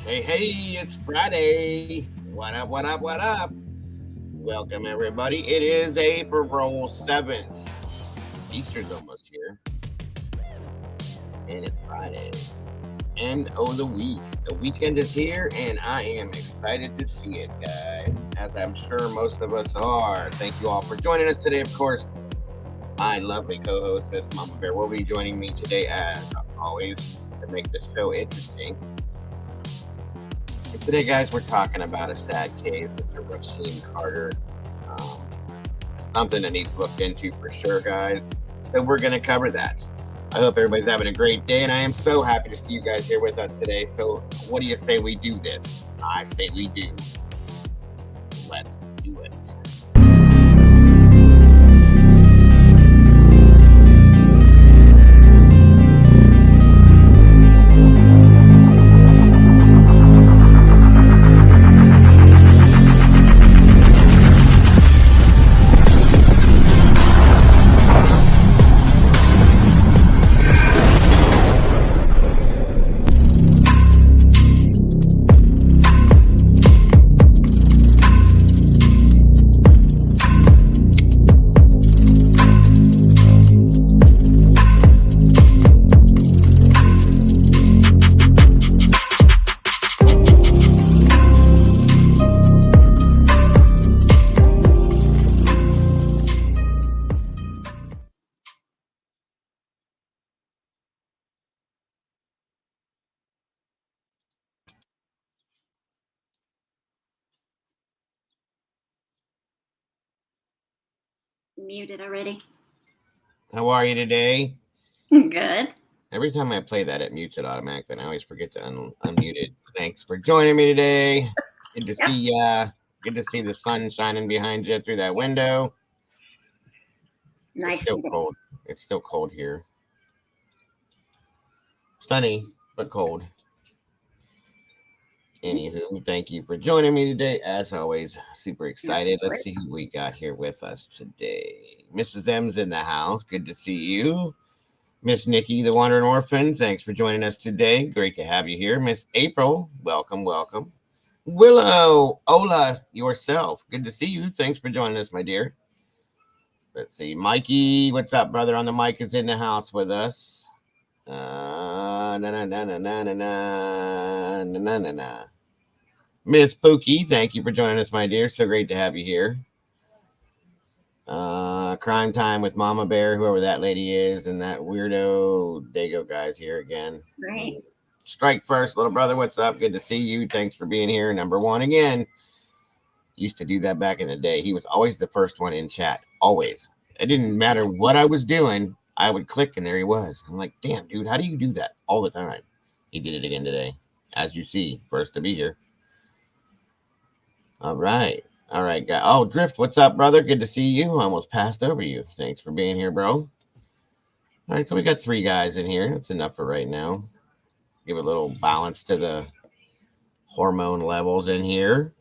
Hey, it's Friday. What up, what up, what up? Welcome, everybody. It is April 7th. Easter's almost here, and it's Friday. End of the week. The weekend is here, and I am excited to see it, guys, as I'm sure most of us are. Thank you all for joining us today, of course. My lovely co host, Miss Mama Bear, will be joining me today, as always, to make the show interesting. Today, guys, we're talking about a sad case with the Rasheem Carter. Um, Something that needs looked into for sure, guys. So we're going to cover that. I hope everybody's having a great day, and I am so happy to see you guys here with us today. So what do you say we do this? I say we do. Let's do it. Muted already. How are you today? Good. Every time I play that, it mutes it automatically, and I always forget to unmute it. Thanks for joining me today. Good to see ya. Good to see the sun shining behind you through that window. It's nice It's still today. cold. It's still cold here. Sunny, but cold. Anywho, thank you for joining me today. As always, super excited. Let's see who we got here with us today. Mrs. M's in the house. Good to see you. Miss Nikki, the Wandering Orphan, thanks for joining us today. Great to have you here. Miss April, welcome, welcome. Willow, Ola, yourself. Good to see you. Thanks for joining us, my dear. Let's see. Mikey, what's up, brother? On the mic is in the house with us. Miss Pookie, thank you for joining us, my dear. So great to have you here. Crime Time with Mama Bear, whoever that lady is, and that weirdo Dago guy's here again. Right. Strike first, little brother. What's up? Good to see you. Thanks for being here. Number one again. Used to do that back in the day. He was always the first one in chat. Always. It didn't matter what I was doing. I would click and there he was. I'm like, damn, dude, how do you do that all the time? He did it again today. As you see, first to be here. All right. All right, guy. Oh, Drift, what's up, brother? Good to see you. I almost passed over you. Thanks for being here, bro. All right, so we got 3 guys in here. That's enough for right now. Give a little balance to the hormone levels in here.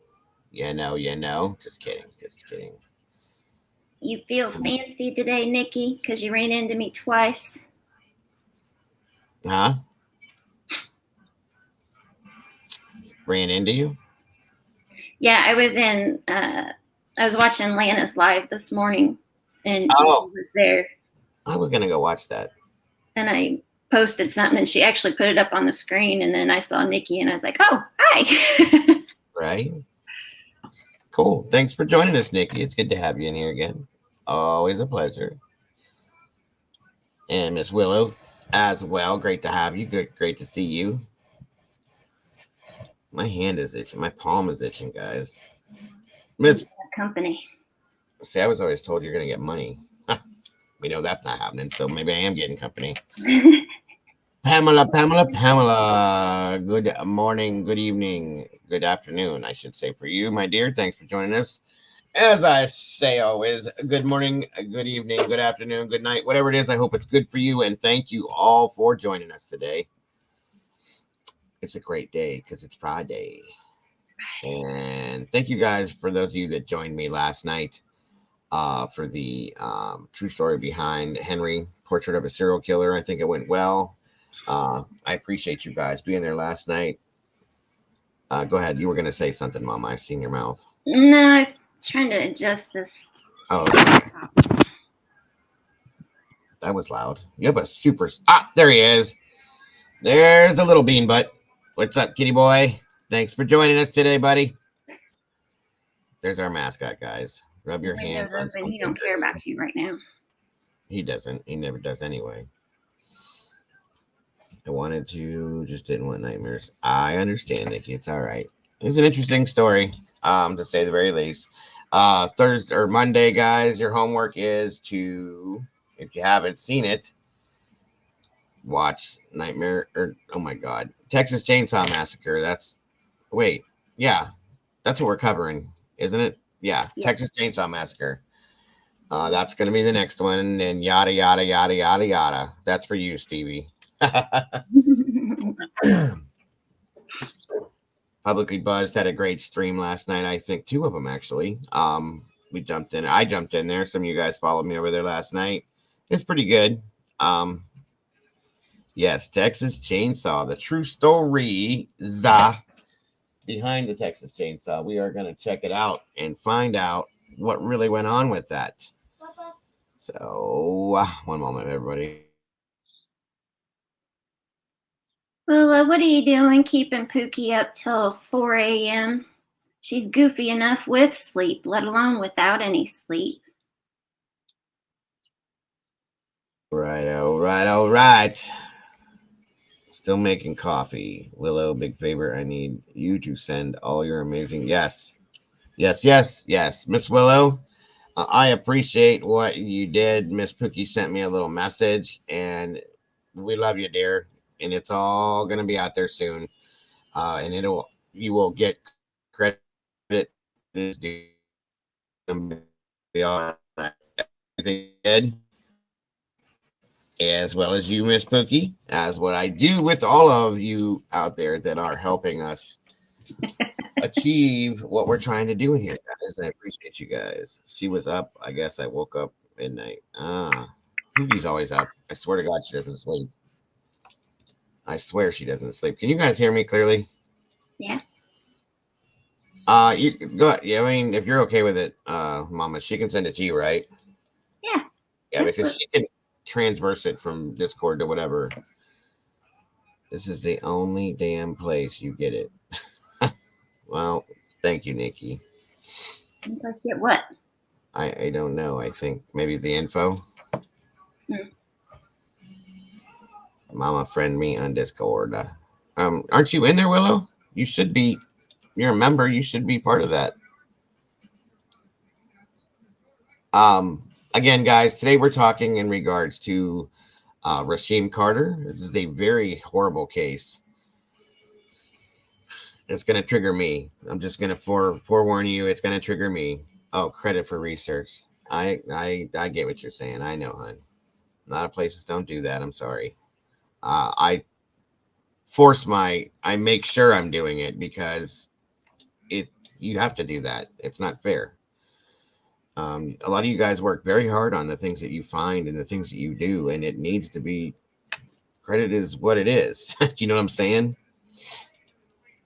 You know. Just kidding. Just kidding. You feel fancy today, Nikki, because you ran into me twice. Huh? Ran into you? Yeah, I was watching Lana's live this morning, and Nikki was there. I was gonna go watch that. And I posted something, and she actually put it up on the screen, and then I saw Nikki, and I was like, oh, hi. Right. Cool. Thanks for joining us, Nikki. It's good to have you in here again. Always a pleasure. And Miss Willow as well. Great to have you. Great to see you. My hand is itching. My palm is itching, guys. Miss Company. See, I was always told you're gonna get money. We know that's not happening, so maybe I am getting company. Pamela. Good morning, good evening, good afternoon, I should say for you, my dear. Thanks for joining us. As I say always, good morning, good evening, good afternoon, good night, whatever it is. I hope it's good for you, and thank you all for joining us today. It's a great day because it's Friday. And thank you guys for those of you that joined me last night for the true story behind Henry, Portrait of a Serial Killer. I think it went well. I appreciate you guys being there last night. Go ahead. You were going to say something, Mama. I've seen your mouth. No, I was trying to adjust this. Oh, that was loud. You have a super. There he is. There's the little bean butt. What's up, kitty boy? Thanks for joining us today, buddy. There's our mascot, guys. Rub your hands on something. He don't care about you right now. He doesn't. He never does anyway. I wanted to, just didn't want nightmares. I understand, Nikki. It's all right. It's an interesting story, to say the very least. Thursday or Monday, guys, your homework is to, if you haven't seen it, watch Nightmare, or oh my God, Texas Chainsaw Massacre. That's that's what we're covering, isn't it? Yeah. Texas Chainsaw Massacre. That's going to be the next one, and yada yada yada yada yada. That's for you, Stevie. Publicly Buzzed had a great stream last night. I think 2 of them actually. We jumped in. I jumped in there. Some of you guys followed me over there last night. It's pretty good. Yes, Texas Chainsaw, the true story behind the Texas Chainsaw. We are going to check it out and find out what really went on with that. So, one moment, everybody. Well, what are you doing keeping Pookie up till 4 a.m.? She's goofy enough with sleep, let alone without any sleep. All right. Still making coffee. Willow, big favor. I need you to send all your amazing. Yes. Miss Willow, I appreciate what you did. Miss Pookie sent me a little message, and we love you, dear. And it's all going to be out there soon. And you will get credit. This everything did, as well as you, Miss Pookie, as what I do with all of you out there that are helping us achieve what we're trying to do in here, guys. I appreciate you guys. She was up. I guess I woke up midnight. Pookie's always up. I swear to God, she doesn't sleep. I swear she doesn't sleep. Can you guys hear me clearly? Yeah. You go. Yeah, I mean, if you're okay with it, Mama, she can send it to you, right? Yeah. Yeah, because she can transverse it from Discord to whatever. This is the only damn place you get it. Well, thank you, Nikki. Let's get what? I don't know. I think maybe the info. Mama friend me on Discord. Aren't you in there, Willow? You should be. You're a member. You should be part of that. Again, guys, today we're talking in regards to Rasheem Carter. This is a very horrible case. It's going to trigger me. I'm just going to forewarn you. It's going to trigger me. Oh, credit for research. I get what you're saying. I know, hon. A lot of places don't do that. I'm sorry. I make sure I'm doing it because you have to do that. It's not fair. A lot of you guys work very hard on the things that you find and the things that you do, and it needs to be, credit is what it is. You know what I'm saying?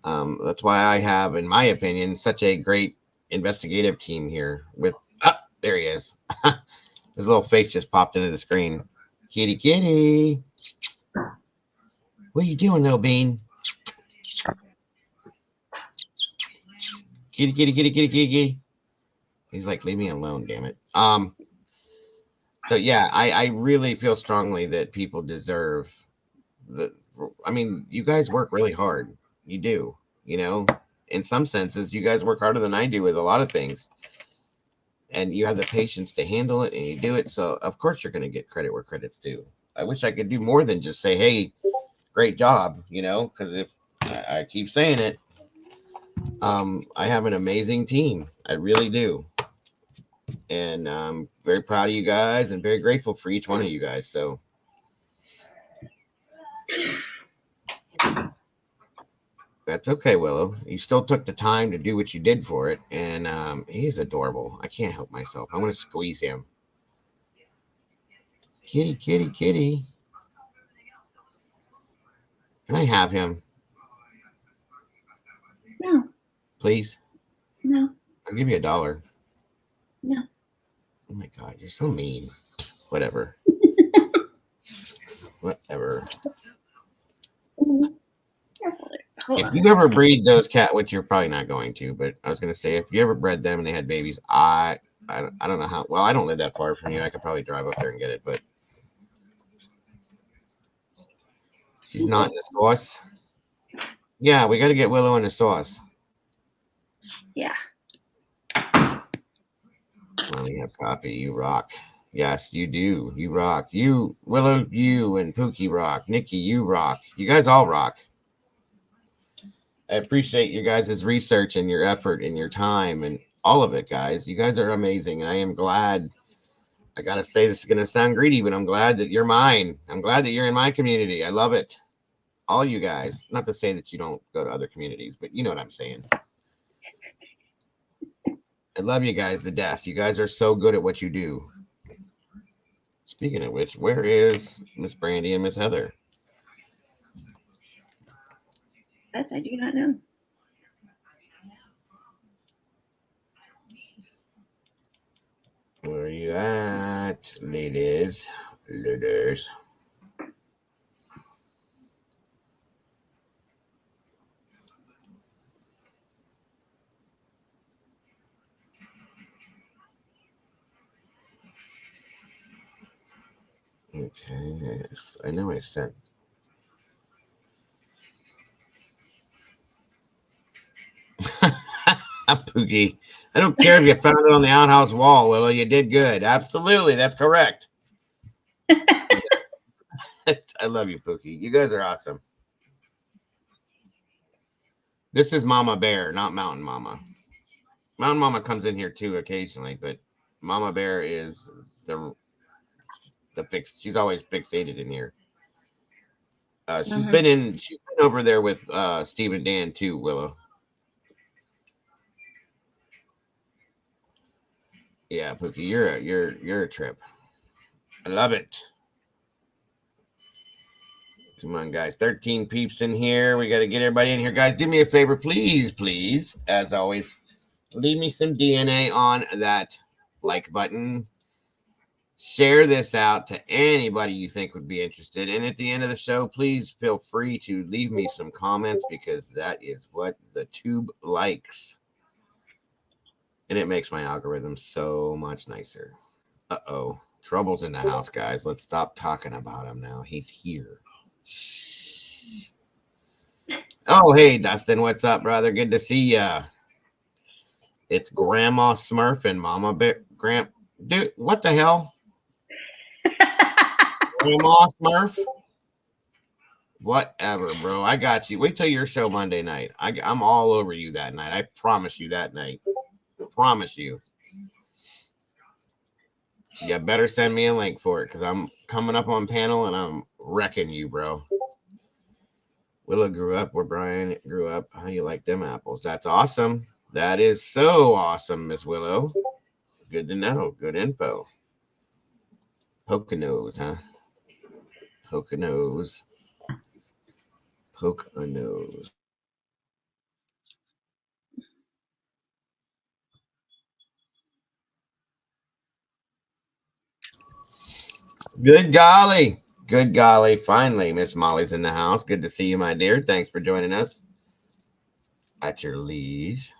That's why I have, in my opinion, such a great investigative team here with, there he is. His little face just popped into the screen. Kitty. What are you doing, little bean? Kitty. He's like, leave me alone, damn it. So yeah, I really feel strongly that people deserve you guys work really hard. You do, in some senses, you guys work harder than I do with a lot of things. And you have the patience to handle it and you do it. So of course you're going to get credit where credit's due. I wish I could do more than just say, hey, great job, because if I keep saying it, I have an amazing team. I really do. And I'm very proud of you guys and very grateful for each one of you guys. So that's okay, Willow. You still took the time to do what you did for it. And he's adorable. I can't help myself. I want to squeeze him. Kitty. Can I have him? No. Please? No. I'll give you $1. No. Oh my God, you're so mean. Whatever. Whatever. If you ever breed those cat, which you're probably not going to, but I was going to say, if you ever bred them and they had babies, I don't know how. Well, I don't live that far from you. I could probably drive up there and get it, but she's not in the sauce. Yeah, we got to get Willow in the sauce. Yeah. Well, you have copy. You rock. Yes, you do. You rock. You, Willow, you, and Pookie rock. Nikki, you rock. You guys all rock. I appreciate you guys' research and your effort and your time and all of it, guys. You guys are amazing. And I am glad. I got to say, this is going to sound greedy, but I'm glad that you're mine. I'm glad that you're in my community. I love it. All you guys. Not to say that you don't go to other communities, but you know what I'm saying. I love you guys to death. You guys are so good at what you do. Speaking of which, where is Miss Brandy and Miss Heather? That I do not know. Where are you at, ladies? Ladies. Okay, I know I sent. Pookie. I don't care if you found it on the outhouse wall, Willow. You did good. Absolutely, that's correct. I love you, Pookie. You guys are awesome. This is Mama Bear, not Mountain Mama. Mountain Mama comes in here too occasionally, but Mama Bear is the fix. She's always fixated in here. She's been over there with Steve and Dan too, Willow. Yeah, Pookie, you're a trip. I love it. Come on, guys. 13 peeps in here. We got to get everybody in here. Guys, do me a favor, please, as always, leave me some DNA on that like button. Share this out to anybody you think would be interested. And at the end of the show, please feel free to leave me some comments because that is what the tube likes. And it makes my algorithm so much nicer. Uh-oh. Trouble's in the house, guys. Let's stop talking about him now. He's here. Oh, hey, Dustin. What's up, brother? Good to see ya. It's Grandma Smurf and Mama Bear. Dude, what the hell? Grandma Smurf? Whatever, bro. I got you. Wait till your show Monday night. I'm all over you that night. I promise you that night. Promise you. You better send me a link for it because I'm coming up on panel and I'm wrecking you, bro. Willow grew up where Brian grew up. How you like them apples? That's awesome. That is so awesome, Miss Willow. Good to know. Good info. Poconos, huh? Poconos. Poconos. Good golly. Good golly. Finally, Miss Molly's in the house. Good to see you, my dear. Thanks for joining us. At your liege.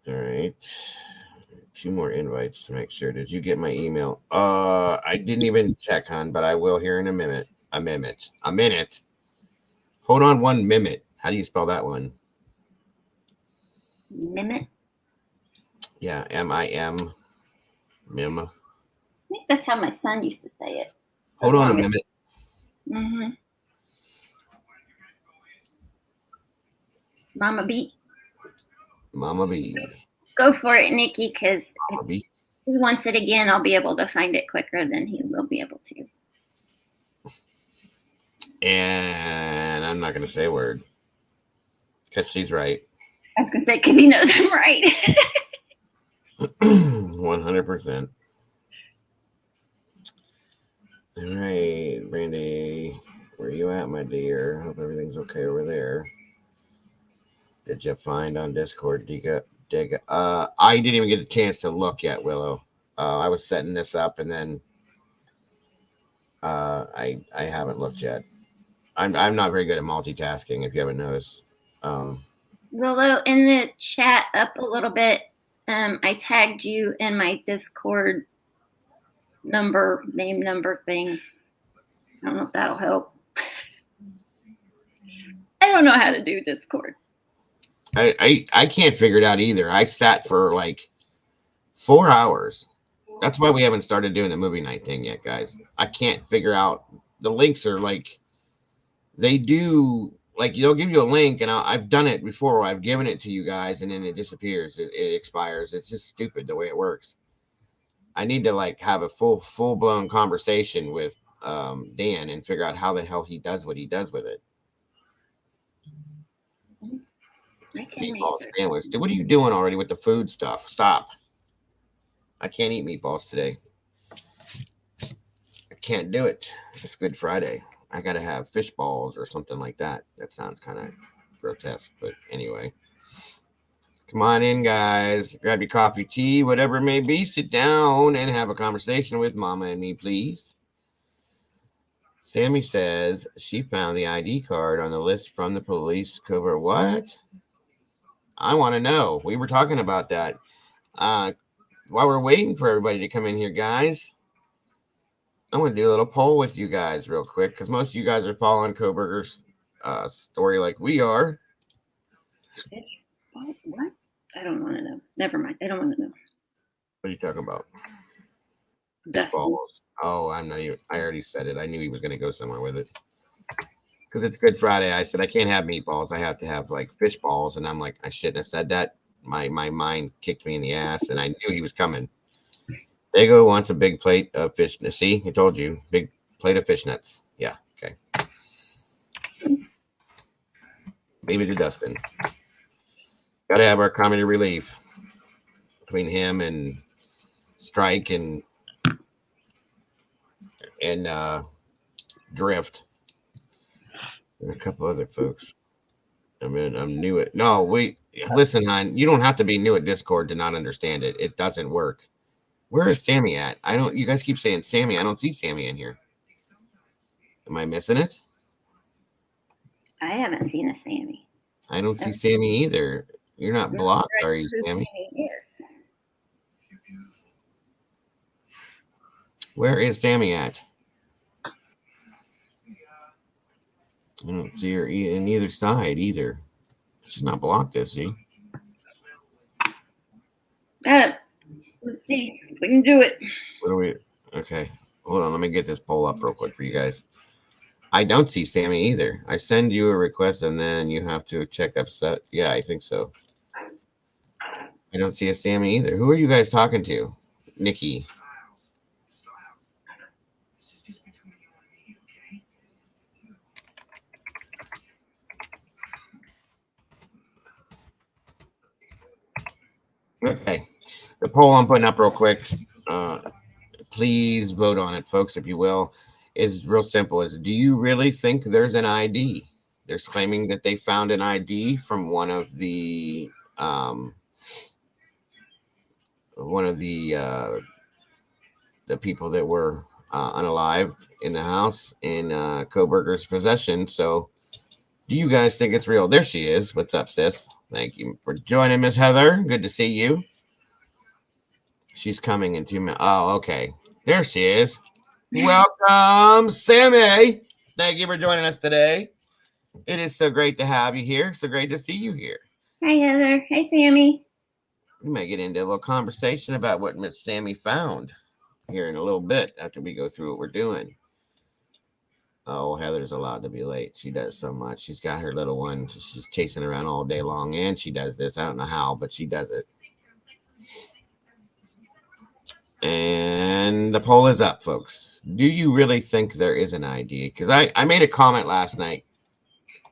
All right. 2 more invites to make sure. Did you get my email? I didn't even check, hon, but I will here in a minute. A minute. Hold on 1 minute. How do you spell that one? Mimit. Yeah, M-I-M. Mim. I think that's how my son used to say it. Hold on a minute. Mm-hmm. Mama B. Mama B. Go for it, Nikki, because if he wants it again, I'll be able to find it quicker than he will be able to. And I'm not going to say a word. Because she's right. I was going to say, because he knows I'm right. 100%. All right, Brandy. Where you at, my dear? Hope everything's okay over there. Did you find on Discord, Dig? I didn't even get a chance to look yet, Willow. I was setting this up, and then I haven't looked yet. I'm not very good at multitasking. If you haven't noticed, Willow, in the chat up a little bit, I tagged you in my Discord name number thing. I don't know if that'll help. I don't know how to do Discord. I can't figure it out either. I sat for like 4 hours. That's why we haven't started doing the movie night thing yet, guys. I can't figure out the links are like they do. Like they'll give you a link, and I've done it before. I've given it to you guys, and then it disappears. It expires. It's just stupid the way it works. I need to like have a full blown conversation with Dan and figure out how the hell he does what he does with it. Meatball sandwich. What are you doing already with the food stuff? Stop. I can't eat meatballs today. I can't do it. It's Good Friday. I gotta have fish balls or something like that. That sounds kind of grotesque, but anyway. Come on in, guys. Grab your coffee, tea, whatever it may be. Sit down and have a conversation with Mama and me, please. Sammy says she found the ID card on the list from the police cover. What? I want to know. We were talking about that. While we're waiting for everybody to come in here, guys, I'm going to do a little poll with you guys real quick because most of you guys are following Koberger's story like we are. What? I don't want to know. Never mind. I don't want to know. What are you talking about? Dustin. Oh, I'm not even. I already said it. I knew he was going to go somewhere with it. Because it's Good Friday. I said I can't have meatballs. I have to have like fish balls. And I'm like, I shouldn't have said that. My mind kicked me in the ass, and I knew he was coming. Dago wants a big plate of fish. See, I told you, big plate of fish nuts. Yeah, okay. Maybe to Dustin. Got to have our comedy relief between him and Strike and Drift and a couple other folks. I mean, I'm new at. No, wait. Listen, hon. You don't have to be new at Discord to not understand it. It doesn't work. Where is Sammy at? I don't. You guys keep saying Sammy. I don't see Sammy in here. Am I missing it? I haven't seen a Sammy. I don't see Sammy either. You're not blocked, are you, Sammy? Yes. Where is Sammy at? I don't see her in either side either. She's not blocked, is she? Got it. Let's see if we can do it. What are we? Okay, hold on. Let me get this poll up real quick for you guys. I don't see Sammy either. I send you a request and then you have to check up set. Yeah, I think so. I don't see a Sammy either. Who are you guys talking to? Nikki. Okay. The poll I'm putting up real quick. Please vote on it, folks, if you will. Is real simple. Is do you really think there's an ID? They're claiming that they found an ID from one of the people that were unalived in the house in Koberger's possession. So do you guys think it's real? There she is. What's up, sis? Thank you for joining, Miss Heather. Good to see you. She's coming in 2 minutes. Oh, okay. There she is. Welcome, Sammy. Thank you for joining us today. It is so great to have you here. So great to see you here. Hi, Heather. Hi, Sammy. We may get into a little conversation about what Miss Sammy found here in a little bit after we go through what we're doing. Oh, Heather's allowed to be late. She does so much. She's got her little one. She's chasing around all day long, and she does this. I don't know how, but she does it. And the poll is up, folks. Do you really think there is an ID? Because I made a comment last night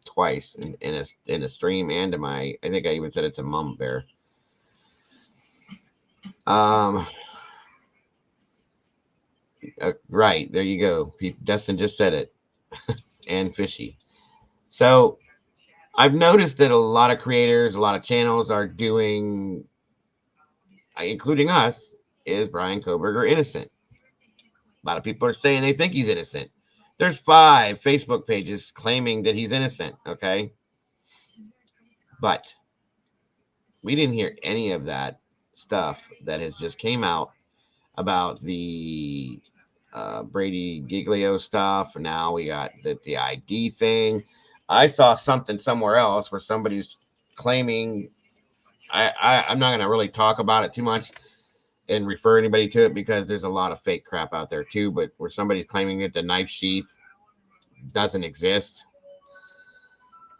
twice in a stream and to I think I even said it to Mom Bear. Right, there you go. Dustin just said it. And fishy. So I've noticed that a lot of creators, a lot of channels are doing, including us, is Brian Koberger innocent? A lot of people are saying they think he's innocent. There's 5 Facebook pages claiming that he's innocent. Okay. But we didn't hear any of that stuff that has just came out about the Brady Giglio stuff. Now we got the ID thing. I saw something somewhere else where somebody's claiming. I'm not going to really talk about it too much and refer anybody to it because there's a lot of fake crap out there too. But where somebody's claiming that the knife sheath doesn't exist,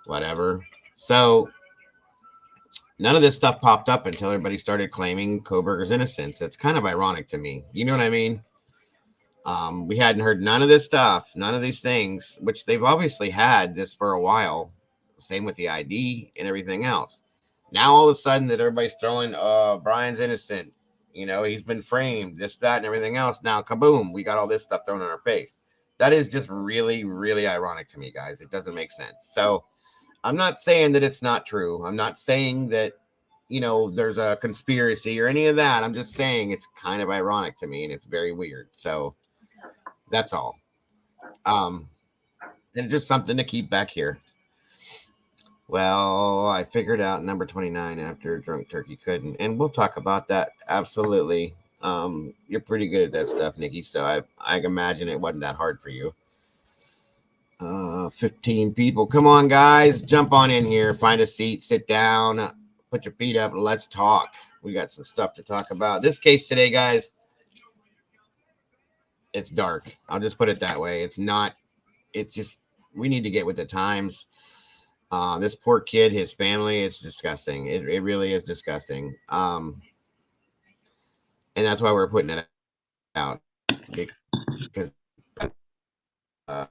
whatever. So none of this stuff popped up until everybody started claiming Koberger's innocence. It's kind of ironic to me. You know what I mean? We hadn't heard none of this stuff, none of these things, which they've obviously had this for a while. Same with the ID and everything else. Now all of a sudden that everybody's throwing, Brian's innocent. You know, he's been framed, this, that, and everything else. Now, kaboom, we got all this stuff thrown in our face. That is just really, really ironic to me, guys. It doesn't make sense. So I'm not saying that it's not true. I'm not saying that, there's a conspiracy or any of that. I'm just saying it's kind of ironic to me and it's very weird. So that's all. Um, and just something to keep back here. Well, I figured out number 29 after Drunk Turkey couldn't, and we'll talk about that. Absolutely. You're pretty good at that stuff, Nikki. So I imagine it wasn't that hard for you. 15 people. Come on, guys. Jump on in here. Find a seat. Sit down. Put your feet up. Let's talk. We got some stuff to talk about. This case today, guys, it's dark. I'll just put it that way. It's not. It's just we need to get with the times. This poor kid, his family, it's disgusting. It really is disgusting. And that's why we're putting it out because the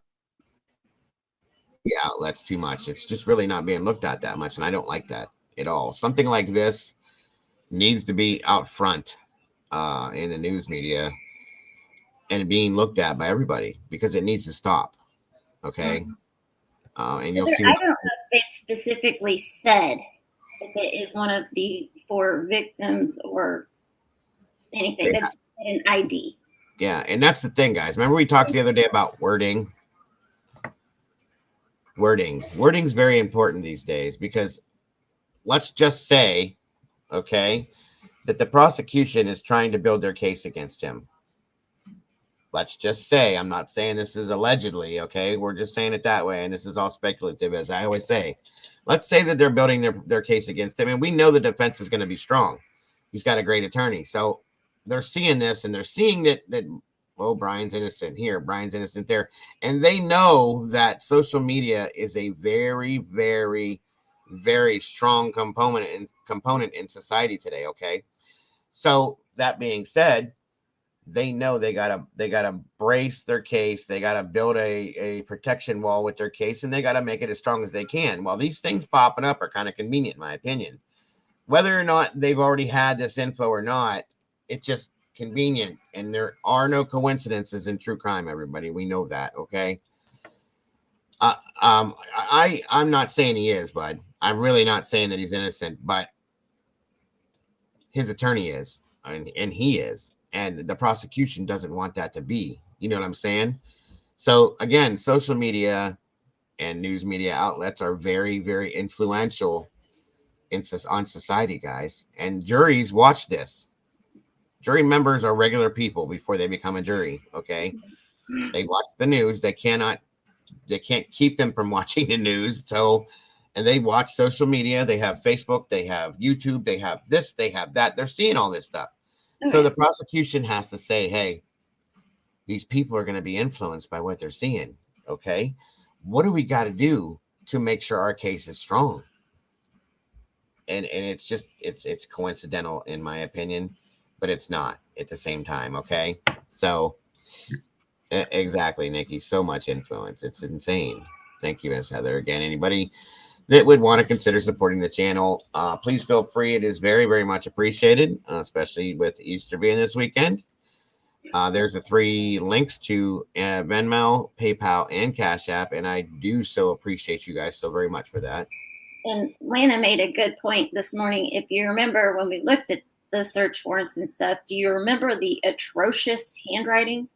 outlet's too much. It's just really not being looked at that much, and I don't like that at all. Something like this needs to be out front in the news media and being looked at by everybody because it needs to stop. Okay. Mm-hmm. And you'll see. I don't know if they specifically said if it is one of the 4 victims or anything. Yeah. That's an ID. Yeah, and that's the thing, guys. Remember we talked the other day about wording? Wording's very important these days because let's just say, okay, that the prosecution is trying to build their case against him. Let's just say, I'm not saying this is allegedly, okay? We're just saying it that way, and this is all speculative, as I always say. Let's say that they're building their case against him, and we know the defense is going to be strong. He's got a great attorney. So they're seeing this, and they're seeing that Brian's innocent here, Brian's innocent there. And they know that social media is a very, very, very strong component in society today, okay? So that being said, they know they gotta brace their case. They gotta build a protection wall with their case, and they gotta make it as strong as they can. Well, these things popping up are kind of convenient, in my opinion. Whether or not they've already had this info or not, it's just convenient, and there are no coincidences in true crime. Everybody, we know that, okay? I'm not saying he is, bud. I'm really not saying that he's innocent, but his attorney is, and he is. And the prosecution doesn't want that to be. You know what I'm saying? So again, social media and news media outlets are very, very influential on society, guys. And juries watch this. Jury members are regular people before they become a jury. Okay, they watch the news. They can't keep them from watching the news. So, and they watch social media. They have Facebook. They have YouTube. They have this. They have that. They're seeing all this stuff. So the prosecution has to say, hey, these people are going to be influenced by what they're seeing. Okay. What do we got to do to make sure our case is strong? And it's just, it's coincidental in my opinion, but it's not at the same time. Okay. So exactly, Nikki, so much influence. It's insane. Thank you, Miss Heather. Again, anybody that would want to consider supporting the channel, please feel free. It is very, very much appreciated, especially with Easter being this weekend. There's the 3 links to Venmo, PayPal, and Cash App, and I do so appreciate you guys so very much for that. And Lana made a good point this morning. If you remember when we looked at the search warrants and stuff, do you remember the atrocious handwriting?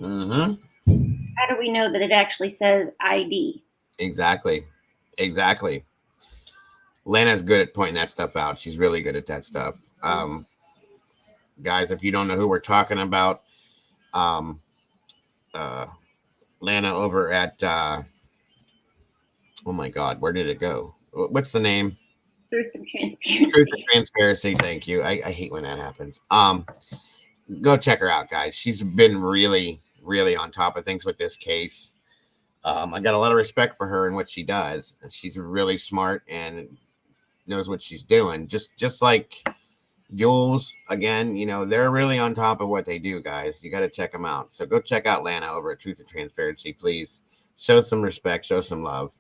Mm-hmm. How do we know that it actually says ID? Exactly. Lana's good at pointing that stuff out. She's really good at that stuff. Guys, if you don't know who we're talking about, um, uh, Lana over at oh my God, where did it go? What's the name? Truth and Transparency. Truth and Transparency. Thank you. I hate when that happens. Go check her out, guys. She's been really, really on top of things with this case. I got a lot of respect for her and what she does. She's really smart and knows what she's doing. Just like Jules, again, they're really on top of what they do, guys. You got to check them out. So go check out Lana over at Truth and Transparency, please. Show some respect, show some love.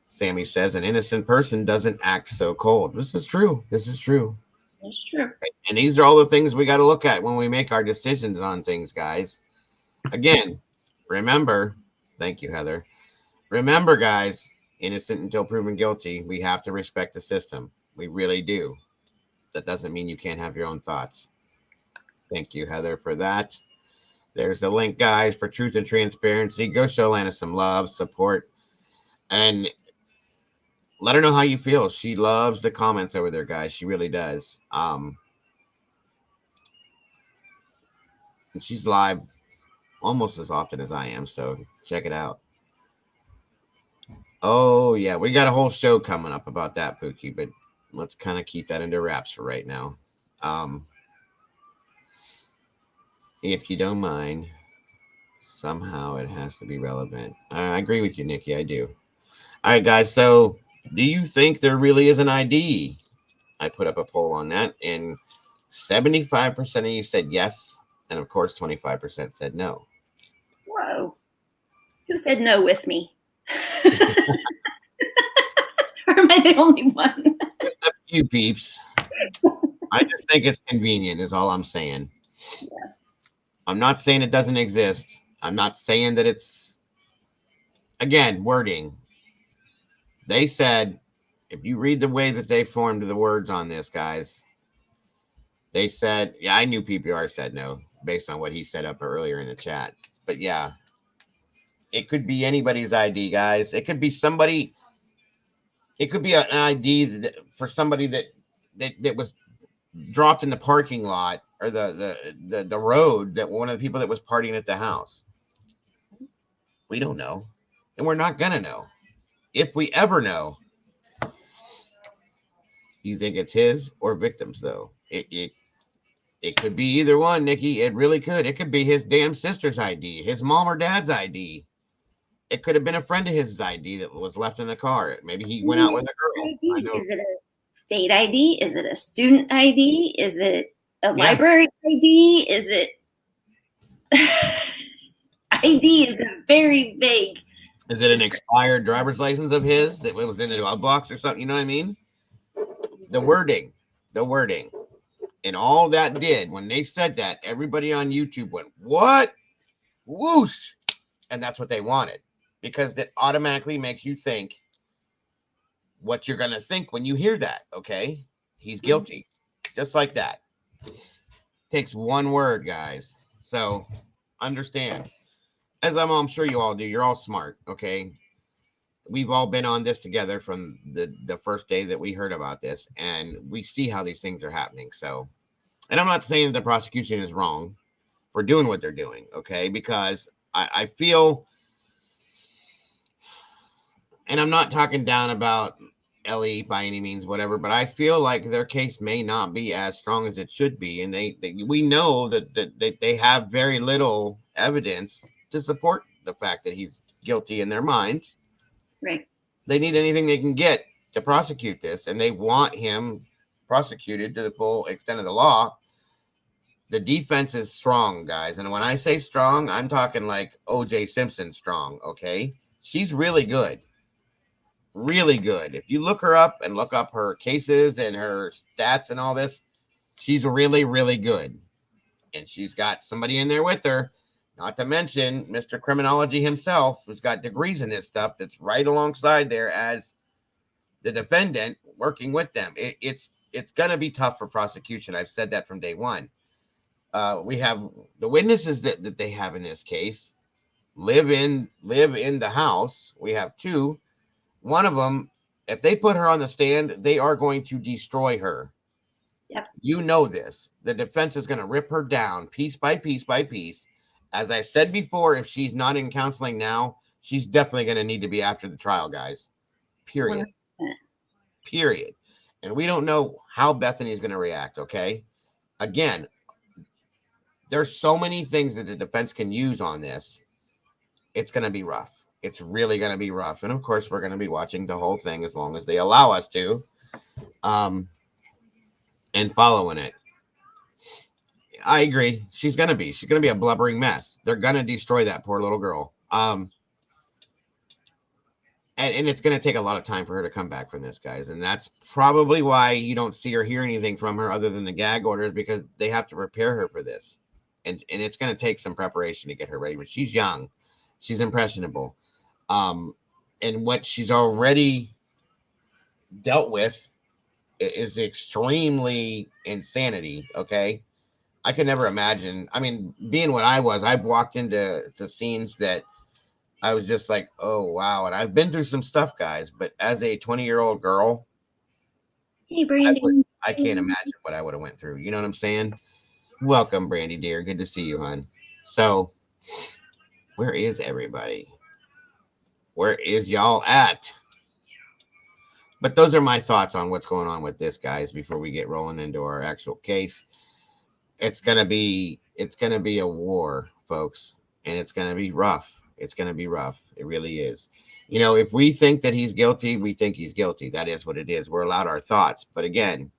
Sammy says an innocent person doesn't act so cold. This is true. It's true. And these are all the things we got to look at when we make our decisions on things, guys. Again, remember, thank you, Heather. Remember, guys, innocent until proven guilty. We have to respect the system. We really do. That doesn't mean you can't have your own thoughts. Thank you, Heather, for that. There's the link, guys, for Truth and Transparency. Go show Lana some love, support, and let her know how you feel. She loves the comments over there, guys. She really does. And she's live almost as often as I am, so check it out. Oh, yeah, we got a whole show coming up about that, Pookie, but let's kind of keep that under wraps for right now. If you don't mind, somehow it has to be relevant. I agree with you, Nikki. I do. All right, guys. So do you think there really is an ID? I put up a poll on that, and 75% of you said yes. And of course, 25% said no. Whoa. Who said no with me? Or am I the only one? Just a few peeps. I just think it's convenient is all I'm saying. Yeah. I'm not saying it doesn't exist. I'm not saying that it's, again, wording. They said, if you read the way that they formed the words on this, guys, they said, yeah, I knew PPR said no based on what he set up earlier in the chat. But yeah, it could be anybody's ID, guys. It could be somebody. It could be an ID for somebody that was dropped in the parking lot or the road, that one of the people that was partying at the house. We don't know, and we're not gonna know. If we ever know. You think it's his or victims, though? It could be either one, Nikki. It really could. It could be his damn sister's ID, his mom or dad's ID. It could have been a friend of his ID that was left in the car. Maybe he went out with a girl. I know. Is it a state ID? Is it a student ID? Is it a library ID? Is it ID is a very vague. Is it an expired driver's license of his that was in a glove box or something? You know what I mean? The wording. And all that did, when they said that, everybody on YouTube went, what? Whoosh. And that's what they wanted, because that automatically makes you think what you're going to think when you hear that. Okay. He's guilty. Just like that. Takes one word, guys. So understand, as I'm sure you all do, you're all smart. Okay. We've all been on this together from the first day that we heard about this, and we see how these things are happening. So, and I'm not saying that the prosecution is wrong for doing what they're doing, okay? Because I feel, and I'm not talking down about Ellie by any means, whatever, but I feel like their case may not be as strong as it should be, and we know that they have very little evidence to support the fact that he's guilty in their minds. Right. They need anything they can get to prosecute this, and they want him prosecuted to the full extent of the law. The defense is strong, guys. And when I say strong, I'm talking like O.J. Simpson strong, okay? She's really good. Really good. If you look her up and look up her cases and her stats and all this, she's really, really good. And she's got somebody in there with her Not to mention Mr. Criminology himself, who's got degrees in this stuff, that's right alongside there as the defendant working with them. It's going to be tough for prosecution. I've said that from day one. We have the witnesses that they have in this case live in the house. We have two. One of them, if they put her on the stand, they are going to destroy her. Yep. You know this. The defense is going to rip her down piece by piece by piece. As I said before, if she's not in counseling now, she's definitely going to need to be after the trial, guys. Period. 100%. Period. And we don't know how Bethany is going to react, okay? Again, there's so many things that the defense can use on this. It's going to be rough. It's really going to be rough. And, of course, we're going to be watching the whole thing as long as they allow us to. And following it. I agree. She's going to be a blubbering mess. They're going to destroy that poor little girl. And it's going to take a lot of time for her to come back from this, guys. And that's probably why you don't see or hear anything from her other than the gag orders, because they have to prepare her for this. And it's going to take some preparation to get her ready. But she's young. She's impressionable. And what she's already dealt with is extremely insanity, okay? I can never imagine. I mean, being what I was, I've walked into scenes that I was just like, oh, wow. And I've been through some stuff, guys. But as a 20-year-old girl, Hey, Brandon. I can't imagine what I would have went through. You know what I'm saying? Welcome, Brandy, dear. Good to see you, hon. So, where is everybody? Where is y'all at? But those are my thoughts on what's going on with this, guys, before we get rolling into our actual case. It's gonna be a war, folks, and it's gonna be rough. It's gonna be rough. It really is. You know, if we think that he's guilty, we think he's guilty. That is what it is. We're allowed our thoughts. But again,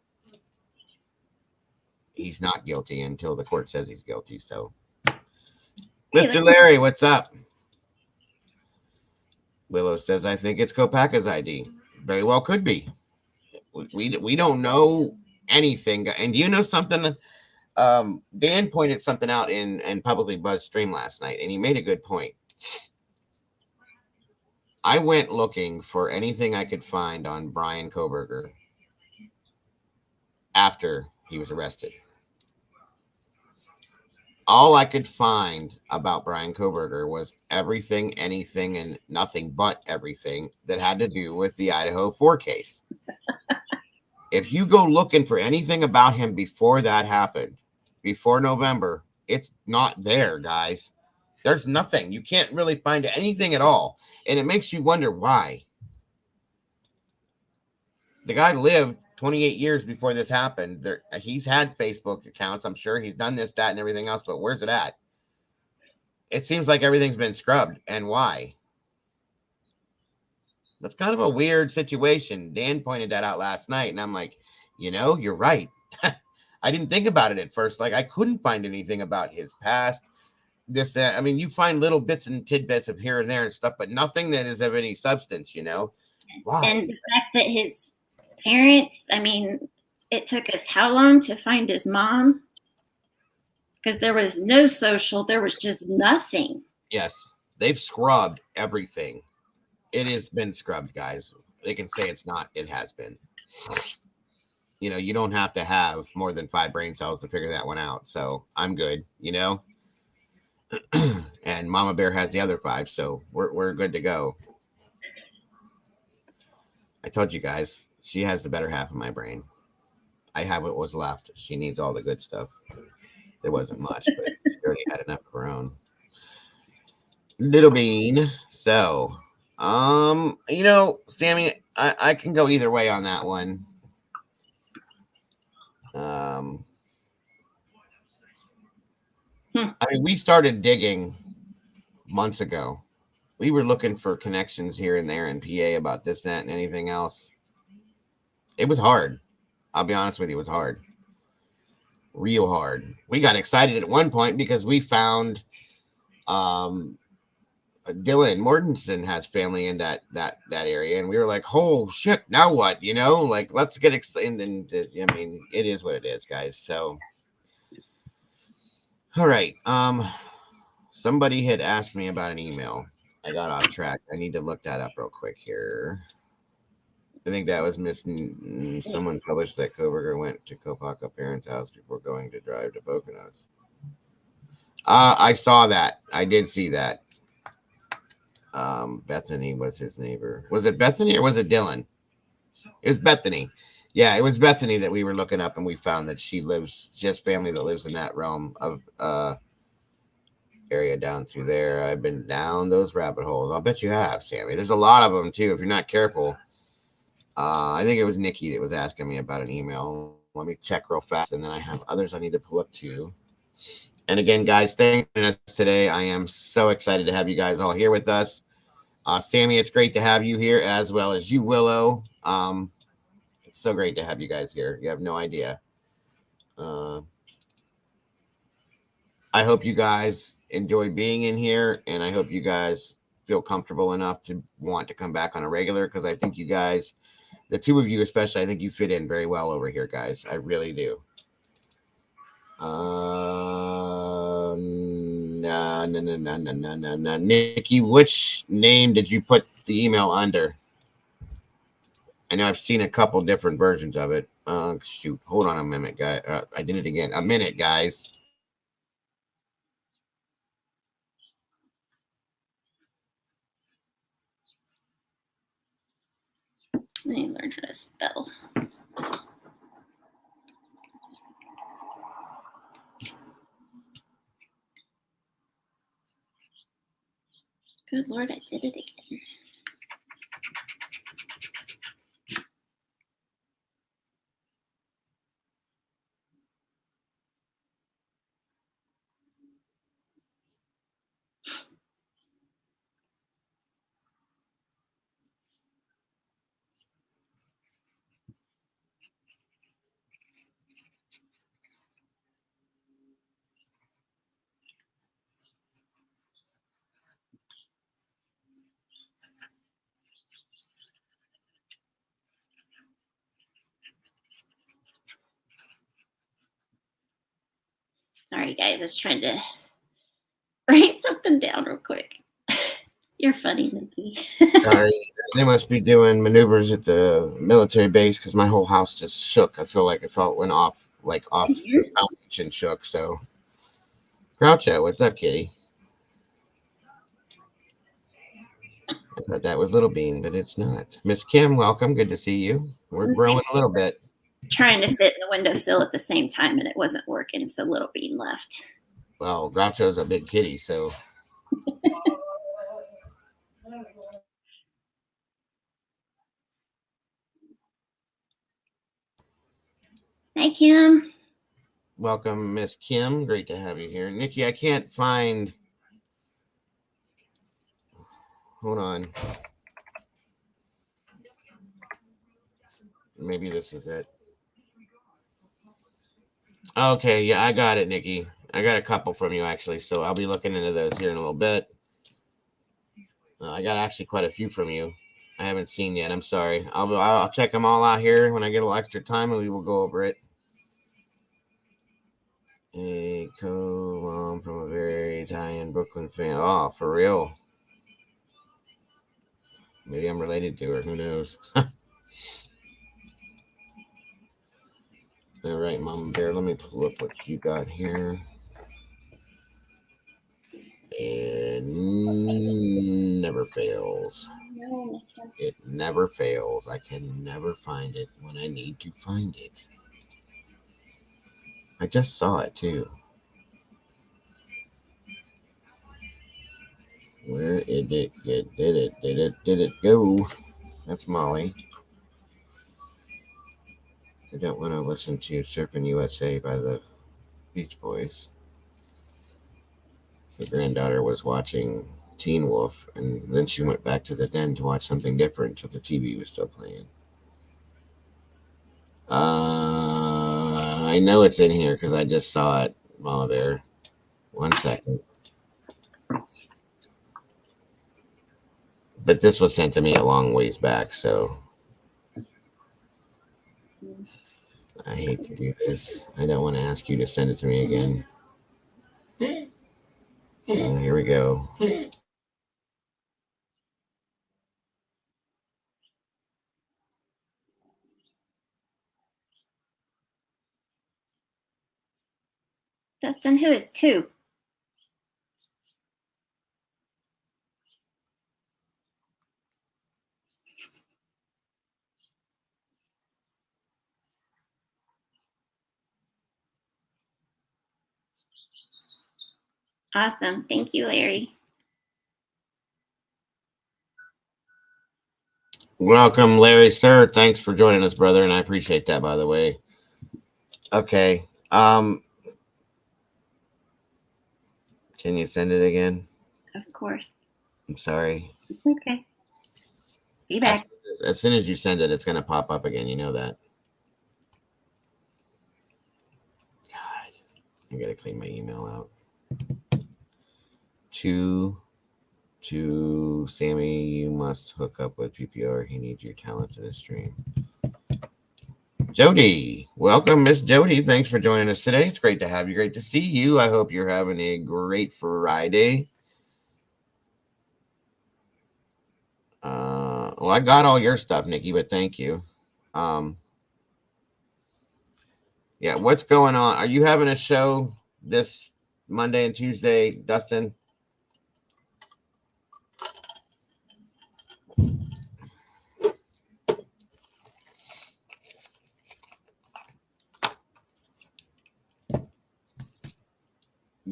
he's not guilty until the court says he's guilty. So, Mr. Larry, what's up? Willow says, I think it's Kopaka's ID. Very well could be. We don't know anything. And do you know something? Dan pointed something out in Publicly Buzz stream last night, and he made a good point. I went looking for anything I could find on Brian Kohberger after he was arrested. All I could find about Brian Kohberger was everything, anything, and nothing but everything that had to do with the Idaho 4 case. If you go looking for anything about him before that happened, before November, it's not there, guys. There's nothing. You can't really find anything at all. And it makes you wonder why. The guy lived 28 years before this happened. He's had Facebook accounts. I'm sure he's done this, that, and everything else. But where's it at? It seems like everything's been scrubbed. And why? That's kind of a weird situation. Dan pointed that out last night. And I'm like, you know, you're right. I didn't think about it at first. Like, I couldn't find anything about his past. This, that. I mean, you find little bits and tidbits of here and there and stuff, but nothing that is of any substance, you know? Why? And the fact that his parents, I mean, it took us how long to find his mom? Because there was no social, there was just nothing. Yes, they've scrubbed everything. It has been scrubbed, guys. They can say it's not. It has been. You know, you don't have to have more than 5 brain cells to figure that one out. So I'm good, you know? And Mama Bear has the other 5, so we're good to go. I told you guys, she has the better half of my brain. I have what was left. She needs all the good stuff. There wasn't much, but she already had enough of her own. Little Bean. So, you know, Sammy, I can go either way on that one. I mean, we started digging months ago. We were looking for connections here and there in PA about this, that, and anything else. It was hard. I'll be honest with you, it was hard. Real hard. We got excited at one point because we found Dylan Mortensen has family in that area, and we were like, oh shit, now what? You know, like, let's get excited. And I mean, it is what it is, guys. So all right. somebody had asked me about an email. I got off track. I need to look that up real quick here. I think that was someone published that coworker went to Kopaka parents' house before going to drive to Poconos. I saw that. I did see that. Bethany was his neighbor. Was it Bethany or was it Dylan? It was Bethany. Yeah, it was Bethany that we were looking up, and we found that she has family that lives in that realm of area down through there. I've been down those rabbit holes. I'll bet you have, Sammy. There's a lot of them too. If you're not careful, I think it was Nikki that was asking me about an email. Let me check real fast, and then I have others I need to pull up too. And again, guys, thanks for joining us today. I am so excited to have you guys all here with us. Sammy, it's great to have you here, as well as you, Willow. It's so great to have you guys here. You have no idea. I hope you guys enjoy being in here, and I hope you guys feel comfortable enough to want to come back on a regular, because I think you guys, the two of you especially, I think you fit in very well over here, guys. I really do. No. Nikki, which name did you put the email under? I know I've seen a couple different versions of it. Shoot, hold on a minute, guys. I did it again. A minute, guys. I need to learn how to spell. Good Lord, I did it again. Sorry, guys. I was trying to write something down real quick. You're funny, Nikki. Sorry, they must be doing maneuvers at the military base because my whole house just shook. I feel like went off, the foundation shook. So, Groucho, what's up, kitty? I thought that was Little Bean, but it's not. Miss Kim, welcome. Good to see you. We're growing a little bit. Trying to fit in the windowsill at the same time, and it wasn't working, so Little Bean left. Well, Groucho's a big kitty, so. Hi, Kim. Welcome, Miss Kim. Great to have you here. Nikki, I can't find. Hold on. Maybe this is it. Okay, yeah, I got it, Nikki. I got a couple from you, actually, so I'll be looking into those here in a little bit. I got actually quite a few from you. I haven't seen yet. I'm sorry. I'll check them all out here when I get a little extra time, and we will go over it. A co-mom from a very Italian Brooklyn fan. Oh, for real? Maybe I'm related to her. Who knows? All right, Mama Bear. Let me pull up what you got here. And never fails. It never fails. I can never find it when I need to find it. I just saw it too. Where did it get? Did it go? That's Molly. I don't want to listen to Surfing USA by the Beach Boys. The granddaughter was watching Teen Wolf, and then she went back to the den to watch something different, so the TV was still playing. I know it's in here because I just saw it, Mama Bear. 1 second. But this was sent to me a long ways back, so I hate to do this. I don't want to ask you to send it to me again. Here we go. Dustin, who is 2? Awesome. Thank you, Larry. Welcome, Larry, sir. Thanks for joining us, brother, and I appreciate that, by the way. Okay. Can you send it again? Of course. I'm sorry. It's okay. Be back. As soon as you send it, it's going to pop up again. You know that. God, I got to clean my email out. To Sammy, you must hook up with PPR. He needs your talents in his stream. Jody, welcome, Miss Jody. Thanks for joining us today. It's great to have you. Great to see you. I hope you're having a great Friday. Well, I got all your stuff, Nikki, but thank you. Yeah, what's going on? Are you having a show this Monday and Tuesday, Dustin?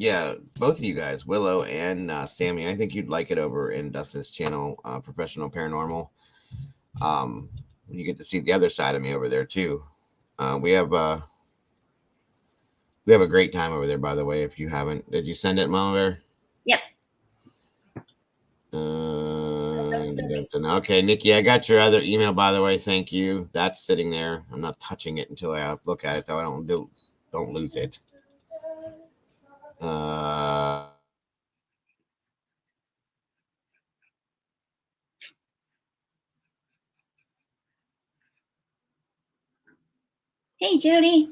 Yeah, both of you guys, Willow and Sammy. I think you'd like it over in Dustin's channel, Professional Paranormal. You get to see the other side of me over there too. We have a great time over there. By the way, if you haven't, did you send it, Mama Bear? Yep. Okay, Nikki, I got your other email. By the way, thank you. That's sitting there. I'm not touching it until I look at it, though. I don't lose it. Hey, Jody.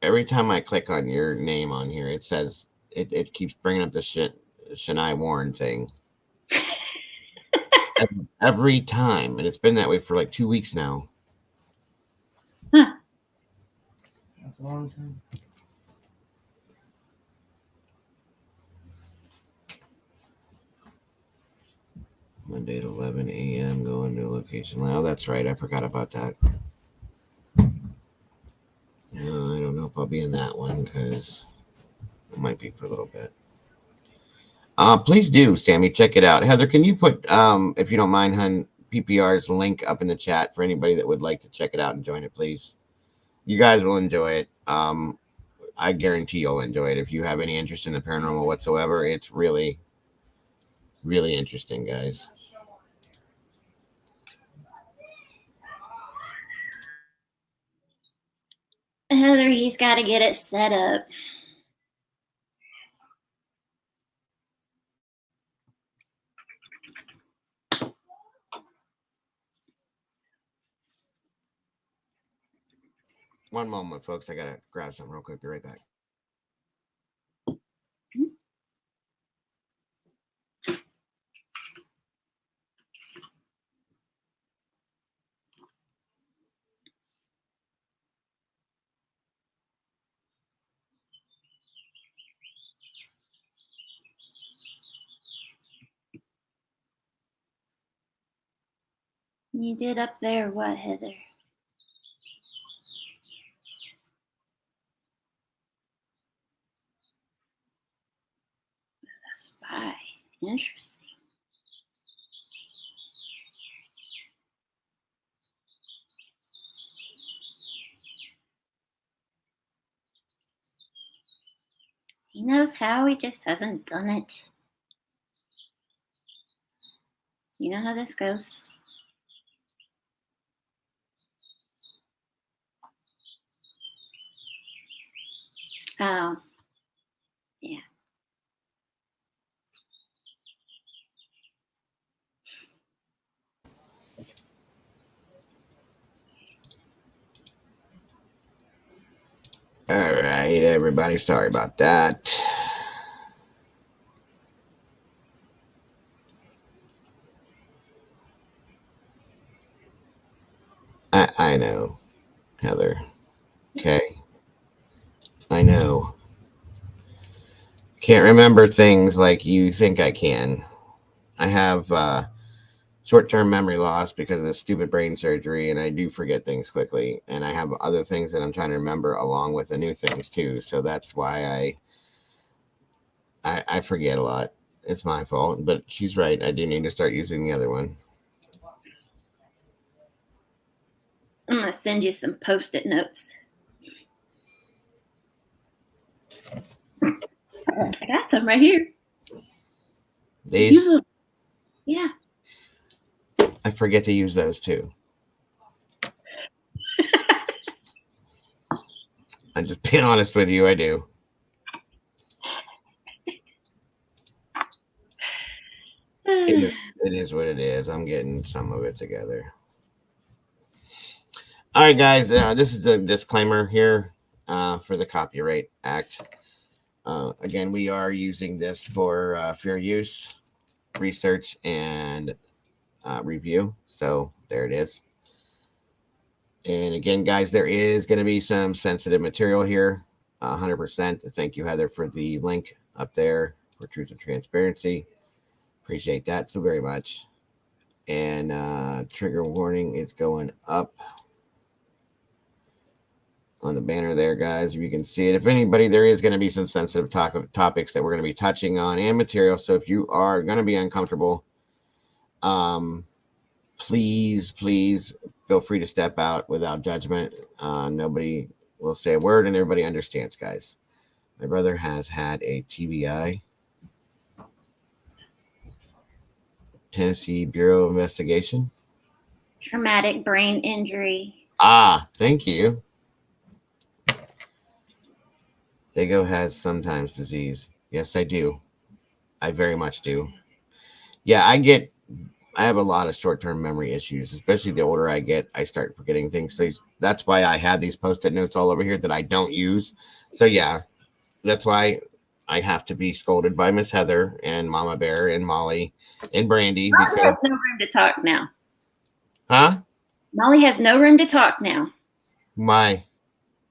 Every time I click on your name on here, it says it keeps bringing up the Shania Warren thing. Every time, and it's been that way for like 2 weeks now. Huh. That's a long time. Monday at 11 a.m. Going to location. Oh, that's right. I forgot about that. I don't know if I'll be in that one because it might be for a little bit. Please do, Sammy. Check it out. Heather, can you put, if you don't mind, hun, PPR's link up in the chat for anybody that would like to check it out and join it, please. You guys will enjoy it. I guarantee you'll enjoy it. If you have any interest in the paranormal whatsoever, it's really, really interesting, guys. Heather, he's got to get it set up. One moment, folks. I got to grab something real quick. Be right back. You did up there what, Heather? A spy. Interesting. He knows how, he just hasn't done it. You know how this goes. Oh, yeah. right, everybody. Sorry about that. I know, Heather. Okay. I know. Can't remember things like you think I can. I have short-term memory loss because of the stupid brain surgery, and I do forget things quickly. And I have other things that I'm trying to remember along with the new things too. So that's why I forget a lot. It's my fault, but she's right. I do need to start using the other one. I'm going to send you some Post-it notes. I got some right here. These? Yeah. I forget to use those too. I'm just being honest with you. I do. It is what it is. I'm getting some of it together. All right, guys. This is the disclaimer here for the Copyright Act. Again, we are using this for fair use, research, and review. So there it is. And again, guys, there is going to be some sensitive material here. 100%. Thank you, Heather, for the link up there for truth and transparency. Appreciate that so very much. And trigger warning is going up on the banner there, guys. If you can see it, if anybody, there is going to be some sensitive topics that we're going to be touching on and material. So if you are going to be uncomfortable, please feel free to step out without judgment. Nobody will say a word, and everybody understands, guys. My brother has had a TBI, Tennessee Bureau of Investigation. Traumatic brain injury. Thank you. Dago has sometimes disease. Yes, I do. I very much do. Yeah, I have a lot of short-term memory issues, especially the older I get. I start forgetting things. So that's why I have these Post-it notes all over here that I don't use. So yeah, that's why I have to be scolded by Miss Heather and Mama Bear and Molly and Brandy. Molly has no room to talk now. Huh? Molly has no room to talk now. Why?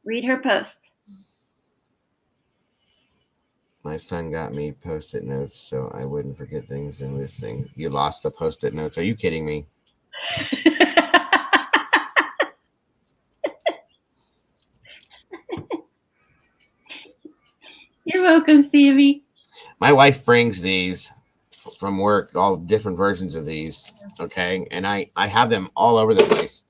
Read her post. My son got me Post-it notes so I wouldn't forget things and lose things. You lost the Post-it notes. Are you kidding me? You're welcome, Stevie. My wife brings these from work, all different versions of these. Okay. And I have them all over the place,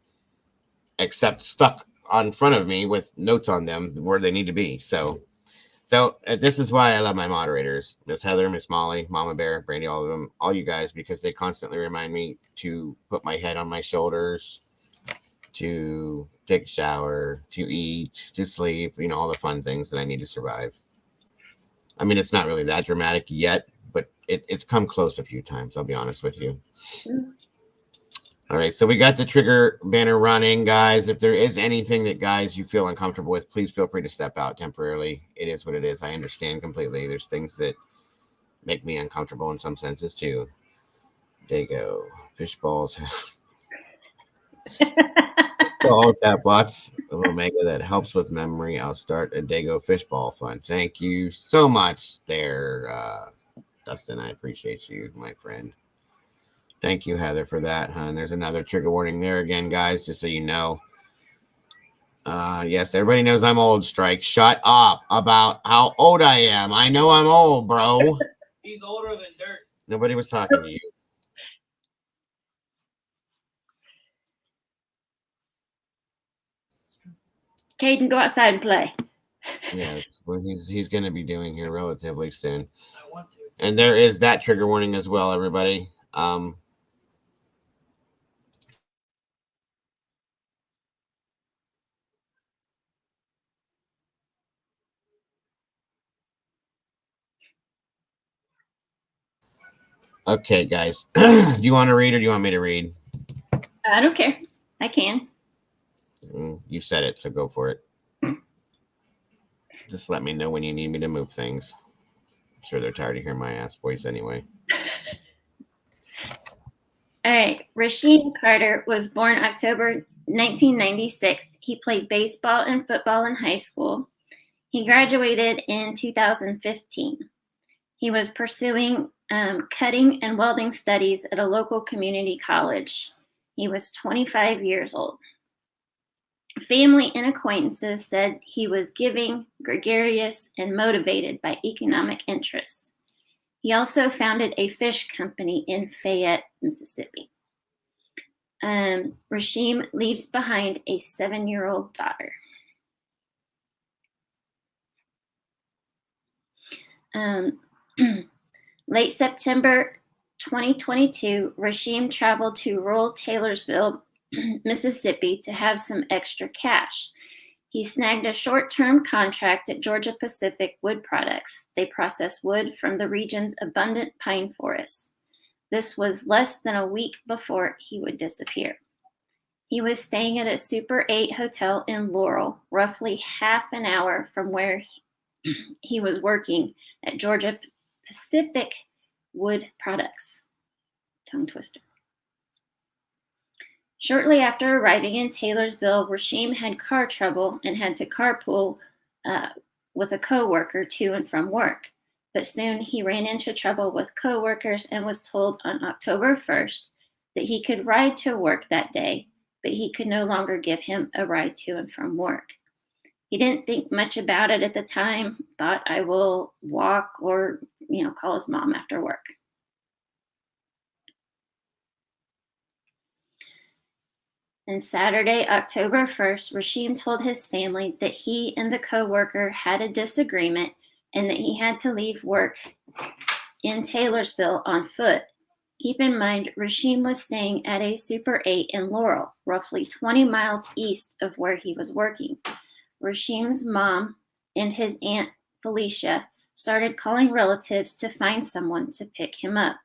except stuck on front of me with notes on them where they need to be. So this is why I love my moderators, Miss Heather, Miss Molly, Mama Bear, Brandy, all of them, all you guys, because they constantly remind me to put my head on my shoulders, to take a shower, to eat, to sleep, all the fun things that I need to survive. I mean, it's not really that dramatic yet, but it's come close a few times, I'll be honest with you. All right, so we got the trigger banner running, guys. If there is anything that, guys, you feel uncomfortable with, please feel free to step out temporarily. It is what it is. I understand completely. There's things that make me uncomfortable in some senses, too. Dago. Fish balls have lots of omega that helps with memory. I'll start a Dago fishball fund. Thank you so much there, Dustin. I appreciate you, my friend. Thank you, Heather, for that, hon. There's another trigger warning there again, guys, just so you know. Yes, everybody knows I'm old, Strike. Shut up about how old I am. I know I'm old, bro. He's older than dirt. Nobody was talking to you. Caden, go outside and play. Yeah, that's what he's going to be doing here relatively soon. I want to. And there is that trigger warning as well, everybody. Okay, guys. Do you want to read or do you want me to read? I don't care. I can. You said it, so go for it. Just let me know when you need me to move things. I'm sure they're tired of hearing my ass voice anyway. All right. Rasheem Carter was born October 1996. He played baseball and football in high school. He graduated in 2015. He was pursuing cutting and welding studies at a local community college. He was 25 years old. Family and acquaintances said he was giving, gregarious, and motivated by economic interests. He also founded a fish company in Fayette, Mississippi. Rasheem leaves behind a 7-year-old daughter. Late September 2022, Rasheem traveled to rural Taylorsville, Mississippi to have some extra cash. He snagged a short-term contract at Georgia Pacific Wood Products. They process wood from the region's abundant pine forests. This was less than a week before he would disappear. He was staying at a Super 8 hotel in Laurel, roughly half an hour from where he was working at Georgia Pacific Wood Products. Tongue twister. Shortly after arriving in Taylorsville, Rasheem had car trouble and had to carpool with a coworker to and from work. But soon he ran into trouble with coworkers and was told on October 1st that he could ride to work that day, but he could no longer give him a ride to and from work. He didn't think much about it at the time, thought I will walk or, call his mom after work. And Saturday, October 1st, Rasheem told his family that he and the coworker had a disagreement and that he had to leave work in Taylorsville on foot. Keep in mind, Rasheem was staying at a Super 8 in Laurel, roughly 20 miles east of where he was working. Rasheem's mom and his aunt Felicia started calling relatives to find someone to pick him up.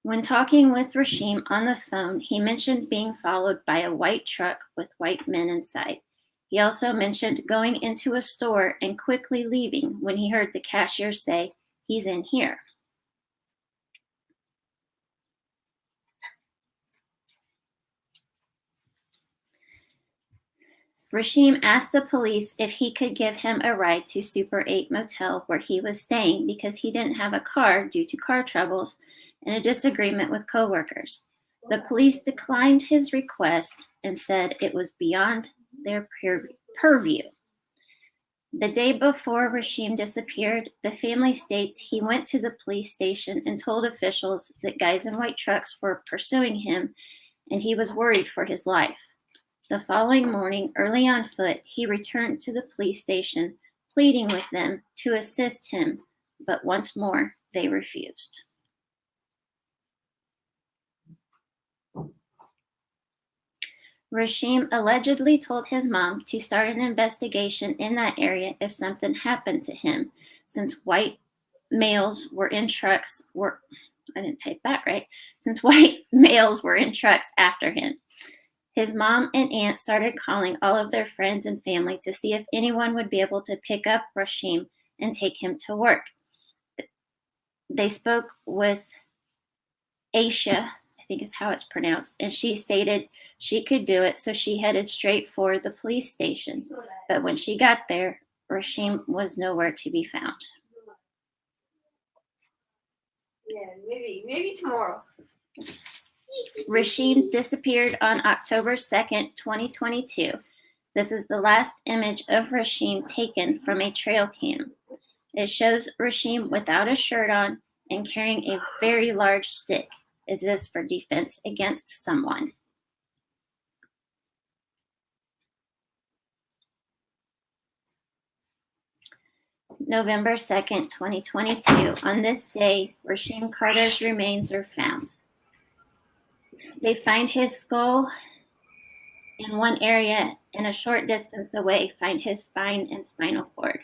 When talking with Rasheem on the phone, he mentioned being followed by a white truck with white men inside. He also mentioned going into a store and quickly leaving when he heard the cashier say, "He's in here." Rasheem asked the police if he could give him a ride to Super 8 Motel where he was staying because he didn't have a car due to car troubles and a disagreement with coworkers. The police declined his request and said it was beyond their purview. The day before Rasheem disappeared, the family states he went to the police station and told officials that guys in white trucks were pursuing him and he was worried for his life. The following morning, early on foot, he returned to the police station, pleading with them to assist him, but once more, they refused. Rasheem allegedly told his mom to start an investigation in that area if something happened to him, since white males were in trucks since white males were in trucks after him. His mom and aunt started calling all of their friends and family to see if anyone would be able to pick up Rasheem and take him to work. They spoke with Aisha, I think is how it's pronounced, and she stated she could do it, so she headed straight for the police station. But when she got there, Rasheem was nowhere to be found. Yeah, maybe tomorrow. Rasheem disappeared on October 2nd, 2022. This is the last image of Rasheem taken from a trail cam. It shows Rasheem without a shirt on and carrying a very large stick. Is this for defense against someone? November 2nd, 2022. On this day, Rasheem Carter's remains are found. They find his skull in one area, and a short distance away find his spine and spinal cord.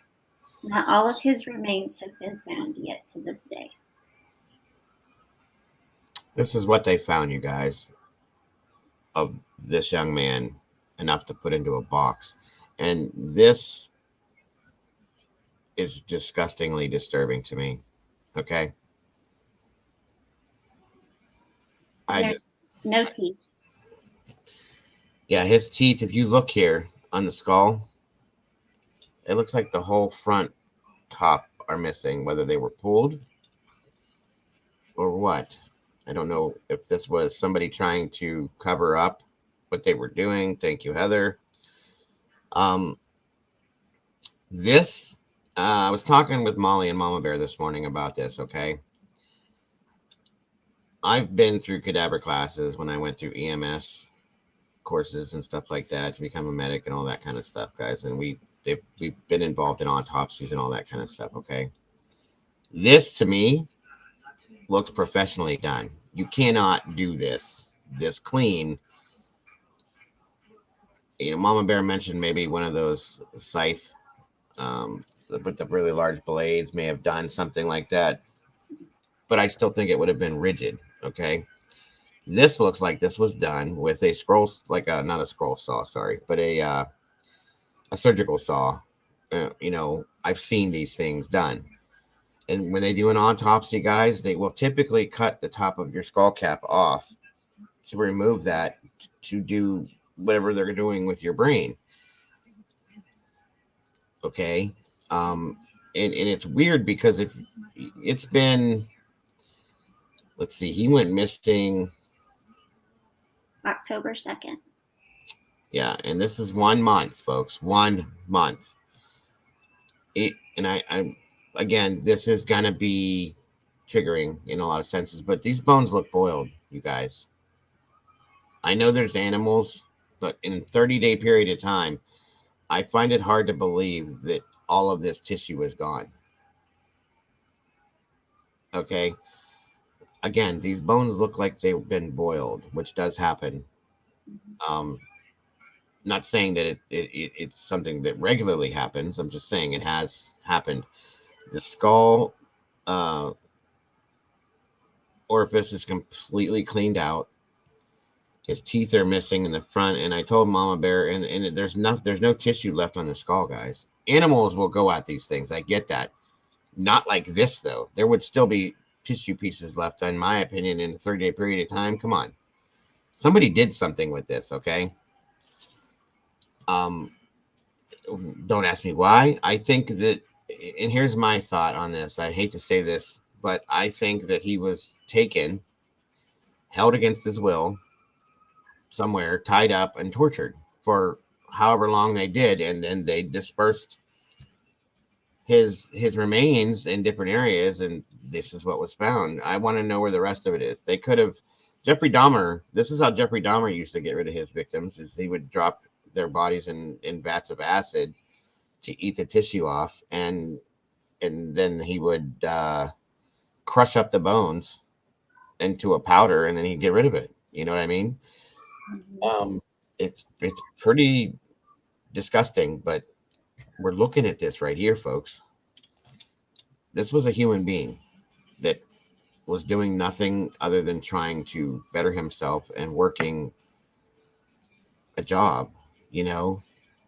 Not all of his remains have been found yet to this day. This is what they found, you guys, of this young man, enough to put into a box. And this is disgustingly disturbing to me. Okay. I There's just, no teeth. yeah, his teeth, if you look here on the skull, it looks like the whole front top are missing, whether they were pulled or what. I don't know if this was somebody trying to cover up what they were doing. Thank you, Heather. Um, this, I was talking with Molly and Mama Bear this morning about this, okay? I've been through cadaver classes when I went through EMS courses and stuff like that to become a medic and all that kind of stuff, guys. And we've been involved in autopsies and all that kind of stuff, okay? This to me looks professionally done. You cannot do this clean. You know, Mama Bear mentioned maybe one of those scythe with the really large blades may have done something like that, but I still think it would have been rigid. Okay, this looks like this was done with a scroll, like a not a scroll saw, sorry, but a surgical saw. You know, I've seen these things done. And when they do an autopsy, guys, they will typically cut the top of your skull cap off to remove that to do whatever they're doing with your brain. Okay. And it's weird because if it's been, let's see, he went missing. October 2nd. Yeah. And this is 1 month, folks, 1 month. And I again, this is going to be triggering in a lot of senses, but these bones look boiled, you guys. I know there's animals, but in a 30-day period of time, I find it hard to believe that all of this tissue is gone. Okay. Again, these bones look like they've been boiled, which does happen. Um, Not saying that it's something that regularly happens. I'm just saying it has happened. The skull uh, orifice is completely cleaned out. His teeth are missing in the front, and I told Mama Bear, and there's no tissue left on the skull, guys. Animals will go at these things. I get that. Not like this though. There would still be tissue pieces left, in my opinion, in a 30-day period of time. Come on, somebody did something with this. Okay. Um, don't ask me why. I think that, and here's my thought on this. I hate to say this, but I think that he was taken, held against his will, somewhere, tied up, and tortured for however long they did, and then they dispersed his remains in different areas, and this is what was found. I want to know where the rest of it is. They could have Jeffrey Dahmer. This is how Jeffrey Dahmer used to get rid of his victims: is he would drop their bodies in vats of acid to eat the tissue off, and then he would crush up the bones into a powder, and then he'd get rid of it. You know what I mean? It's pretty disgusting, but we're looking at this right here, folks. This was a human being that was doing nothing other than trying to better himself and working a job, you know,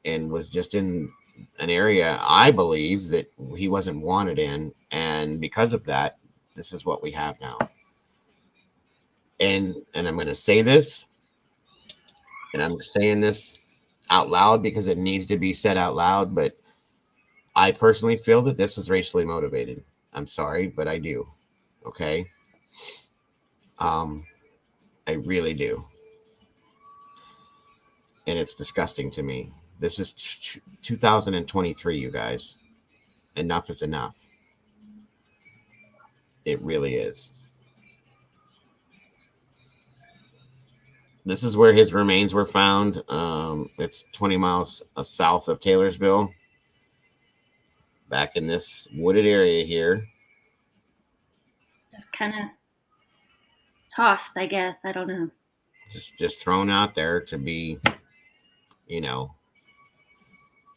and was just in an area, I believe, that he wasn't wanted in. And because of that, this is what we have now. And I'm going to say this, and I'm saying this out loud because it needs to be said out loud, but I personally feel that this was racially motivated. I'm sorry, but I do. Okay. I really do. And it's disgusting to me. This is 2023, you guys. Enough is enough. It really is. This is where his remains were found. It's 20 miles south of Taylorsville, back in this wooded area here. Just kind of tossed, I guess. I don't know. Just thrown out there to be, you know,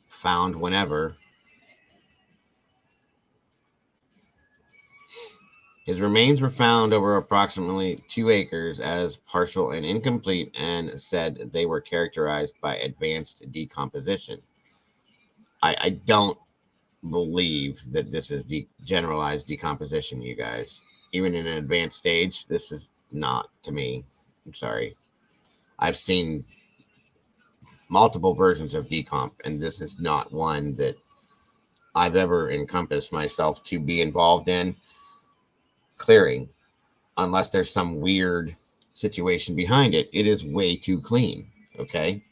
found whenever. His remains were found over approximately 2 acres as partial and incomplete, and said they were characterized by advanced decomposition. I don't believe that this is generalized decomposition, you guys. Even in an advanced stage, this is not to me. I'm sorry. I've seen multiple versions of decomp, and this is not one that I've ever encompassed myself to be involved in clearing, unless there's some weird situation behind it. It is way too clean. Okay.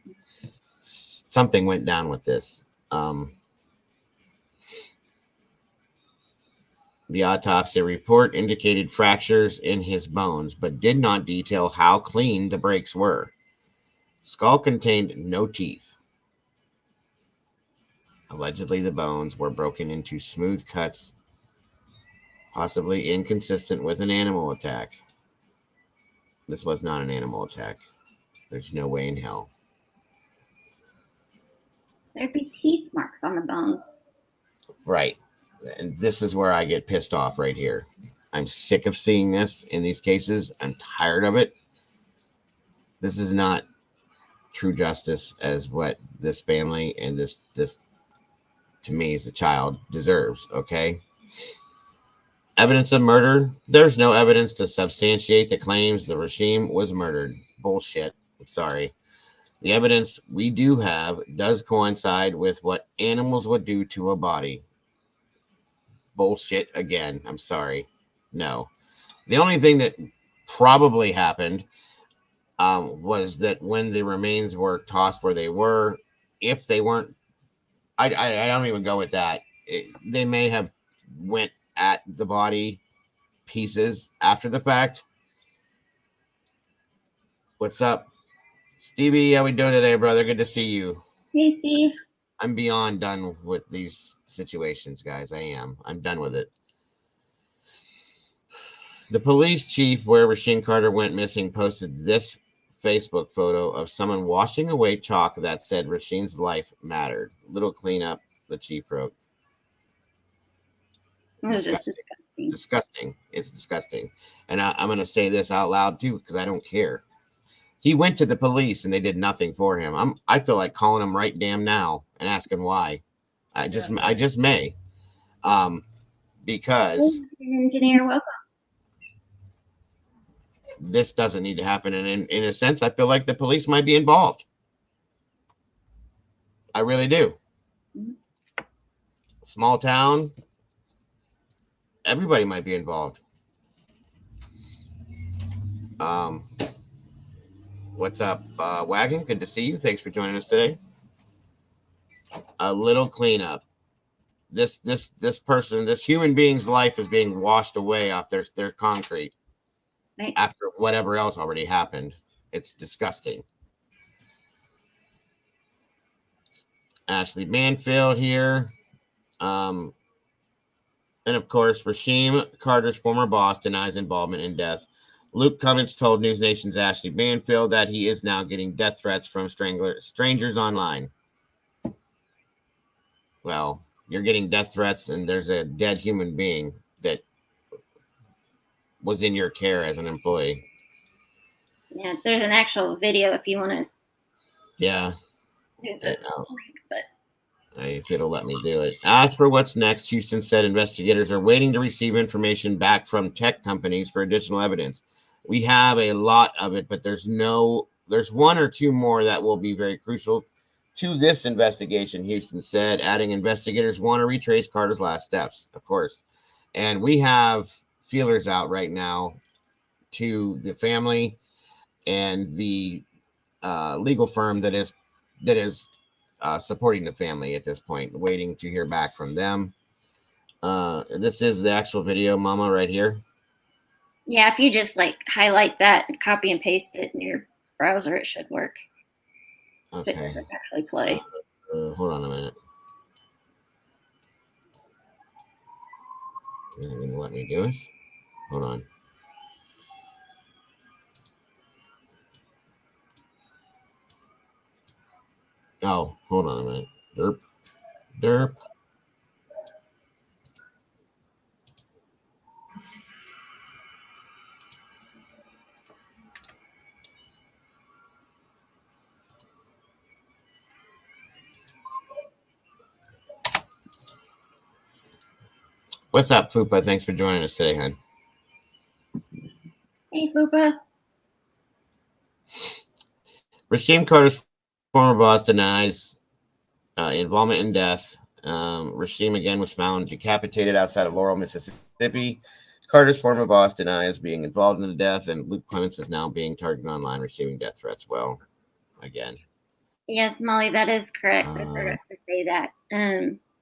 Something went down with this. The autopsy report indicated fractures in his bones, but did not detail how clean the breaks were. Skull contained no teeth. Allegedly, the bones were broken into smooth cuts, possibly inconsistent with an animal attack. This was not an animal attack. There's no way in hell. There'd be teeth marks on the bones. Right. And this is where I get pissed off right here. I'm sick of seeing this in these cases. I'm tired of it. This is not true justice as what this family and this to me as a child deserves. Okay. Evidence of murder. There's no evidence to substantiate the claims that Rasheem was murdered. Bullshit. I'm sorry. The evidence we do have does coincide with what animals would do to a body. Bullshit again. I'm sorry. No. The only thing that probably happened was that when the remains were tossed where they were, if they weren't, I don't even go with that. They may have went at the body pieces after the fact. What's up, Stevie? How we doing today, brother? Good to see you. Hey, Steve. I'm beyond done with these situations, guys. I am. I'm done with it. The police chief where Rasheem Carter went missing posted this Facebook photo of someone washing away chalk that said Rasheem's life mattered. Little cleanup, the chief wrote. It was just disgusting. Disgusting. It's disgusting. And I'm going to say this out loud too because I don't care. He went to the police and they did nothing for him. I feel like calling him right damn now and asking why. I just may. Because Engineer, welcome. this doesn't need to happen. And in a sense, I feel like the police might be involved. I really do. Small town. Everybody might be involved. What's up, Wagon? Good to see you. Thanks for joining us today. A little cleanup. This person, this human being's life is being washed away off their concrete. Right. After whatever else already happened. It's disgusting. Ashley Banfield here. And of course, Rasheem Carter's former boss denies involvement in death. Luke Cummins told News Nation's Ashley Banfield that he is now getting death threats from strangers online. Well, you're getting death threats and there's a dead human being that was in your care as an employee. Yeah, there's an actual video if you want to. Yeah. Do the link, but if it'll let me do it. As for what's next, Houston said investigators are waiting to receive information back from tech companies for additional evidence. We have a lot of it, but there's one or two more that will be very crucial to this investigation, Houston said, adding investigators want to retrace Carter's last steps, of course. And we have feelers out right now to the family and the legal firm that is supporting the family at this point, waiting to hear back from them. This is the actual video, Mama, right here. yeah, if you just like highlight that and copy and paste it in your browser, it should work. Okay. It doesn't actually play. Hold on a minute. Is it gonna let me do it? Hold on. Oh, hold on a minute. Derp. What's up, Fupa? Thanks for joining us today, hon. Hey, Fupa. Rasheem Carter's former boss denies involvement in death. Rasheem again was found decapitated outside of Laurel, Mississippi. Carter's former boss denies being involved in the death, and Luke Clements is now being targeted online, receiving death threats. Well, again. Yes, Molly, that is correct. I forgot to say that.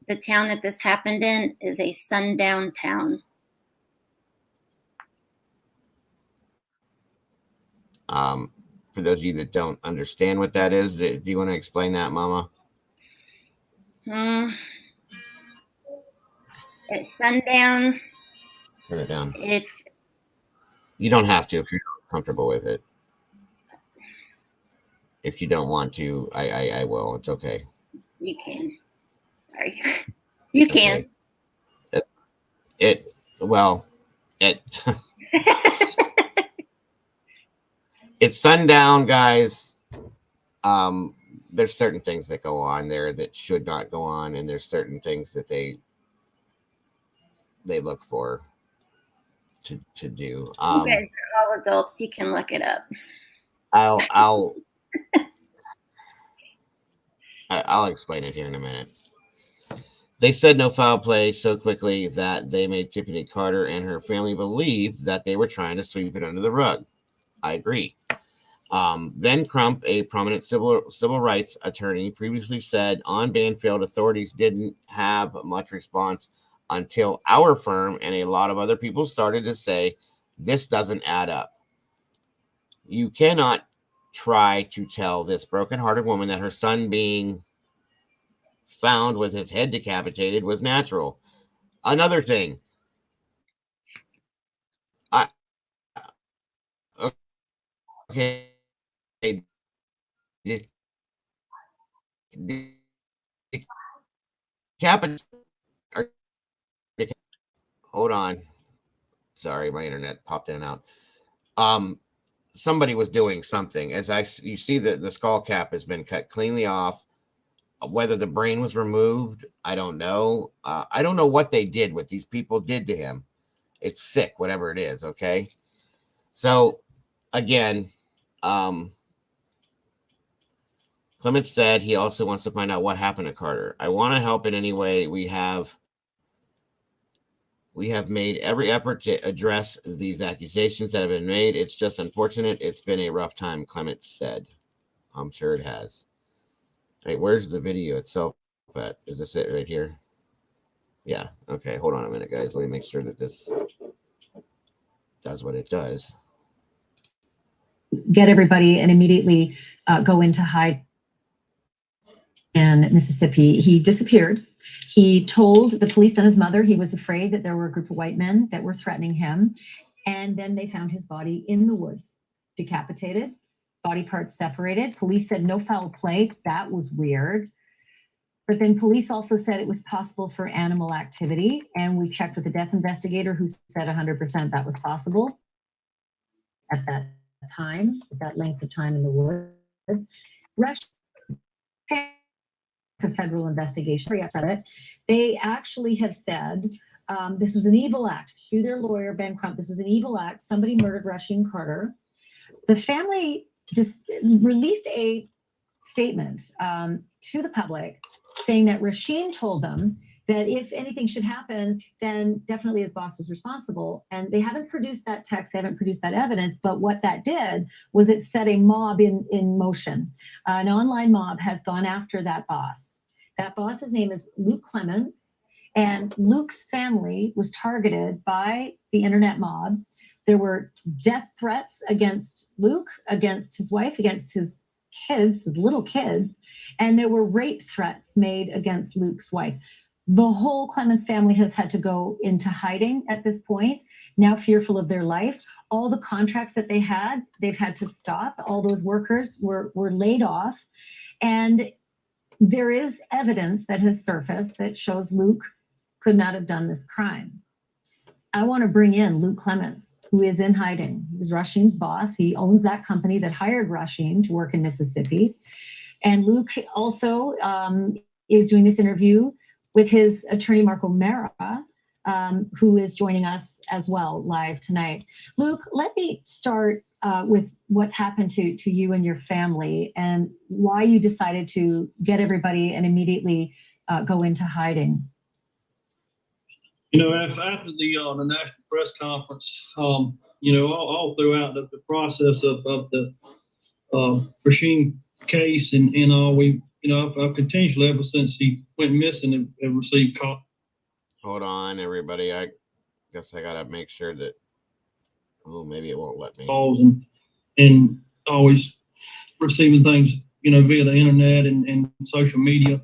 The town that this happened in is a sundown town. For those of you that don't understand what that is, do you want to explain that, Mama? At sundown, Turn it down. if you don't have to, if you're comfortable with it. If you don't want to, I will. It's okay. You can. Sorry. You can. Okay. It's sundown, guys. There's certain things that go on there that should not go on, and there's certain things that they look for to do. You guys are all adults. You can look it up. I'll explain it here in a minute. They said no foul play so quickly that they made Tiffany Carter and her family believe that they were trying to sweep it under the rug. I agree. Ben Crump, a prominent civil rights attorney, previously said on Banfield authorities didn't have much response until our firm and a lot of other people started to say, this doesn't add up. You cannot try to tell this broken-hearted woman that her son being found with his head decapitated was natural. Another thing. Okay. Hold on. Sorry, my internet popped in and out. Somebody was doing something. You see that the skull cap has been cut cleanly off. Whether the brain was removed, I don't know. I don't know what they did, what these people did to him. It's sick, whatever it is, okay? So, again, Clements said he also wants to find out what happened to Carter. I want to help in any way we have made every effort to address these accusations that have been made. It's just unfortunate. It's been a rough time, Clements said. I'm sure it has. Hey, where's the video itself at? Is this it right here? Yeah. Okay. Hold on a minute, guys. Let me make sure that this does what it does. Get everybody and immediately go into hide in Mississippi. He disappeared. He told the police and his mother he was afraid that there were a group of white men that were threatening him. And then they found his body in the woods, decapitated, body parts separated. Police said no foul play. That was weird. But then police also said it was possible for animal activity. And we checked with the death investigator who said 100% that was possible at that time, at that length of time in the woods. A federal investigation. They actually have said this was an evil act through their lawyer, Ben Crump. This was an evil act. Somebody murdered Rasheem Carter. The family just released a statement to the public saying that Rasheem told them that if anything should happen, then definitely his boss was responsible. And they haven't produced that text, they haven't produced that evidence, but what that did was it set a mob in motion. An online mob has gone after that boss. That boss's name is Luke Clements, and Luke's family was targeted by the internet mob. There were death threats against Luke, against his wife, against his kids, his little kids, and there were rape threats made against Luke's wife. The whole Clements family has had to go into hiding at this point, now fearful of their life. All the contracts that they've had to stop. All those workers were laid off. And there is evidence that has surfaced that shows Luke could not have done this crime. I want to bring in Luke Clements, who is in hiding. He was Rasheem's boss. He owns that company that hired Rasheem to work in Mississippi. And Luke also is doing this interview with his attorney, Mark O'Mara, who is joining us as well live tonight. Luke, let me start with what's happened to you and your family and why you decided to get everybody and immediately go into hiding. After the national press conference, all throughout the process of the Rasheem case and all, I've continuously, ever since he went missing, have received calls. Hold on, everybody. I guess I gotta make sure that. Oh, maybe it won't let me. Calls and always receiving things, via the internet and social media.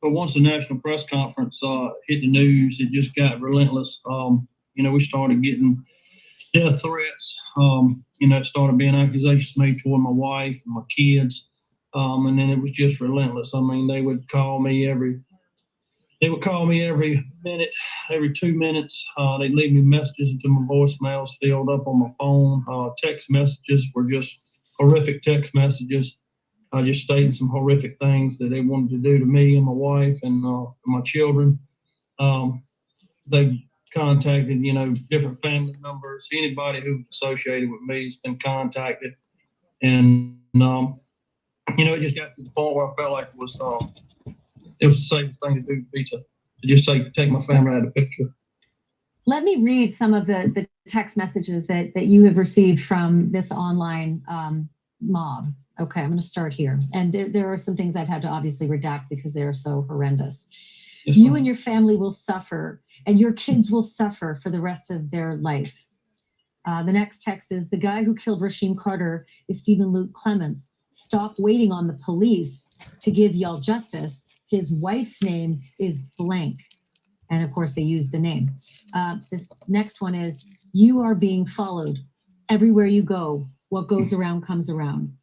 But once the national press conference hit the news, it just got relentless. We started getting death threats. It started being accusations made toward my wife and my kids. And then it was just relentless. I mean, they would call me every minute, every 2 minutes. They'd leave me messages into my voicemails filled up on my phone. Text messages were just horrific text messages. Just stating some horrific things that they wanted to do to me and my wife and my children. They've contacted, different family members. Anybody who's associated with me has been contacted. And, it just got to the point where I felt like it was the safest thing to do to just take my family out of the picture. Let me read some of the text messages that you have received from this online mob. Okay, I'm going to start here. And there are some things I've had to obviously redact because they are so horrendous. Yes, you and your family will suffer, and your kids will suffer for the rest of their life. The next text is, the guy who killed Rasheem Carter is Stephen Luke Clements. Stop waiting on the police to give y'all justice. His wife's name is blank. And of course, they use the name. This next one is, you are being followed. Everywhere you go, what goes around comes around.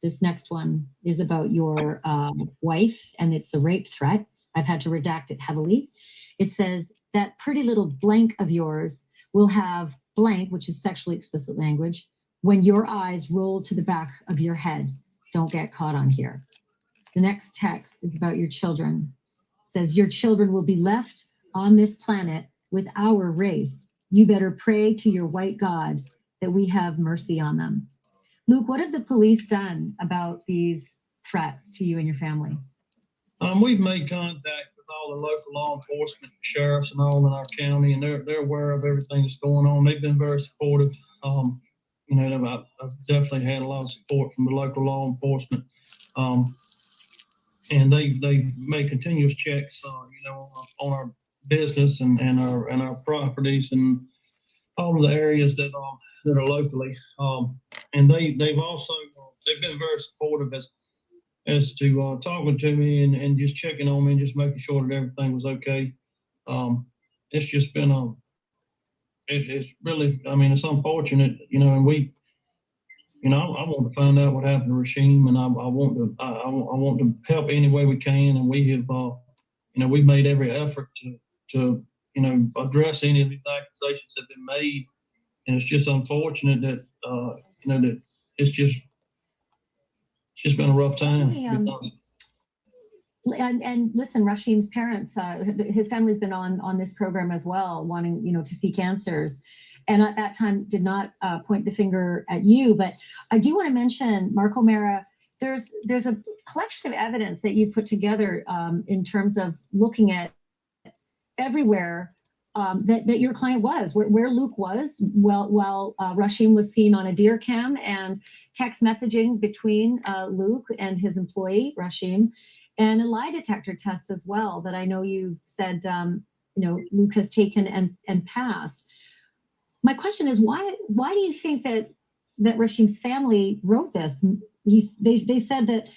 This next one is about your wife, and it's a rape threat. I've had to redact it heavily. It says, that pretty little blank of yours will have blank, which is sexually explicit language, when your eyes roll to the back of your head. Don't get caught on here. The next text is about your children. It says, your children will be left on this planet with our race. You better pray to your white God that we have mercy on them. Luke, what have the police done about these threats to you and your family? We've made contact with all the local law enforcement, sheriffs and all in our county, and they're aware of everything that's going on. They've been very supportive. I've definitely had a lot of support from the local law enforcement. And they make continuous checks, on our business and our properties and all of the areas that are locally. And they've been very supportive as to talking to me and just checking on me and just making sure that everything was okay. It's just been it's really, it's unfortunate, and we, I want to find out what happened to Rasheem, and I want to help any way we can, and we have we've made every effort to address any of these accusations that have been made, and it's just unfortunate that that it's just been a rough time. And listen, Rasheem's parents, his family's been on this program as well, wanting to seek answers, and at that time did not point the finger at you. But I do want to mention, Mark O'Mara, there's a collection of evidence that you put together in terms of looking at everywhere that your client was, where Luke was while Rasheem was seen on a deer cam, and text messaging between Luke and his employee Rasheem, and a lie detector test as well that I know you've said Luke has taken and passed. My question is, why do you think that Rasheem's family wrote this? They said that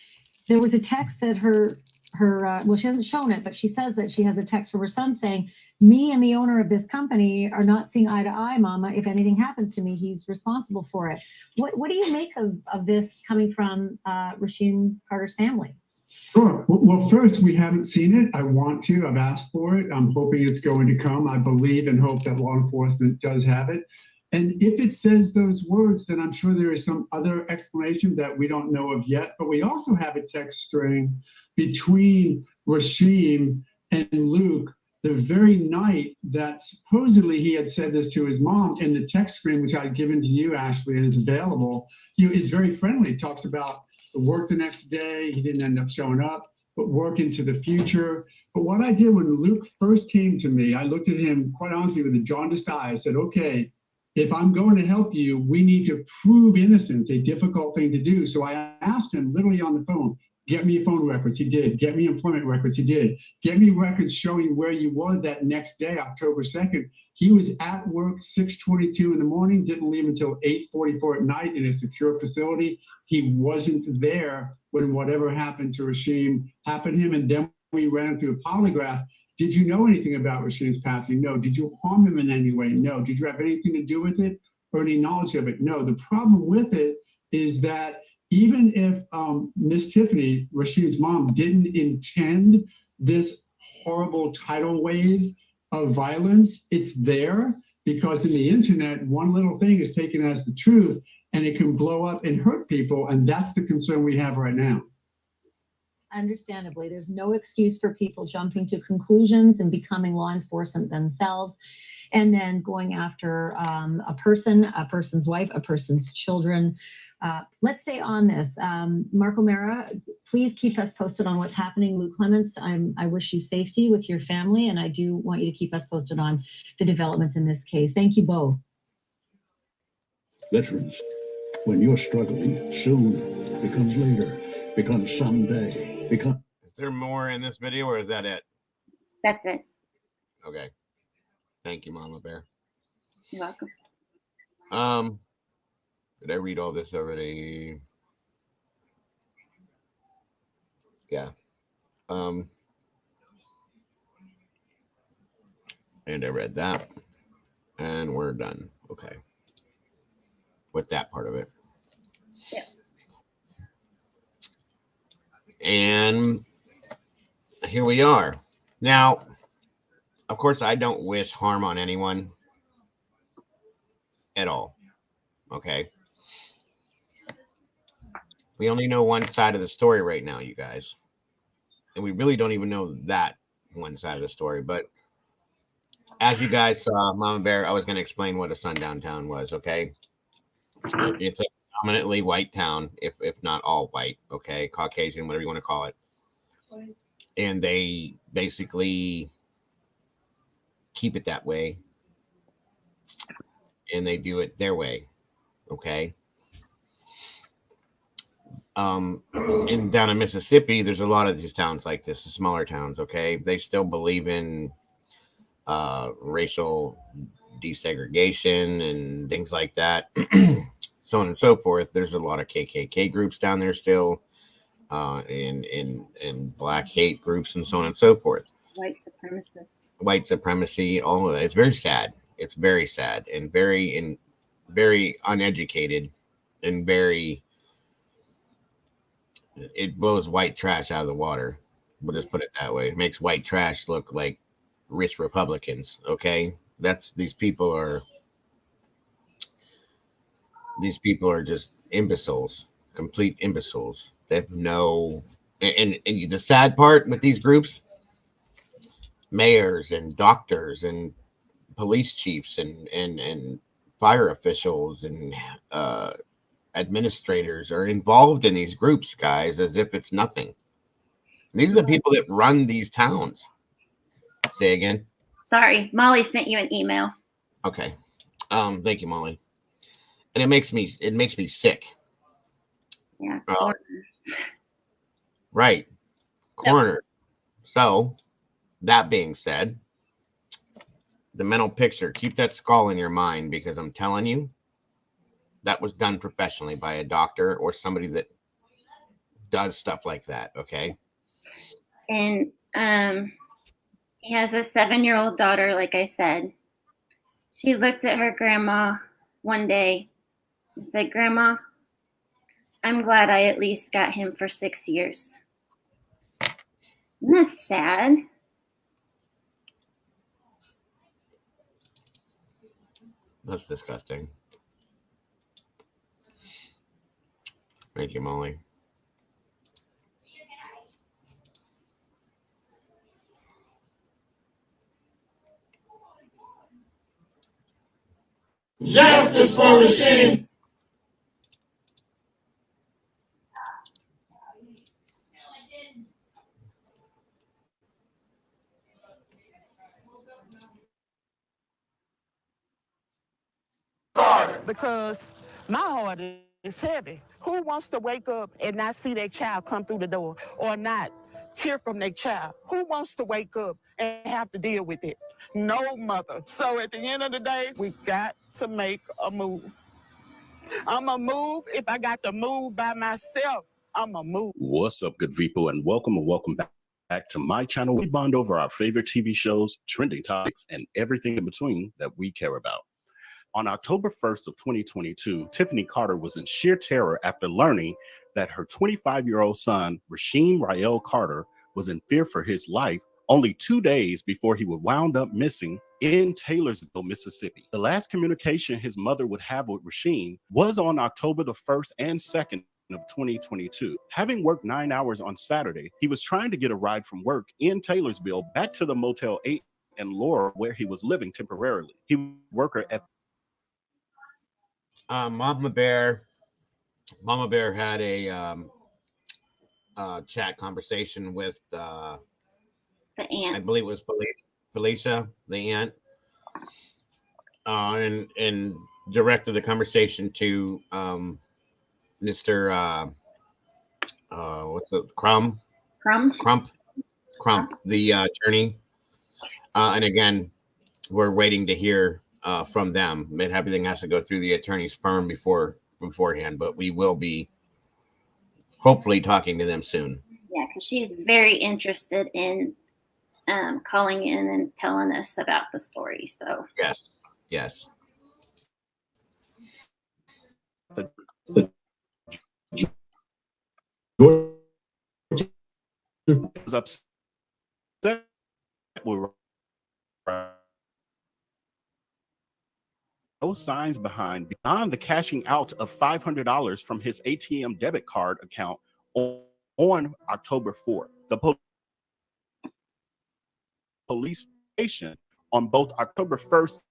there was a text that her well, she hasn't shown it, but she says that she has a text from her son saying, me and the owner of this company are not seeing eye to eye, Mama. If anything happens to me, he's responsible for it. What do you make of this coming from Rasheem Carter's family? Sure. Well, first, we haven't seen it. I want to. I've asked for it. I'm hoping it's going to come. I believe and hope that law enforcement does have it. And if it says those words, then I'm sure there is some other explanation that we don't know of yet. But we also have a text string between Rasheem and Luke the very night that supposedly he had said this to his mom, and the text screen, which I'd given to you, Ashley, and is available, is very friendly. It talks about the work the next day. He didn't end up showing up, but work into the future. But what I did when Luke first came to me, I looked at him quite honestly with a jaundiced eye. I said, okay, if I'm going to help you, we need to prove innocence, a difficult thing to do. So I asked him literally on the phone, get me phone records. He did. Get me employment records. He did. Get me records showing where you were that next day, October 2nd. He was at work 6:22 in the morning, didn't leave until 8:44 at night in a secure facility. He wasn't there when whatever happened to Rasheem happened to him. And then we ran through a polygraph. Did you know anything about Rasheem's passing? No. Did you harm him in any way? No. Did you have anything to do with it or any knowledge of it? No. The problem with it is that even if Miss Tiffany, Rasheem's mom, didn't intend this horrible tidal wave of violence, it's there because in the internet, one little thing is taken as the truth and it can blow up and hurt people. And that's the concern we have right now. Understandably, there's no excuse for people jumping to conclusions and becoming law enforcement themselves, and then going after a person's wife, a person's children. Let's stay on this. Mark O'Mara, please keep us posted on what's happening. Luke Clements, I wish you safety with your family, and I do want you to keep us posted on the developments in this case. Thank you both. Veterans, when you're struggling, soon becomes later, becomes someday, becomes... Is there more in this video, or is that it? That's it. Okay. Thank you, Mama Bear. You're welcome. Did I read all this already? Yeah. And I read that. And we're done. Okay. With that part of it. Yeah. And here we are. Now, of course, I don't wish harm on anyone at all. Okay. We only know one side of the story right now, you guys. And we really don't even know that one side of the story. But as you guys saw, Mama Bear, I was going to explain what a sundown town was, okay? It's a dominantly white town, if not all white, okay? Caucasian, whatever you want to call it. And they basically keep it that way. And they do it their way, okay? And down in Mississippi, there's a lot of these towns like this, the smaller towns, okay? They still believe in racial desegregation and things like that, so on and so forth. There's a lot of KKK groups down there still, and black hate groups and so on and so forth. White supremacists. White supremacy, all of that. It's very sad. It's very sad and very uneducated and very... It blows white trash out of the water. We'll just put it that way. It makes white trash look like rich Republicans. Okay, these people are just imbeciles, complete imbeciles. They have no. And the sad part with these groups, mayors and doctors and police chiefs and fire officials and administrators are involved in these groups, guys, as if it's nothing. These are the people that run these towns. Say again. Sorry, Molly sent you an email. Okay. Thank you, Molly. And it makes me sick. Yeah. Right. Corner. So that being said, the mental picture, keep that skull in your mind, because I'm telling you, that was done professionally by a doctor or somebody that does stuff like that. Okay. And he has a 7-year-old daughter, like I said. She looked at her grandma one day and said, "Grandma, I'm glad I at least got him for 6 years." Isn't that sad? That's disgusting. Thank you, Molly. Justice for Rasheem. Because my heart is heavy. Who wants to wake up and not see their child come through the door or not hear from their child? Who wants to wake up and have to deal with it? No mother. So at the end of the day, we got to make a move. I'm going to move. If I got to move by myself, I'm going to move. What's up, good people, and welcome back to my channel. We bond over our favorite TV shows, trending topics, and everything in between that we care about. On October 1st of 2022, Tiffany Carter was in sheer terror after learning that her 25-year-old son, Rasheem Rael Carter, was in fear for his life only 2 days before he would wound up missing in Taylorsville, Mississippi. The last communication his mother would have with Rasheem was on October the 1st and 2nd of 2022. Having worked 9 hours on Saturday, he was trying to get a ride from work in Taylorsville back to the Motel 8 in Laurel, where he was living temporarily. He was a worker at Mama Bear had a chat conversation with The aunt. I believe it was Felicia, the aunt, and directed the conversation to Mr. What's it, Crump, the attorney, and again, we're waiting to hear from them. But everything has to go through the attorney's firm beforehand. But we will be hopefully talking to them soon. Yeah, because she's very interested in calling in and telling us about the story. So yes. was upset with no signs beyond the cashing out of $500 from his ATM debit card account on October 4th. The police station on both October 1st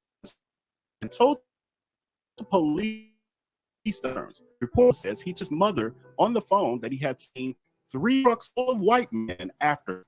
and told the police terms. Report says he just mother on the phone that he had seen 3 trucks full of white men after.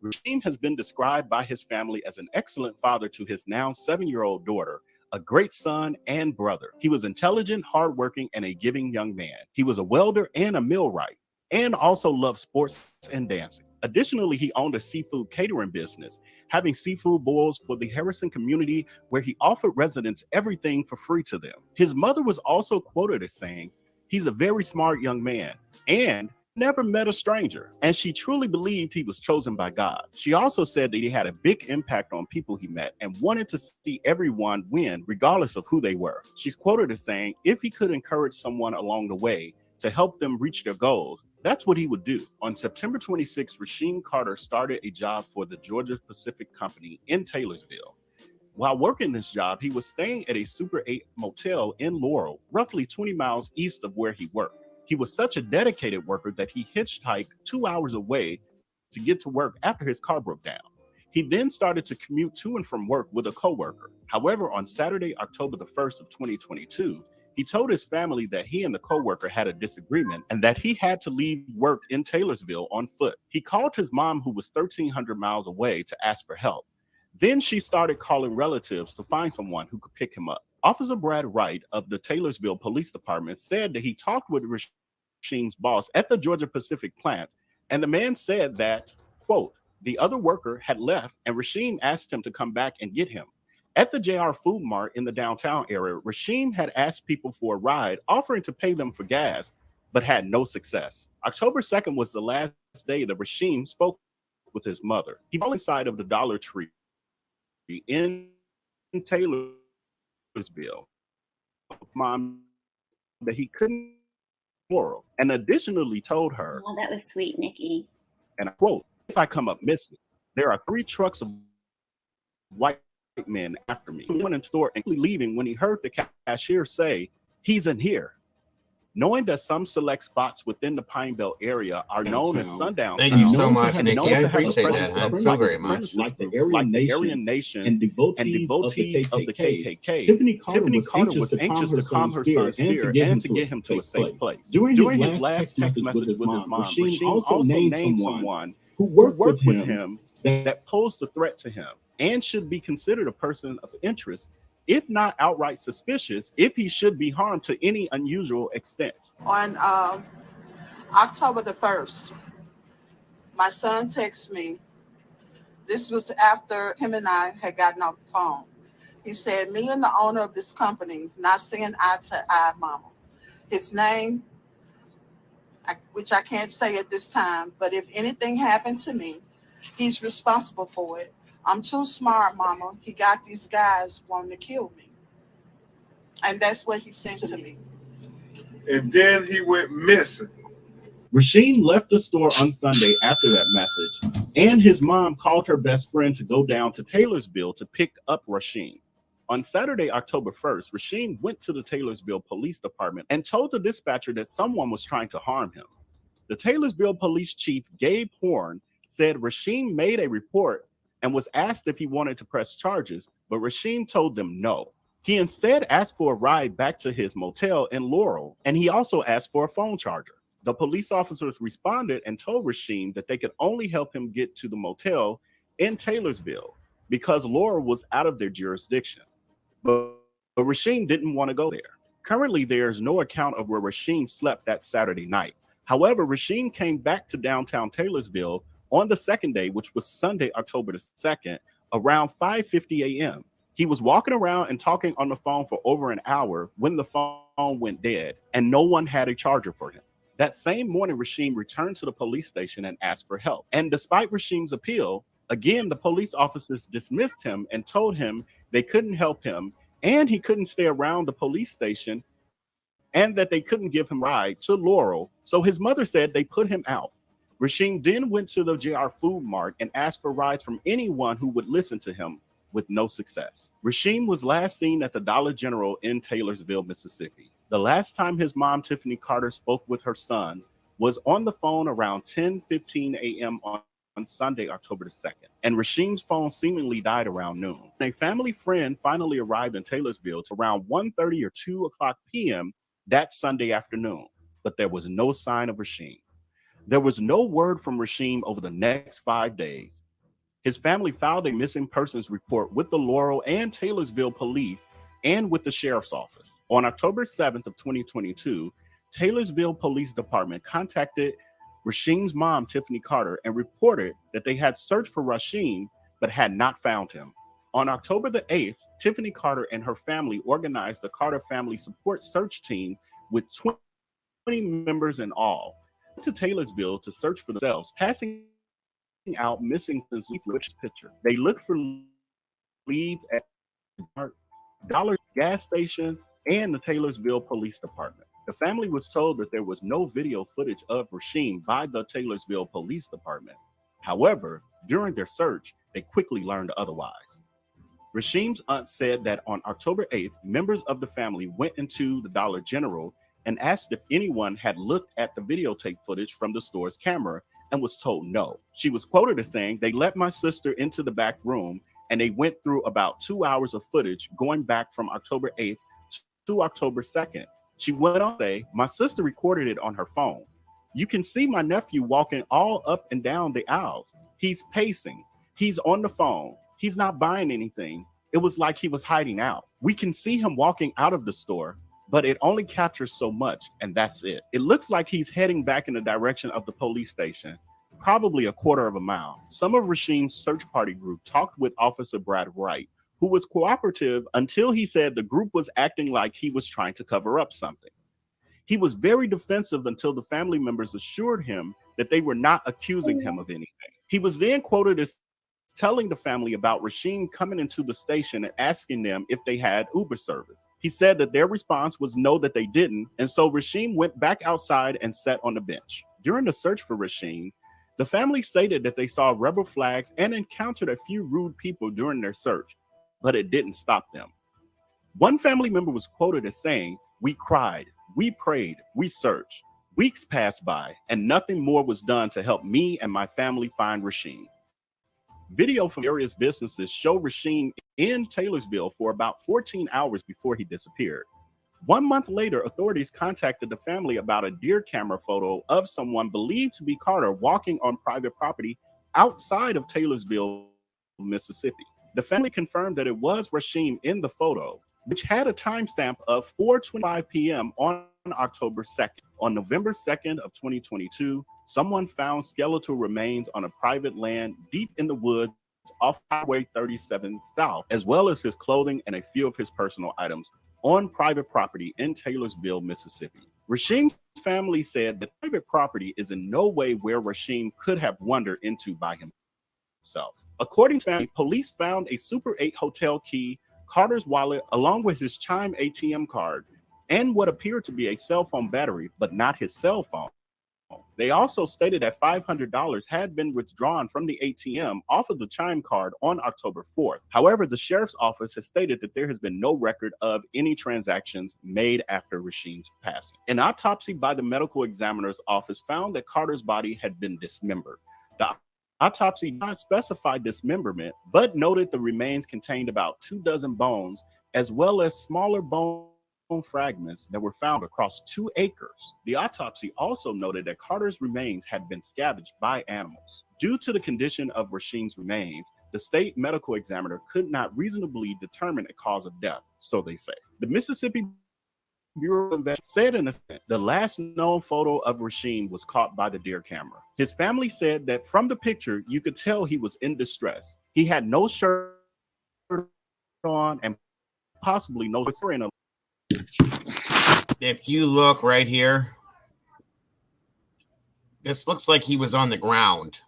Rasheem has been described by his family as an excellent father to his now 7-year-old daughter, a great son and brother. He was intelligent, hardworking, and a giving young man. He was a welder and a millwright, and also loved sports and dancing. Additionally, he owned a seafood catering business, having seafood boils for the Harrison community, where he offered residents everything for free to them. His mother was also quoted as saying, "He's a very smart young man and never met a stranger," and she truly believed he was chosen by God. She also said that he had a big impact on people he met and wanted to see everyone win regardless of who they were. She's quoted as saying, if he could encourage someone along the way to help them reach their goals, that's what he would do. On September 26, Rasheem Carter started a job for the Georgia Pacific Company in Taylorsville. While working this job, he was staying at a Super 8 motel in Laurel, roughly 20 miles east of where he worked. He was such a dedicated worker that he hitchhiked 2 hours away to get to work after his car broke down. He then started to commute to and from work with a coworker. However, on Saturday, October the 1st of 2022, he told his family that he and the coworker had a disagreement and that he had to leave work in Taylorsville on foot. He called his mom, who was 1,300 miles away, to ask for help. Then she started calling relatives to find someone who could pick him up. Officer Brad Wright of the Taylorsville Police Department said that he talked with Rasheem's boss at the Georgia Pacific plant, and the man said that, quote, the other worker had left and Rasheem asked him to come back and get him. At the JR Food Mart in the downtown area, Rasheem had asked people for a ride, offering to pay them for gas, but had no success. October 2nd was the last day that Rasheem spoke with his mother. He was inside of the Dollar Tree in Taylorsville. Mom, that he couldn't moral, and additionally told her, Oh, that was sweet, Nikki. and I quote, if I come up missing, there are 3 trucks of white men after me. He went in the store and leaving when he heard the cashier say, he's in here. Knowing that some select spots within the Pine Belt area are known as sundown Thank you towns, so much, and Nikki. known I to have a appreciate that, presence of man, so white very much. supremacist Like the groups like the Aryan Aryan Nations and devotees, and devotees of the KKK. Tiffany Tiffany Carter was anxious to calm her son's fear and to get him to a safe place. During his last text message with his mom, Rasheem also named someone who worked with him that posed a threat to him and should be considered a person of interest, if not outright suspicious, if he should be harmed to any unusual extent. On October the 1st, my son texted me. This was after him and I had gotten off the phone. He said, me and the owner of this company not seeing eye to eye, mama. His name, which I can't say at this time, but if anything happened to me, he's responsible for it. I'm too smart, mama. He got these guys wanting to kill me. And that's what he sent to me. And then he went missing. Rasheem left the store on Sunday after that message, and his mom called her best friend to go down to Taylorsville to pick up Rasheem. On Saturday, October 1st, Rasheem went to the Taylorsville Police Department and told the dispatcher that someone was trying to harm him. The Taylorsville Police Chief, Gabe Horn, said Rasheem made a report and was asked if he wanted to press charges, but Rasheem told them no. He instead asked for a ride back to his motel in Laurel, and he also asked for a phone charger. The police officers responded and told Rasheem that they could only help him get to the motel in Taylorsville because Laurel was out of their jurisdiction. But Rasheem didn't want to go there. Currently, there is no account of where Rasheem slept that Saturday night. However, Rasheem came back to downtown Taylorsville on the second day, which was Sunday, October the 2nd, around 5:50 a.m. He was walking around and talking on the phone for over an hour when the phone went dead and no one had a charger for him. That same morning, Rasheem returned to the police station and asked for help. And despite Rasheem's appeal, again, the police officers dismissed him and told him they couldn't help him and he couldn't stay around the police station and that they couldn't give him a ride to Laurel. So his mother said they put him out. Rasheem then went to the JR Food Mart and asked for rides from anyone who would listen to him, with no success. Rasheem was last seen at the Dollar General in Taylorsville, Mississippi. The last time his mom, Tiffany Carter, spoke with her son was on the phone around 10:15 a.m. on Sunday, October the 2nd. And Rasheem's phone seemingly died around noon. A family friend finally arrived in Taylorsville around 1:30 or 2 o'clock p.m. that Sunday afternoon, but there was no sign of Rasheem. There was no word from Rasheem over the next 5 days. His family filed a missing persons report with the Laurel and Taylorsville police and with the sheriff's office. On October 7th of 2022, Taylorsville Police Department contacted Rasheem's mom, Tiffany Carter, and reported that they had searched for Rasheem but had not found him. On October the 8th, Tiffany Carter and her family organized the Carter Family Support Search Team with 20 members in all to Taylorsville to search for themselves, passing out missing since leaflet picture. They looked for leads at dollar gas stations and the Taylorsville Police Department. The family was told that there was no video footage of Rasheem by the Taylorsville Police Department. However, during their search, they quickly learned otherwise. Rasheem's aunt said that on October 8th, members of the family went into the Dollar General and asked if anyone had looked at the videotape footage from the store's camera and was told no. She was quoted as saying, "They let my sister into the back room and they went through about 2 hours of footage going back from October 8th to October 2nd. She went on to say, my sister recorded it on her phone. You can see my nephew walking all up and down the aisles. He's pacing. He's on the phone. He's not buying anything. It was like he was hiding out. We can see him walking out of the store, but it only captures so much, and that's it. It looks like he's heading back in the direction of the police station, probably a quarter of a mile. Some of Rasheem's search party group talked with Officer Brad Wright, who was cooperative until he said the group was acting like he was trying to cover up something. He was very defensive until the family members assured him that they were not accusing him of anything. He was then quoted as telling the family about Rasheem coming into the station and asking them if they had Uber service. He said that their response was no, that they didn't, and so Rasheem went back outside and sat on the bench. During the search for Rasheem, the family stated that they saw rebel flags and encountered a few rude people during their search, but it didn't stop them. One family member was quoted as saying, "We cried, we prayed, we searched. Weeks passed by, and nothing more was done to help me and my family find Rasheem." Video from various businesses show Rasheem in Taylorsville for about 14 hours before he disappeared. 1 month later, authorities contacted the family about a deer camera photo of someone believed to be Carter walking on private property outside of Taylorsville, Mississippi. The family confirmed that it was Rasheem in the photo, which had a timestamp of 4:25 p.m. on October 2nd. On November 2nd of 2022, someone found skeletal remains on a private land deep in the woods off Highway 37 South, as well as his clothing and a few of his personal items on private property in Taylorsville, Mississippi. Rasheem's family said that private property is in no way where Rasheem could have wandered into by himself. According to family, police found a Super 8 hotel key, Carter's wallet, along with his Chime ATM card, and what appeared to be a cell phone battery, but not his cell phone. They also stated that $500 had been withdrawn from the ATM off of the Chime card on October 4th. However, the sheriff's office has stated that there has been no record of any transactions made after Rasheem's passing. An autopsy by the medical examiner's office found that Carter's body had been dismembered. The autopsy did not specify dismemberment, but noted the remains contained about 24 bones, as well as smaller bone fragments that were found across 2 acres. The autopsy also noted that Carter's remains had been scavenged by animals. Due to the condition of Rasheem's remains, the state medical examiner could not reasonably determine a cause of death, so they say. The Mississippi Bureau of Investigation said in a statement, the last known photo of Rasheem was caught by the deer camera. His family said that from the picture, you could tell he was in distress. He had no shirt on and possibly no in a. If you look right here, this looks like he was on the ground.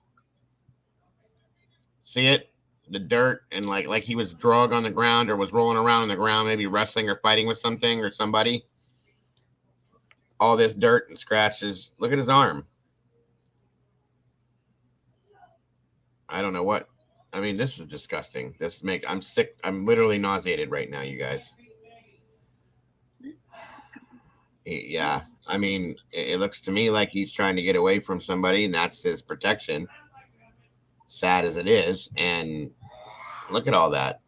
See it? The dirt, and like he was drug on the ground or was rolling around on the ground, maybe wrestling or fighting with something or somebody. All this dirt and scratches. Look at his arm. I don't know what. I mean, this is disgusting. I'm sick. I'm literally nauseated right now, you guys. Yeah, I mean, it looks to me like he's trying to get away from somebody, and that's his protection. Sad as it is, and look at all that.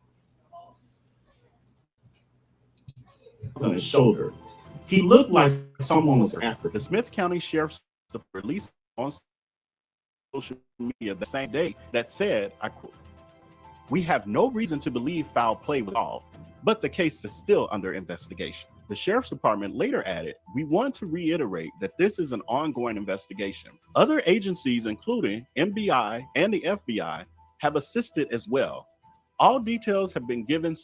On his shoulder. He looked like someone was after. The Smith County Sheriff's released on social media the same day that said, I quote, "We have no reason to believe foul play was involved, but the case is still under investigation." The Sheriff's Department later added, "We want to reiterate that this is an ongoing investigation. Other agencies, including MBI and the FBI, have assisted as well. All details have been given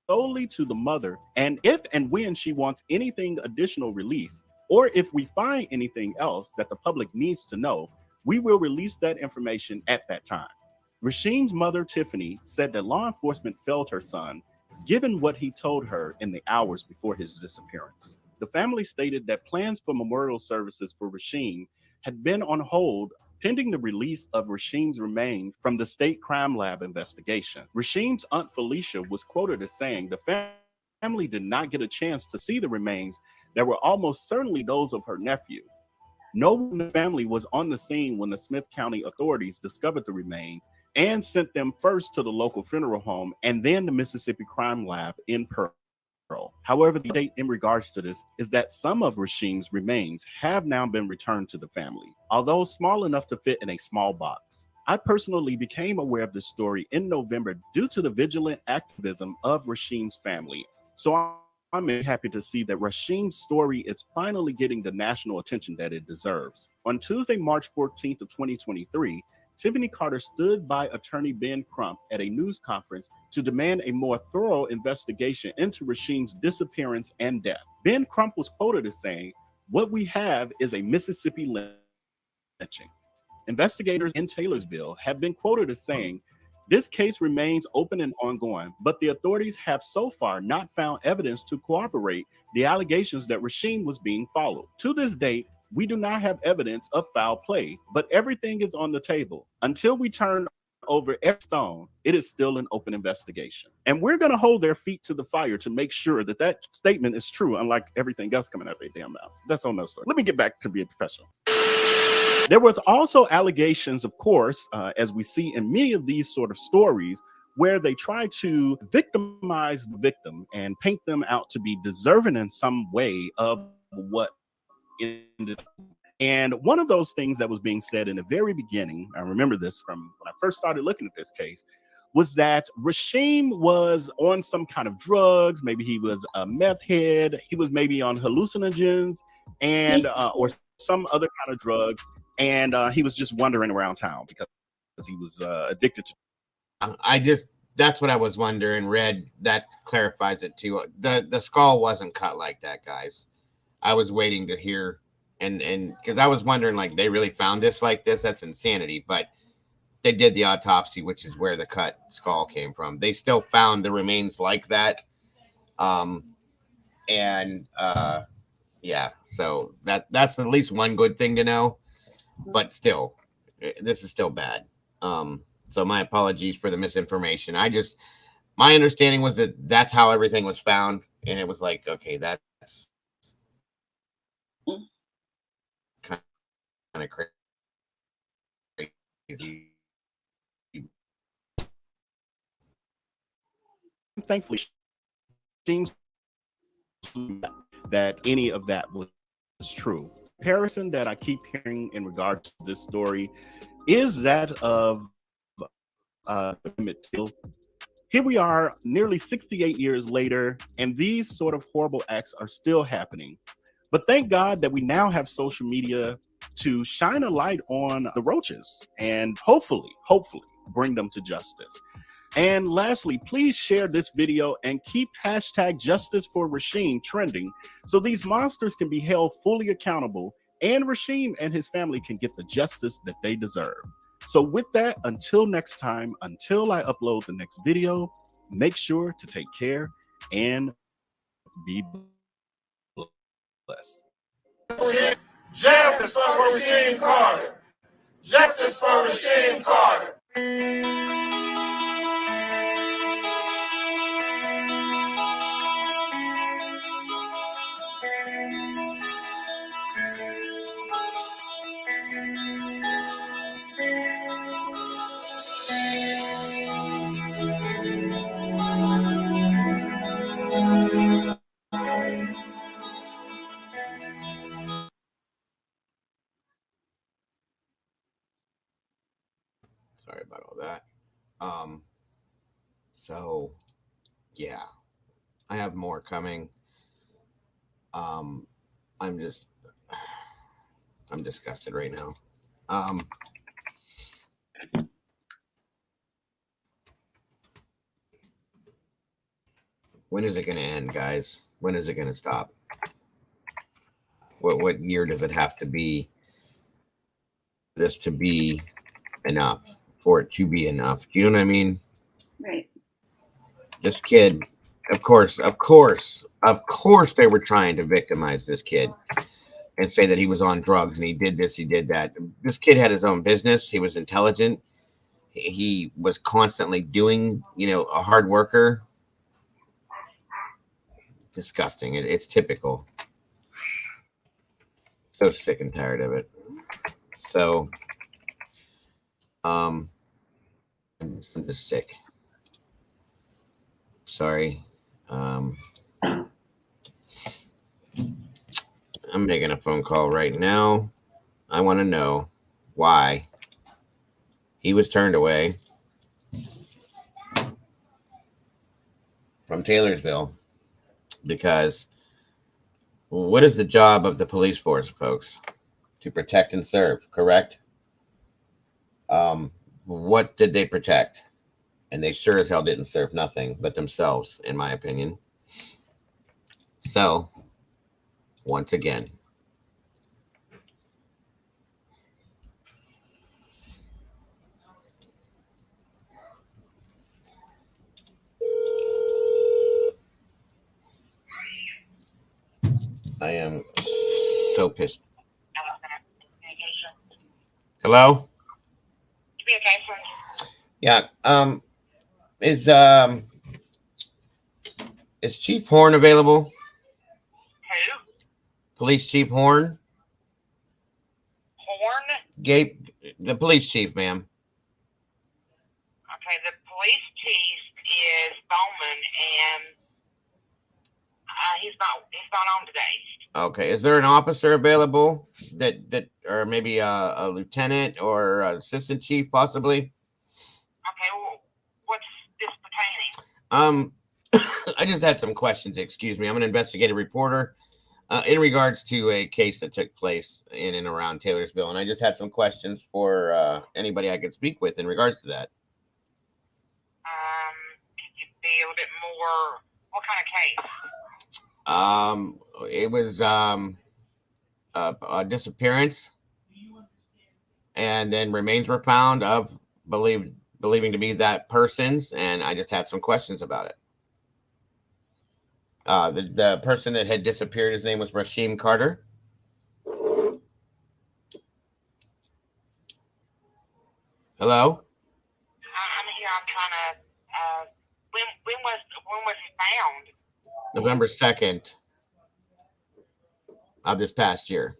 solely to the mother, and if and when she wants anything additional released, or if we find anything else that the public needs to know, we will release that information at that time." Rasheem's mother, Tiffany, said that law enforcement failed her son, given what he told her in the hours before his disappearance. The family stated that plans for memorial services for Rasheem had been on hold pending the release of Rasheem's remains from the state crime lab investigation. Rasheem's aunt Felicia was quoted as saying the family did not get a chance to see the remains that were almost certainly those of her nephew. No one in the family was on the scene when the Smith County authorities discovered the remains and sent them first to the local funeral home and then the Mississippi Crime Lab in Pearl. However, the update in regards to this is that some of Rasheem's remains have now been returned to the family, although small enough to fit in a small box. I personally became aware of this story in November due to the vigilant activism of Rasheem's family. So I'm happy to see that Rasheem's story is finally getting the national attention that it deserves. On Tuesday, March 14th of 2023, Tiffany Carter stood by attorney Ben Crump at a news conference to demand a more thorough investigation into Rasheem's disappearance and death. Ben Crump was quoted as saying, "What we have is a Mississippi lynching." Investigators in Taylorsville have been quoted as saying, "This case remains open and ongoing, but the authorities have so far not found evidence to corroborate the allegations that Rasheem was being followed. To this date, we do not have evidence of foul play, but everything is on the table. Until we turn over every stone, it is still an open investigation." And we're going to hold their feet to the fire to make sure that that statement is true, unlike everything else coming out of their damn mouths. That's on no story. Let me get back to being professional. There was also allegations, of course, as we see in many of these sort of stories, where they try to victimize the victim and paint them out to be deserving in some way of what ended up. And one of those things that was being said in the very beginning, I remember this from when I first started looking at this case, was that Rasheem was on some kind of drugs. Maybe he was a meth head. He was maybe on hallucinogens and or some other kind of drugs. And he was just wandering around town because he was addicted to. That's what I was wondering. Red, that clarifies it too. The skull wasn't cut like that, guys. I was waiting to hear, and because I was wondering, like, they really found this like this? That's insanity. But they did the autopsy, which is where the cut skull came from. They still found the remains like that. Yeah, so that's at least one good thing to know. But still, this is still bad. So my apologies for the misinformation. My understanding was that that's how everything was found, and it was like, okay, that's kind of crazy. Thankfully, seems that any of that was true. Comparison that I keep hearing in regards to this story is that of here we are nearly 68 years later, and these sort of horrible acts are still happening. But thank God that we now have social media to shine a light on the roaches and hopefully bring them to justice. And lastly, please share this video and keep #JusticeForRasheem trending so these monsters can be held fully accountable and Rasheem and his family can get the justice that they deserve. So with that, until next time, until I upload the next video, make sure to take care and be blessed. Justice for Rasheem Carter. Justice for Rasheem Carter. Sorry about all that. So yeah, I have more coming. I'm disgusted right now. When is it going to end, guys? When is it going to stop? What year does it have to be this to be enough, for it to be enough? Do you know what I mean? Right. This kid, of course, they were trying to victimize this kid and say that he was on drugs and he did this, he did that. This kid had his own business. He was intelligent. He was constantly doing, a hard worker. Disgusting. It's typical. So sick and tired of it. So, I'm just sick. Sorry. I'm making a phone call right now. I want to know why He was turned away from Taylorsville because what is the job of the police force, folks? To protect and serve, correct? What did they protect? And they sure as hell didn't serve nothing but themselves, in my opinion. So, once again, I am so pissed. Hello? Yeah. Is Chief Horn available? Who? Police Chief Horn? Horn? Gabe, the police chief, ma'am. Okay, the police chief is Bowman, and he's not on today. Okay, is there an officer available that or maybe a lieutenant or assistant chief possibly? Okay, well, what's this pertaining? I just had some questions. Excuse me. I'm an investigative reporter in regards to a case that took place in and around Taylorsville, and I just had some questions for anybody I could speak with in regards to that. Could you be a little bit more? What kind of case? It was a disappearance, and then remains were found of believing to be that person's, and I just had some questions about it. The person that had disappeared, his name was Rasheem Carter. Hello? I'm here. I'm trying to. When was he found? November 2nd of this past year.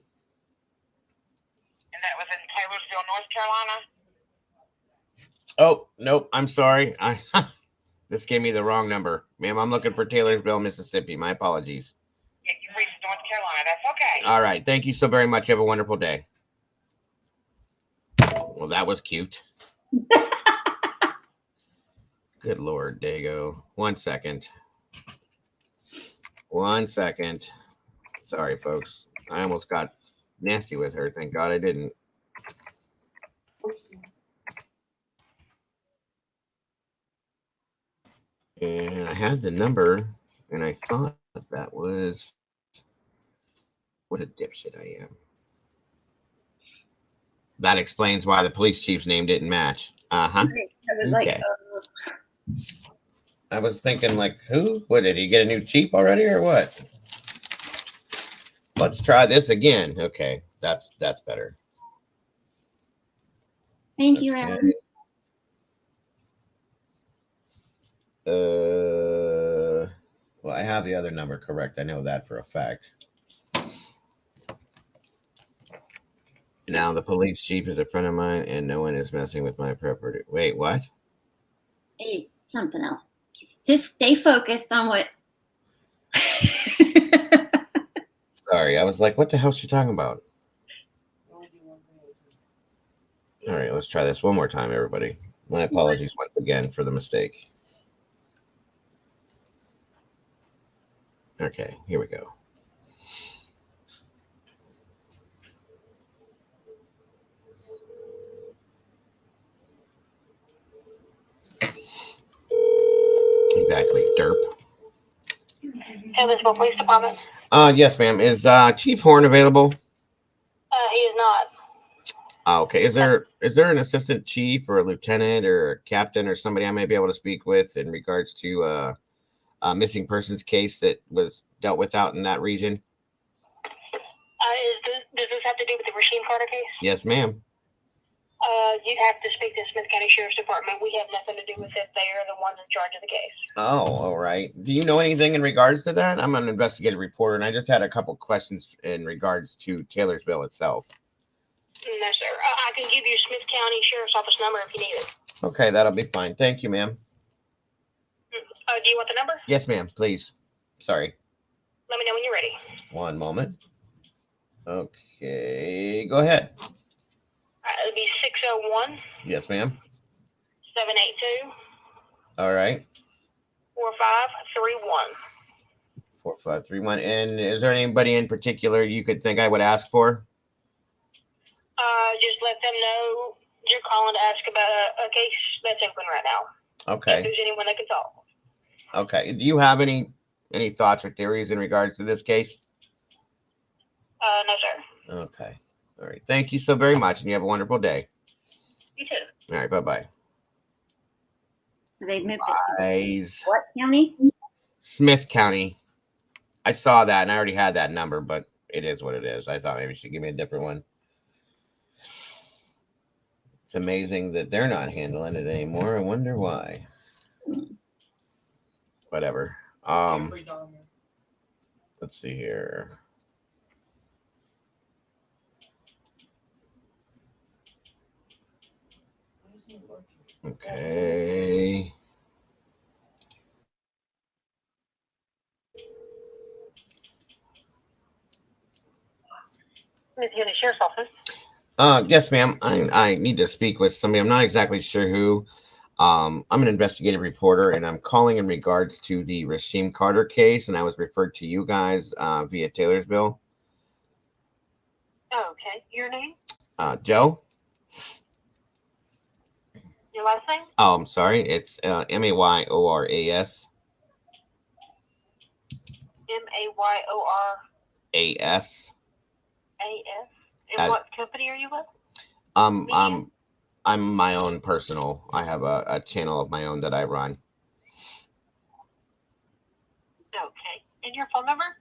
And that was in Taylorsville, North Carolina? Oh, nope. I'm sorry. This gave me the wrong number. Ma'am, I'm looking for Taylorsville, Mississippi. My apologies. Yeah, you reached North Carolina. That's okay. All right. Thank you so very much. You have a wonderful day. Well, that was cute. Good Lord, Dago. 1 second. 1 second. Sorry, folks. I almost got nasty with her. Thank God I didn't. And I had the number, and I thought that was... What a dipshit I am. That explains why the police chief's name didn't match. Uh-huh. I was like, I was thinking, like, who? What, did he get a new chief already or what? Let's try this again. Okay, that's better. thank you, Alan. Well, I have the other number correct. I know that for a fact. Now, the police chief is a friend of mine, and no one is messing with my property. Wait, what? Hey, something else. Just stay focused on what. Sorry, I was like, what the hell is she talking about? All right, let's try this one more time, everybody. My apologies once again for the mistake. Okay, here we go. Exactly, derp. Taylorsville Police Department. Yes, ma'am. Is Chief Horn available? He is not. Okay. Is there an assistant chief or a lieutenant or a captain or somebody I may be able to speak with in regards to a missing persons case that was dealt with out in that region? Does this have to do with the Rasheem Carter case? Yes, ma'am. You'd have to speak to Smith County Sheriff's Department. We have nothing to do with it. They are the ones in charge of the case. Oh, all right. Do you know anything in regards to that? I'm an investigative reporter, and I just had a couple questions in regards to Taylorsville itself. No, sir. I can give you Smith County Sheriff's Office number if you need it. Okay, that'll be fine. Thank you, ma'am. Do you want the number? Yes, ma'am. Please. Sorry. Let me know when you're ready. One moment. Okay, go ahead. It'll be 601 Yes, ma'am. 782 All right. 4531. 4531. And is there anybody in particular you could think I would ask for? Just let them know you're calling to ask about a case that's open right now. Okay. If there's anyone that can talk. Okay. Do you have any thoughts or theories in regards to this case? No, sir. Okay. All right. Thank you so very much, and you have a wonderful day. You too. All right. Bye-bye. So they moved it to Guys. what county? Smith County. I saw that, and I already had that number, but it is what it is. I thought maybe she give me a different one. It's amazing that they're not handling it anymore. I wonder why. Whatever. Let's see here. Okay. Smith County Sheriff's Office. Yes, ma'am. I need to speak with somebody. I'm not exactly sure who. I'm an investigative reporter, and I'm calling in regards to the Rasheem Carter case, and I was referred to you guys via Taylorsville. Oh, okay. Your name? Joe? Your last name? Oh, I'm sorry. It's Mayors. Mayors. AS. And what company are you with? I'm my own personal. I have a channel of my own that I run. Okay. And your phone number?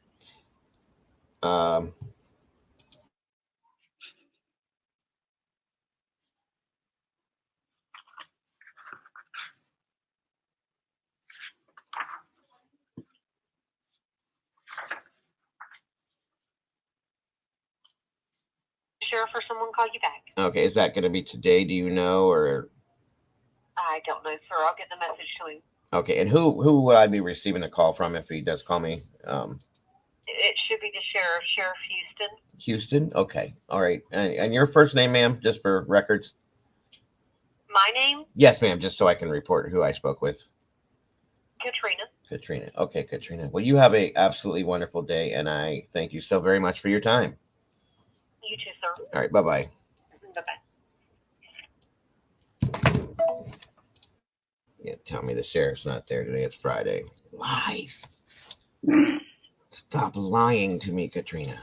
Sheriff or someone call you back. Okay, is that going to be today? Do you know, or? I don't know, sir. I'll get the message to him. Okay, and who would I be receiving a call from if he does call me? It should be the sheriff, Sheriff Houston. Houston? Okay, all right. And your first name, ma'am, just for records? My name? Yes, ma'am, just so I can report who I spoke with. Katrina. Katrina. Okay, Katrina. Well, you have a absolutely wonderful day, and I thank you so very much for your time. You too, sir. All right, bye-bye. Bye-bye. Yeah, tell me the sheriff's not there today. It's Friday. Lies. Stop lying to me, Katrina.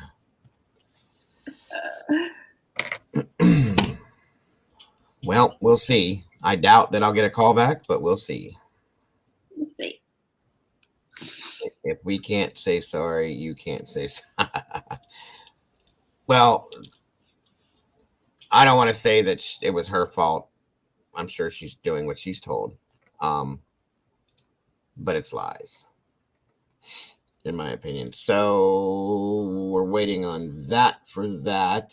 Well, we'll see. I doubt that I'll get a call back, but we'll see. We'll see. If we can't say sorry, you can't say sorry. Well, I don't want to say that it was her fault. I'm sure she's doing what she's told. But it's lies, in my opinion. So we're waiting on that for that.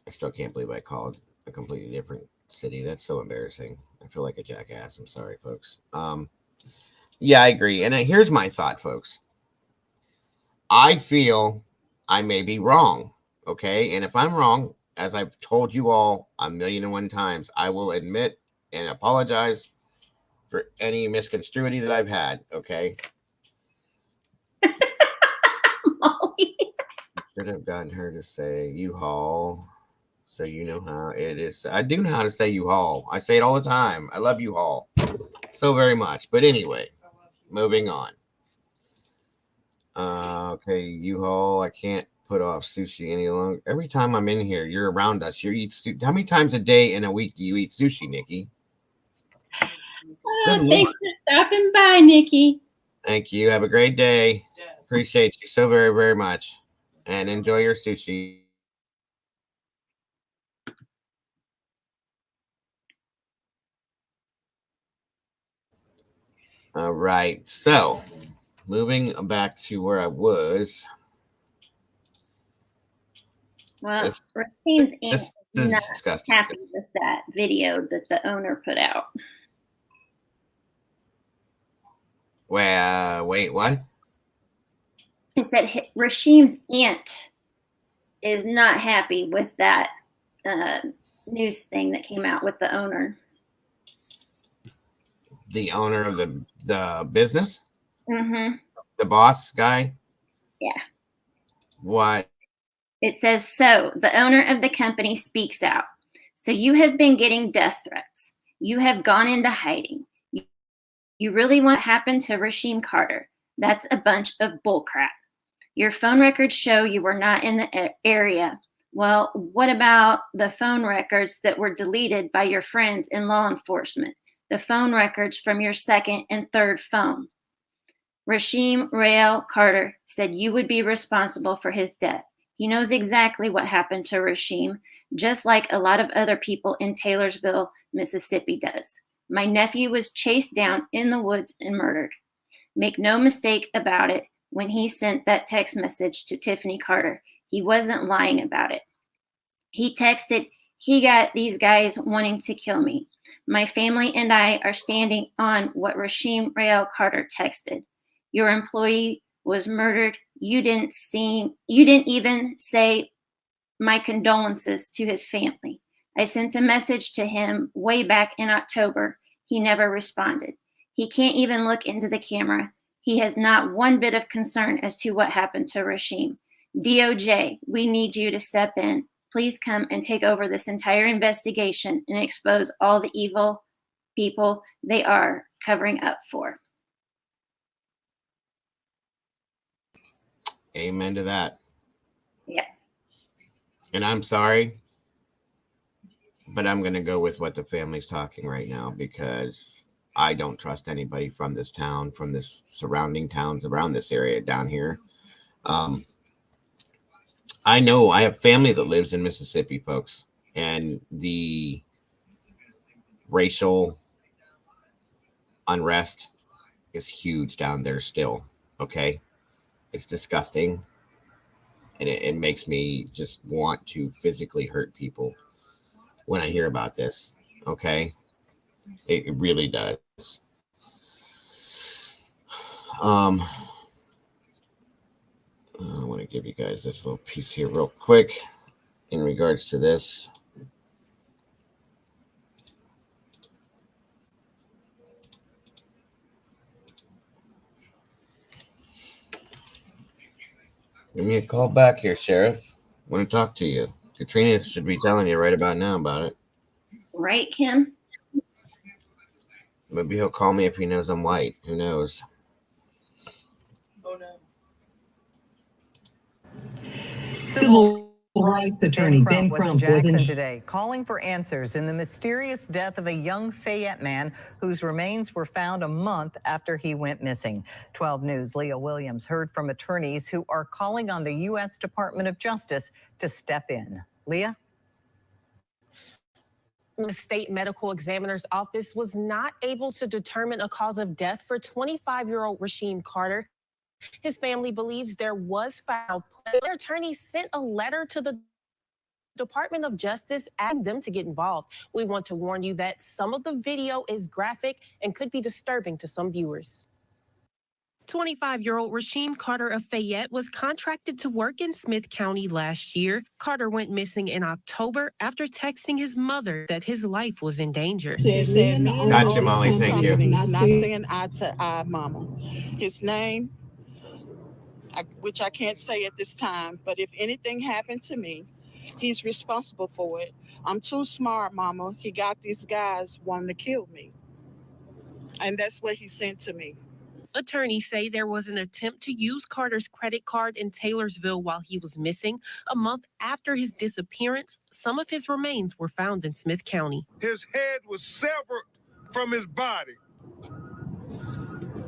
I still can't believe I called a completely different city. That's so embarrassing. I feel like a jackass. I'm sorry, folks. Yeah, I agree. And here's my thought, folks. I feel I may be wrong. Okay. And if I'm wrong, as I've told you all 1,000,001 times, I will admit and apologize for any misconstruity that I've had. Okay. Molly. Should have gotten her to say U-Haul. So you know how it is. I do know how to say U-Haul. I say it all the time. I love U-Haul so very much. But anyway, moving on. Okay, U-Haul. I can't put off sushi any longer. Every time I'm in here, you're around us. You eat sushi. How many times a day in a week do you eat sushi, Nikki? Thanks for stopping by, Nikki. Thank you. Have a great day. Appreciate you so very, very much. And enjoy your sushi. All right. So, moving back to where I was. Well, Rasheem's aunt is not happy with that video that the owner put out. Well, wait, what? It said Rasheem's aunt is not happy with that news thing that came out with the owner. The owner of the business? Mm-hmm. The boss guy? Yeah. What? It says, so the owner of the company speaks out. So you have been getting death threats. You have gone into hiding. You really want to happen to Rasheem Carter. That's a bunch of bullcrap. Your phone records show you were not in the area. Well, what about the phone records that were deleted by your friends in law enforcement? The phone records from your second and third phone. Rasheem Rael Carter said you would be responsible for his death. He knows exactly what happened to Rasheem, just like a lot of other people in Taylorsville, Mississippi does. My nephew was chased down in the woods and murdered. Make no mistake about it, when he sent that text message to Tiffany Carter, he wasn't lying about it. He texted, he got these guys wanting to kill me. My family and I are standing on what Rasheem Rael Carter texted. Your employee was murdered. You didn't even say my condolences to his family. I sent a message to him way back in October. He never responded. He can't even look into the camera. He has not one bit of concern as to what happened to Rasheem. DOJ, we need you to step in. Please come and take over this entire investigation and expose all the evil people they are covering up for. Amen to that. Yeah. And I'm sorry, but I'm going to go with what the family's talking right now, because I don't trust anybody from this town, from this surrounding towns around this area down here. I know I have family that lives in Mississippi, folks, and the racial unrest is huge down there still. Okay. It's disgusting. And it makes me just want to physically hurt people when I hear about this. Okay. It really does. I want to give you guys this little piece here real quick in regards to this. Give me a call back here, Sheriff. I want to talk to you. Katrina should be telling you right about now about it. Right, Kim? Maybe he'll call me if he knows I'm white. Who knows? Oh no. Civil rights attorney Ben Crump was in Jackson today, calling for answers in the mysterious death of a young Fayette man whose remains were found a month after he went missing. 12 News' Leah Williams heard from attorneys who are calling on the U.S. Department of Justice to step in. Leah? The state medical examiner's office was not able to determine a cause of death for 25-year-old Rasheem Carter. His family believes there was foul play. Their attorney sent a letter to the Department of Justice asking them to get involved. We want to warn you that some of the video is graphic and could be disturbing to some viewers. 25-year-old Rasheem Carter of Fayette was contracted to work in Smith County last year. Carter went missing in October after texting his mother that his life was in danger. He said, Gotcha, Molly. Thank you. Not saying eye to eye, mama. His name, which I can't say at this time, but if anything happened to me, he's responsible for it. I'm too smart, mama. He got these guys wanting to kill me. And that's what he sent to me. Attorneys say there was an attempt to use Carter's credit card in Taylorsville while he was missing. A month after his disappearance, some of his remains were found in Smith County. His head was severed from his body.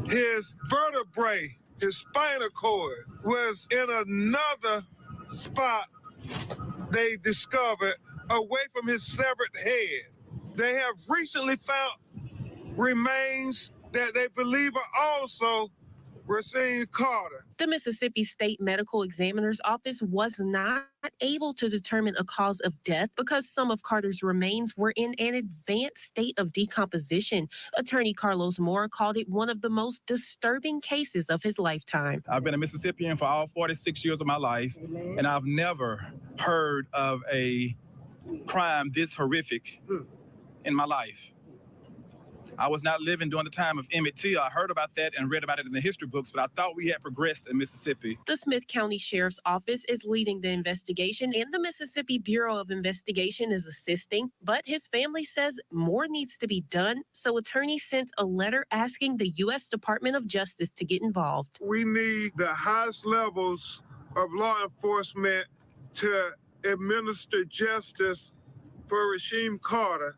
His vertebrae, his spinal cord was in another spot they discovered away from his severed head. They have recently found remains that they believe are also Rasheem Carter. The Mississippi State Medical Examiner's Office was not able to determine a cause of death because some of Carter's remains were in an advanced state of decomposition. Attorney Carlos Moore called it one of the most disturbing cases of his lifetime. I've been a Mississippian for all 46 years of my life, and I've never heard of a crime this horrific in my life. I was not living during the time of Emmett Till. I heard about that and read about it in the history books, but I thought we had progressed in Mississippi. The Smith County Sheriff's Office is leading the investigation, and the Mississippi Bureau of Investigation is assisting, but his family says more needs to be done, so attorneys sent a letter asking the U.S. Department of Justice to get involved. We need the highest levels of law enforcement to administer justice for Rasheem Carter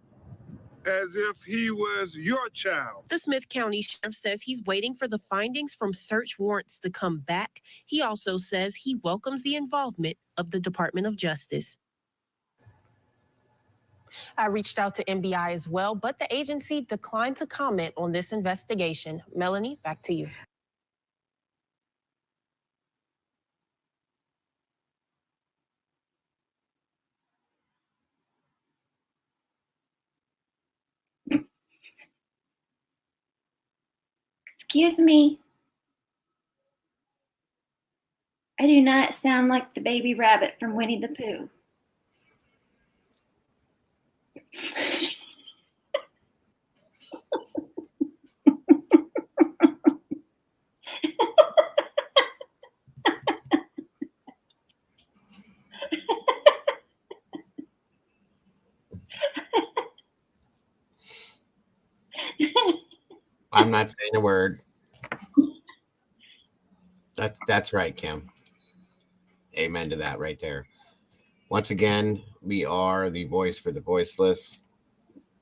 as if he was your child. The Smith County Sheriff says he's waiting for the findings from search warrants to come back. He also says he welcomes the involvement of the Department of Justice. I reached out to MBI as well, but the agency declined to comment on this investigation. Melanie, back to you. Excuse me. I do not sound like the baby rabbit from Winnie the Pooh. I'm not saying a word. That's right, Kim. Amen to that right there. Once again, we are the voice for the voiceless.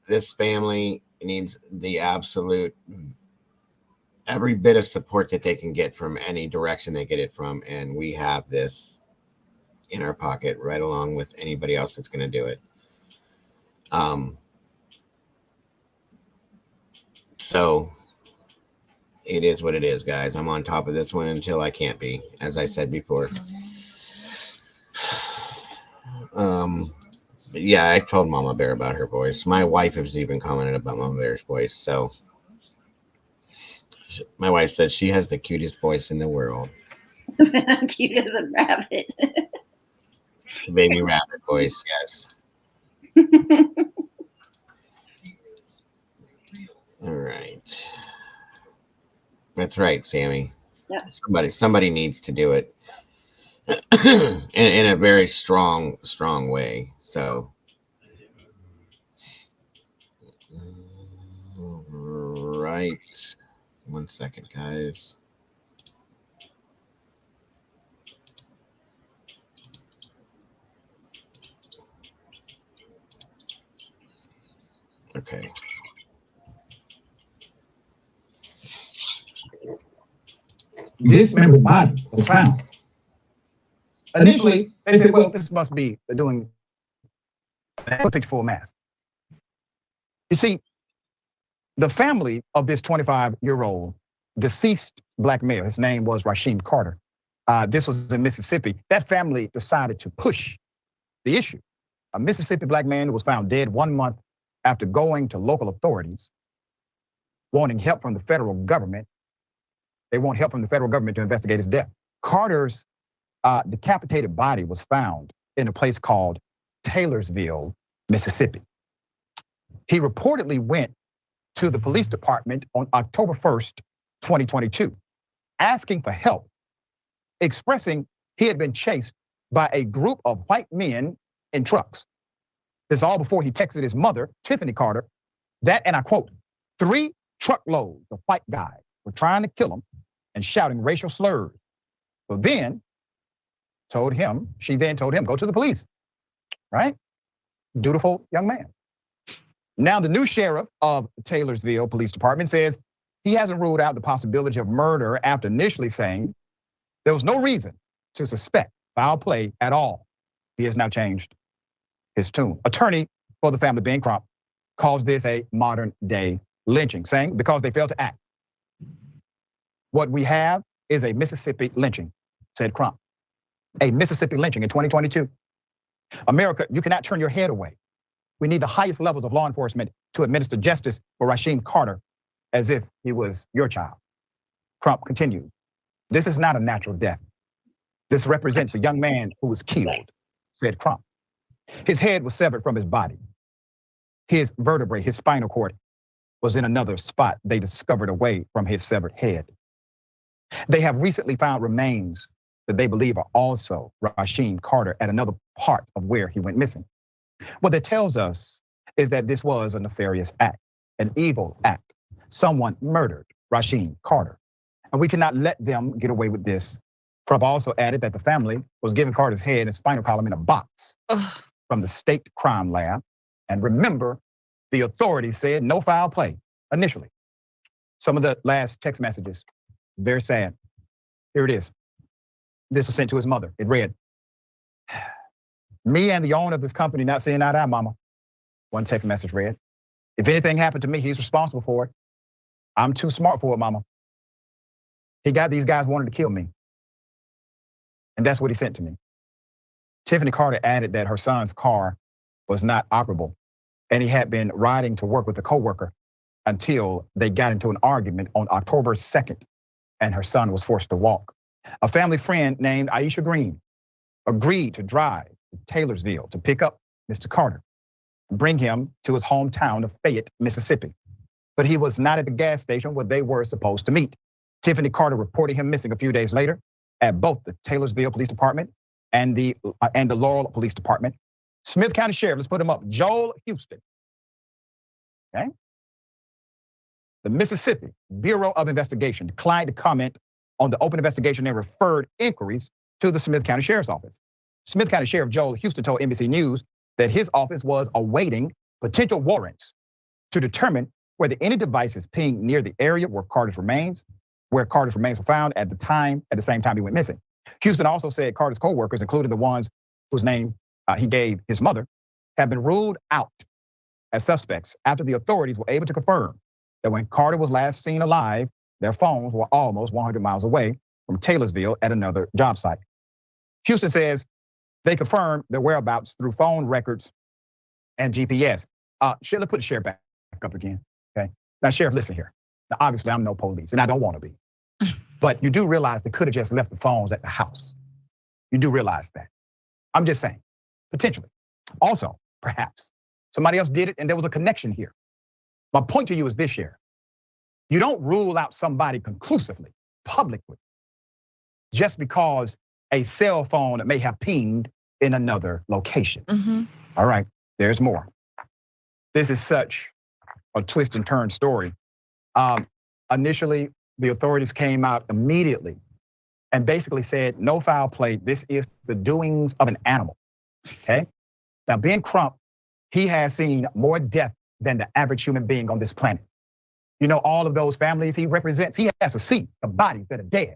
This family needs the absolute every bit of support that they can get from any direction they get it from, and we have this in our pocket right along with anybody else that's going to do it. So it is what it is, guys. I'm on top of this one until I can't be, as I said before. But yeah, I told Mama Bear about her voice. My wife has even commented about Mama Bear's voice. So my wife says she has the cutest voice in the world. Cute as a rabbit. The baby rabbit voice, yes. All right. That's right, Sammy. Yep. Somebody needs to do it in a very strong way. So, right. 1 second, guys. Okay. Dismembered body was found. Initially, they said, well, this must be doing a picture for a mask. You see, the family of this 25-year-old deceased black male, his name was Rasheem Carter. This was in Mississippi. That family decided to push the issue. A Mississippi black man who was found dead 1 month after going to local authorities, wanting help from the federal government. They want help from the federal government to investigate his death. Carter's decapitated body was found in a place called Taylorsville, Mississippi. He reportedly went to the police department on October 1st, 2022, asking for help, expressing he had been chased by a group of white men in trucks. This all before he texted his mother, Tiffany Carter, that, and I quote, 3 truckloads of white guys were trying to kill him and shouting racial slurs. So then she then told him, go to the police, right? Dutiful young man. Now the new sheriff of Taylorsville Police Department says he hasn't ruled out the possibility of murder after initially saying there was no reason to suspect foul play at all. He has now changed his tune. Attorney for the family, Ben Crump, calls this a modern day lynching, saying because they failed to act. What we have is a Mississippi lynching, said Crump. A Mississippi lynching in 2022. America, you cannot turn your head away. We need the highest levels of law enforcement to administer justice for Rasheem Carter as if he was your child. Crump continued, this is not a natural death. This represents a young man who was killed, said Crump. His head was severed from his body. His vertebrae, his spinal cord, was in another spot they discovered away from his severed head. They have recently found remains that they believe are also Rasheem Carter at another part of where he went missing. What that tells us is that this was a nefarious act, an evil act. Someone murdered Rasheem Carter. And we cannot let them get away with this. Trump also added that the family was giving Carter's head and spinal column in a box from the state crime lab. And remember, the authorities said no foul play initially. Some of the last text messages, very sad. Here it is. This was sent to his mother. It read, "Me and the owner of this company not seeing eye to eye, mama." One text message read, "If anything happened to me, he's responsible for it. I'm too smart for it, mama. He got these guys wanting to kill me." And that's what he sent to me. Tiffany Carter added that her son's car was not operable, and he had been riding to work with a coworker until they got into an argument on October 2nd, and her son was forced to walk. A family friend named Aisha Green agreed to drive to Taylorsville to pick up Mr. Carter and bring him to his hometown of Fayette, Mississippi. But he was not at the gas station where they were supposed to meet. Tiffany Carter reported him missing a few days later at both the Taylorsville Police Department and the Laurel Police Department. Smith County Sheriff, let's put him up, Joel Houston. Okay? The Mississippi Bureau of Investigation declined to comment on the open investigation and referred inquiries to the Smith County Sheriff's Office. Smith County Sheriff Joel Houston told NBC News that his office was awaiting potential warrants to determine whether any devices pinged near the area where Carter's remains were found at the same time he went missing. Houston also said Carter's co-workers, including the ones whose name he gave his mother, have been ruled out as suspects after the authorities were able to confirm that when Carter was last seen alive, their phones were almost 100 miles away from Taylorsville at another job site. Houston says they confirmed their whereabouts through phone records and GPS. Let's put the sheriff back up again, okay? Now, Sheriff, listen here. Now, obviously, I'm no police, and I don't want to be. But you do realize they could have just left the phones at the house. You do realize that. I'm just saying, potentially. Also, perhaps, somebody else did it, and there was a connection here. My point to you is this, Sheriff. You don't rule out somebody conclusively, publicly, just because a cell phone may have pinged in another location. All right, there's more. This is such a twist and turn story. Initially, the authorities came out immediately and basically said, no foul play, this is the doings of an animal, okay? Now, Ben Crump, he has seen more death than the average human being on this planet. You know, all of those families he represents, he has to see the bodies that are dead.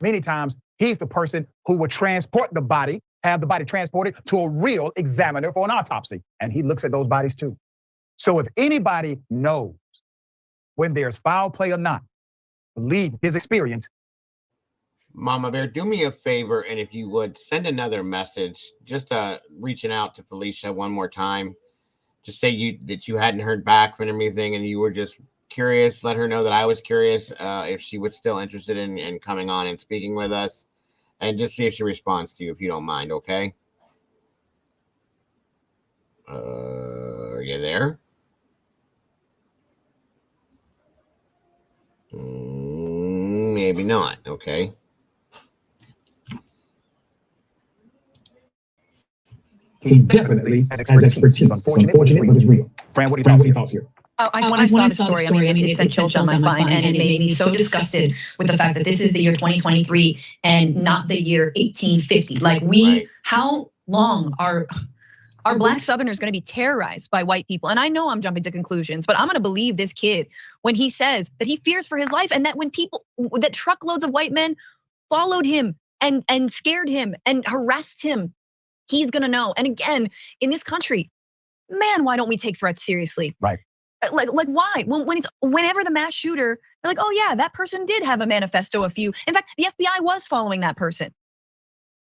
Many times, he's the person who would transport the body, have the body transported to a real examiner for an autopsy. And he looks at those bodies too. So if anybody knows when there's foul play or not, believe his experience. Mama Bear, do me a favor, and if you would, send another message, just reaching out to Felicia one more time. Just say that you hadn't heard back from anything and you were just curious. Let her know that I was curious if she was still interested in coming on and speaking with us, and just see if she responds to you, if you don't mind, okay? Are you there? Maybe not, okay. He definitely has expertise. Unfortunate, but it's real. Fran, what are your thoughts here? When I saw the story, I mean, it sent chills down my spine, and it made me so disgusted with the fact that this is the year 2023 and not the year 1850. Like how long are Black Southerners going to be terrorized by white people? And I know I'm jumping to conclusions, but I'm going to believe this kid when he says that he fears for his life, and that when that truckloads of white men followed him and scared him and harassed him, he's going to know. And again, in this country, man, why don't we take threats seriously? Right. Like why? Whenever the mass shooter, they're like, oh yeah, that person did have a manifesto. In fact, the FBI was following that person.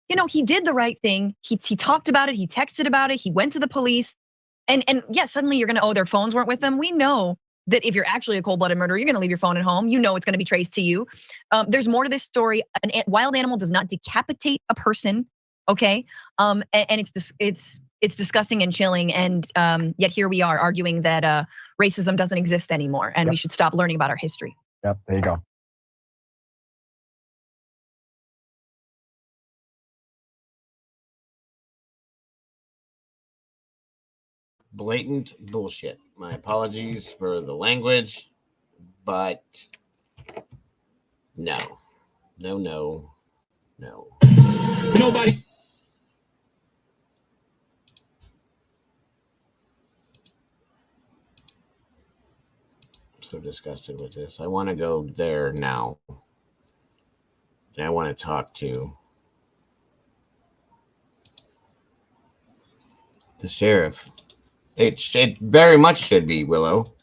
You know, he did the right thing. He talked about it. He texted about it. He went to the police, and yeah, suddenly you're gonna, their phones weren't with them. We know that if you're actually a cold-blooded murderer, you're gonna leave your phone at home. You know it's gonna be traced to you. There's more to this story. A wild animal does not decapitate a person, okay? And it's it's disgusting and chilling. And yet here we are arguing that racism doesn't exist anymore, and we should stop learning about our history. Yep, there you go. Blatant bullshit. My apologies for the language, but no. Nobody. I'm so disgusted with this. I want to go there now. And I want to talk to the sheriff. It very much should be, Willow.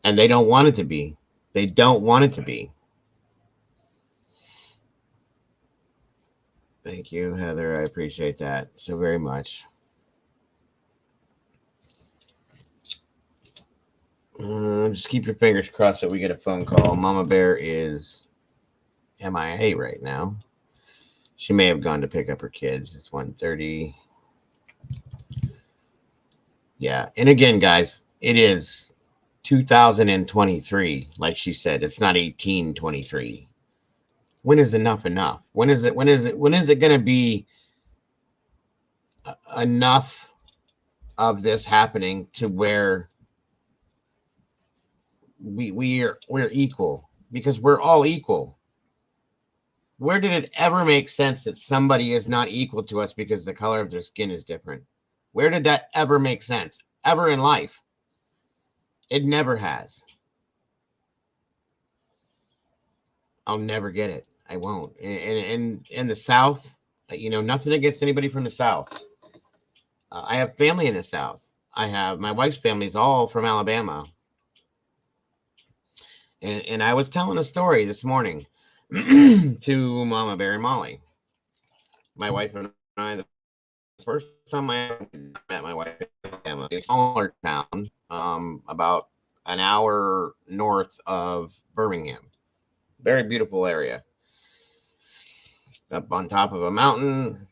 And they don't want it to be. They don't want it to be. Thank you, Heather. I appreciate that so very much. Just keep your fingers crossed that we get a phone call. Mama Bear is MIA right now. She may have gone to pick up her kids. It's 1:30. Yeah. And again, guys, it is 2023. Like she said, it's not 1823. When is enough? When is it going to be enough of this happening to where we're equal? Because we're all equal. Where did it ever make sense that somebody is not equal to us because the color of their skin is different? Where did that ever make sense? Ever in life? It never has. I'll never get it. I won't. And in the South, nothing against anybody from the South. I have family in the South. My wife's family is all from Alabama. And I was telling a story this morning to Mama Bear and Molly. My wife and I, the first time I met my wife in Alabama, a smaller town, about an hour north of Birmingham. Very beautiful area. Up on top of a mountain,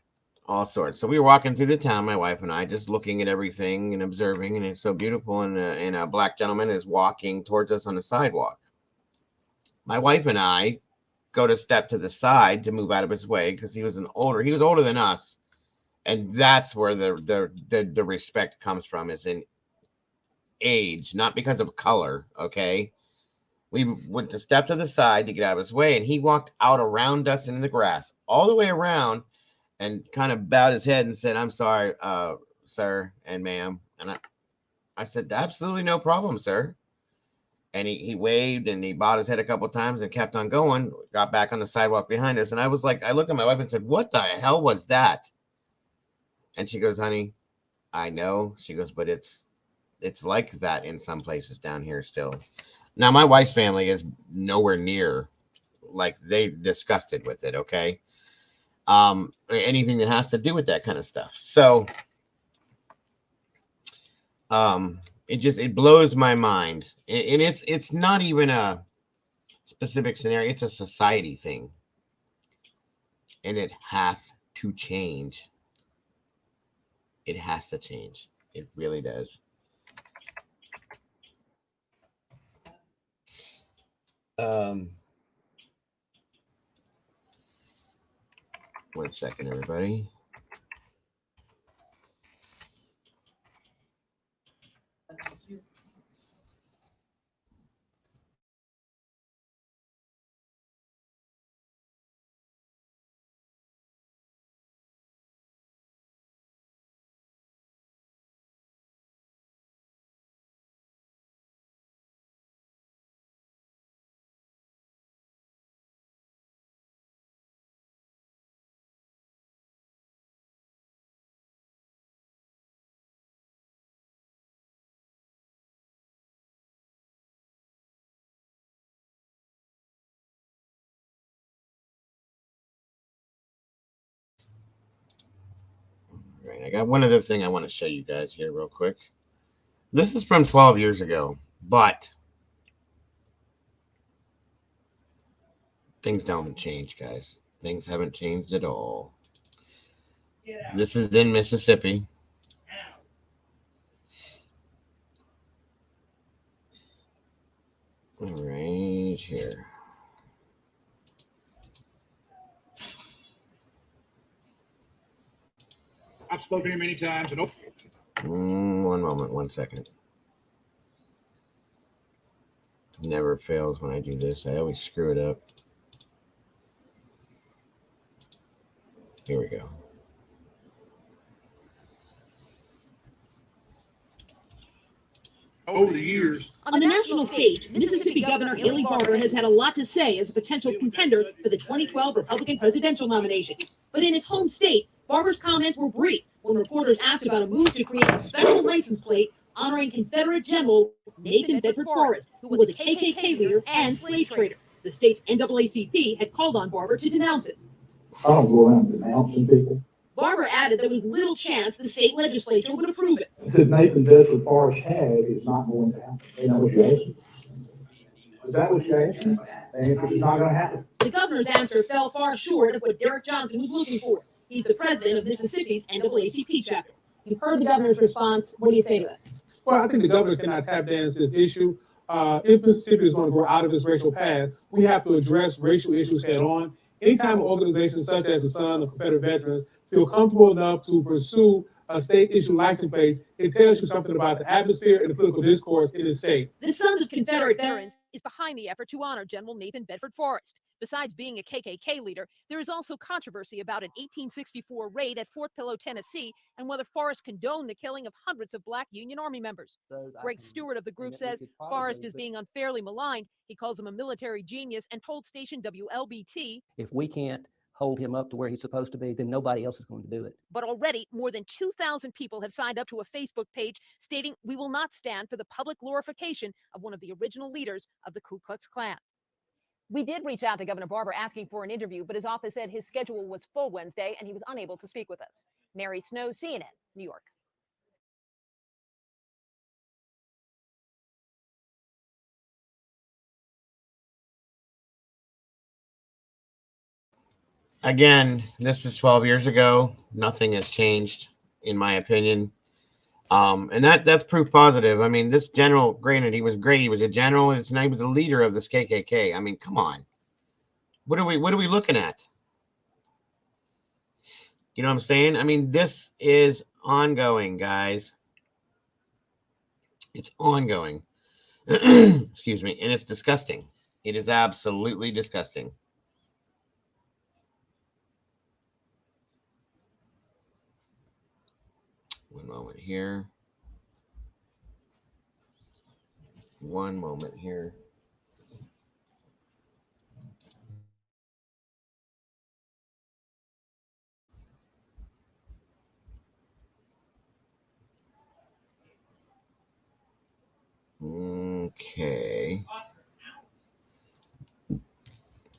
all sorts. So we were walking through the town, my wife and I, just looking at everything and observing, and it's so beautiful. And a black gentleman is walking towards us on the sidewalk. My wife and I go to step to the side to move out of his way because he was older than us, and that's where the respect comes from, is in age, not because of color. Okay. We went to step to the side to get out of his way, and he walked out around us in the grass, all the way around, and kind of bowed his head and said, "I'm sorry, sir and ma'am." And I said, "Absolutely no problem, sir." And he waved and he bowed his head a couple of times and kept on going, got back on the sidewalk behind us. And I was like, I looked at my wife and said, "What the hell was that?" And she goes, "Honey, I know." She goes, "But it's like that in some places down here still." Now, my wife's family is nowhere near like they disgusted with it. Okay. Anything that has to do with that kind of stuff. So, it blows my mind. And it's not even a specific scenario. It's a society thing. And it has to change. It has to change. It really does. 1 second, everybody. Right, I got one other thing I want to show you guys here real quick. This is from 12 years ago, but things don't change, guys. Things haven't changed at all. This is in Mississippi. Right here. I've spoken here many times. And One moment, 1 second. Never fails when I do this. I always screw it up. Here we go. over the years. On the national stage, Mississippi Governor Haley Barbour has had a lot to say as a potential contender for the 2012 Republican presidential nomination. But in his home state, Barbour's comments were brief when reporters asked about a move to create a special license plate honoring Confederate General Nathan Bedford Forrest, who was a KKK leader and slave trader. The state's NAACP had called on Barbour to denounce it. I don't go around denouncing people. Barbour added there was little chance the state legislature would approve it. That Nathan Bedford Forrest had is not going to happen. They know what you're asking. Is that what you're asking? The answer is not going to happen. The governor's answer fell far short of what Derek Johnson was looking for. He's the president of Mississippi's NAACP chapter. You've heard the governor's response. What do you say to that? Well, I think the governor cannot tap dance this issue. If Mississippi is going to grow out of its racial path, we have to address racial issues head on. Anytime organizations such as the Son of Confederate Veterans feel comfortable enough to pursue a state-issue license plate, it tells you something about the atmosphere and the political discourse in the state. The Sons of Confederate Veterans is behind the effort to honor General Nathan Bedford Forrest. Besides being a KKK leader, there is also controversy about an 1864 raid at Fort Pillow, Tennessee, and whether Forrest condoned the killing of hundreds of Black Union Army members. Greg Stewart of the group says Forrest is being unfairly maligned. He calls him a military genius and told station WLBT, if we can't hold him up to where he's supposed to be, then nobody else is going to do it. but already more than 2,000 people have signed up to a Facebook page stating we will not stand for the public glorification of one of the original leaders of the Ku Klux Klan. We did reach out to Governor Barbour asking for an interview, but his office said his schedule was full Wednesday and he was unable to speak with us. Mary Snow, CNN, New York. Again, this is 12 years ago. Nothing has changed, in my opinion. And that's proof positive. I mean, this general, granted, he was great. He was a general. His name was the leader of this KKK. I mean, come on. What are we looking at? You know what I'm saying? I mean, this is ongoing, guys. It's ongoing. Excuse me. And it's disgusting. It is absolutely disgusting. One moment here. One moment here. Okay.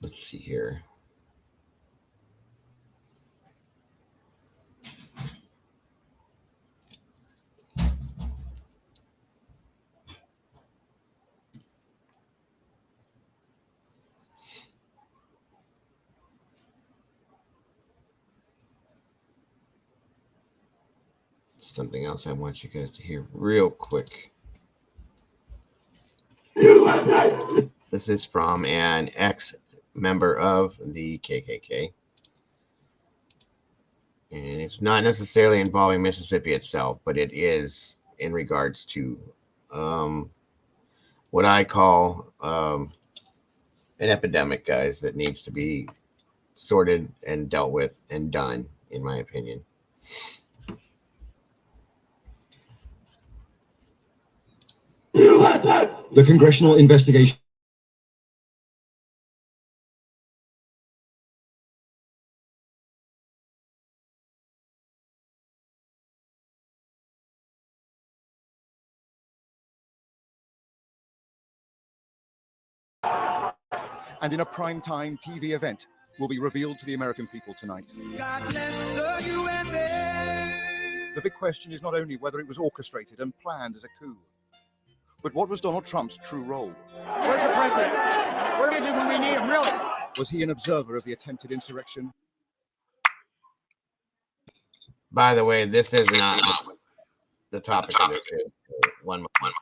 Let's see here. Something else I want you guys to hear real quick. This is from an ex-member of the KKK. And it's not necessarily involving Mississippi itself, but it is in regards to what I call an epidemic, guys, that needs to be sorted and dealt with and done, in my opinion. The congressional investigation. And in a primetime TV event will be revealed to the American people tonight. God bless the USA. The big question is not only whether it was orchestrated and planned as a coup, but what was Donald Trump's true role? Where's the president? Where is he when we need him, really? Was he an observer of the attempted insurrection? By the way, this is not the topic of this. Is one moment.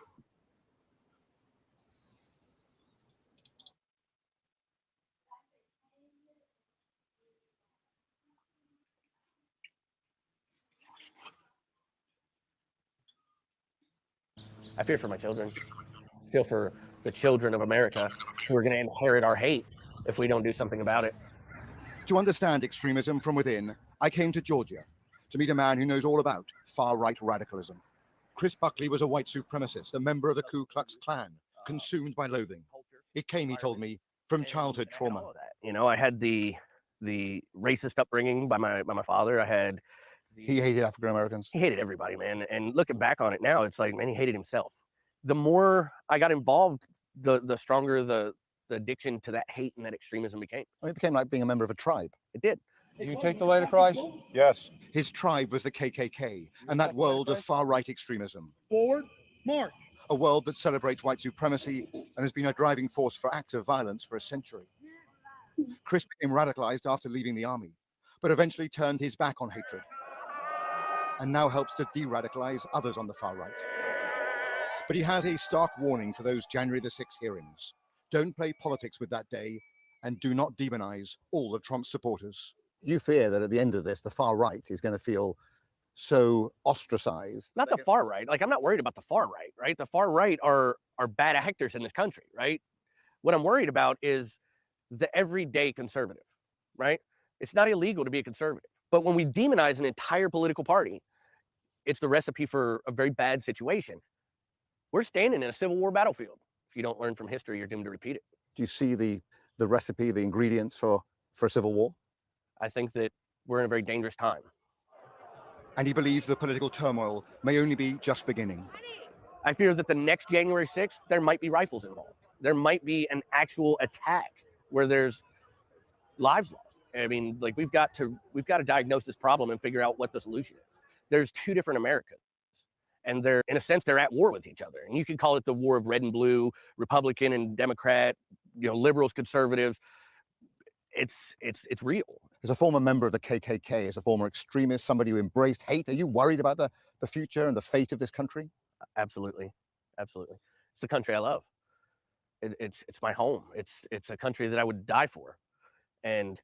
I fear for my children. I feel for the children of America who are going to inherit our hate if we don't do something about it. To understand extremism from within, I came to Georgia to meet a man who knows all about far-right radicalism. Chris Buckley was a white supremacist, a member of the Ku Klux Klan, consumed by loathing. It came, he told me, from childhood trauma. You know, I had the racist upbringing by my father. I had He hated African Americans. He hated everybody, man. And looking back on it now, it's like, man, he hated himself. The more I got involved, the stronger the addiction to that hate and that extremism became. Well, it became like being a member of a tribe. It did. Do you take the way to Christ? Yes. His tribe was the KKK and that world of far-right extremism. Forward, march. A world that celebrates white supremacy and has been a driving force for acts of violence for a century. Chris became radicalized after leaving the army, but eventually turned his back on hatred and now helps to de-radicalize others on the far right. But he has a stark warning for those January the 6th hearings. Don't play politics with that day and do not demonize all of Trump's supporters. You fear that at the end of this, the far right is going to feel so ostracized. Not the far right. Like, I'm not worried about the far right, right? The far right are bad actors in this country, right? What I'm worried about is the everyday conservative, right? It's not illegal to be a conservative. But when we demonize an entire political party, it's the recipe for a very bad situation. We're standing in a Civil War battlefield. If you don't learn from history, you're doomed to repeat it. Do you see the recipe, the ingredients for a civil war? I think that we're in a very dangerous time. And he believes the political turmoil may only be just beginning. I fear that the next January 6th, there might be rifles involved. There might be an actual attack where there's lives lost. I mean, like, we've got to diagnose this problem and figure out what the solution is. There's two different Americas, and they're, in a sense, they're at war with each other. And you could call it the war of red and blue, Republican and Democrat, you know, liberals, conservatives. It's real. As a former member of the KKK, as a former extremist, somebody who embraced hate, are you worried about the future and the fate of this country? Absolutely, absolutely. It's the country I love. It's my home. It's a country that I would die for, and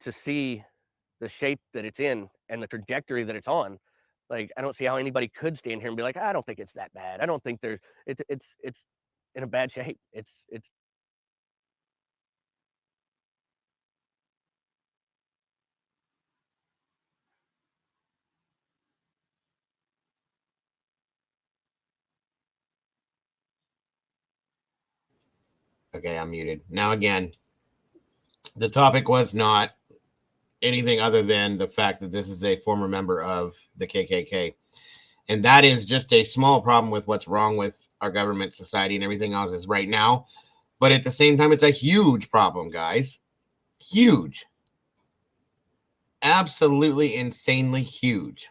to see the shape that it's in and the trajectory that it's on, like, I don't see how anybody could stand here and be like, I don't think it's that bad. I don't think it's in a bad shape. It's Okay, I'm muted. Now, again, the topic was not anything other than the fact that this is a former member of the KKK. And that is just a small problem with what's wrong with our government, society, and everything else is right now. But at the same time, it's a huge problem, guys. Huge. Absolutely insanely huge.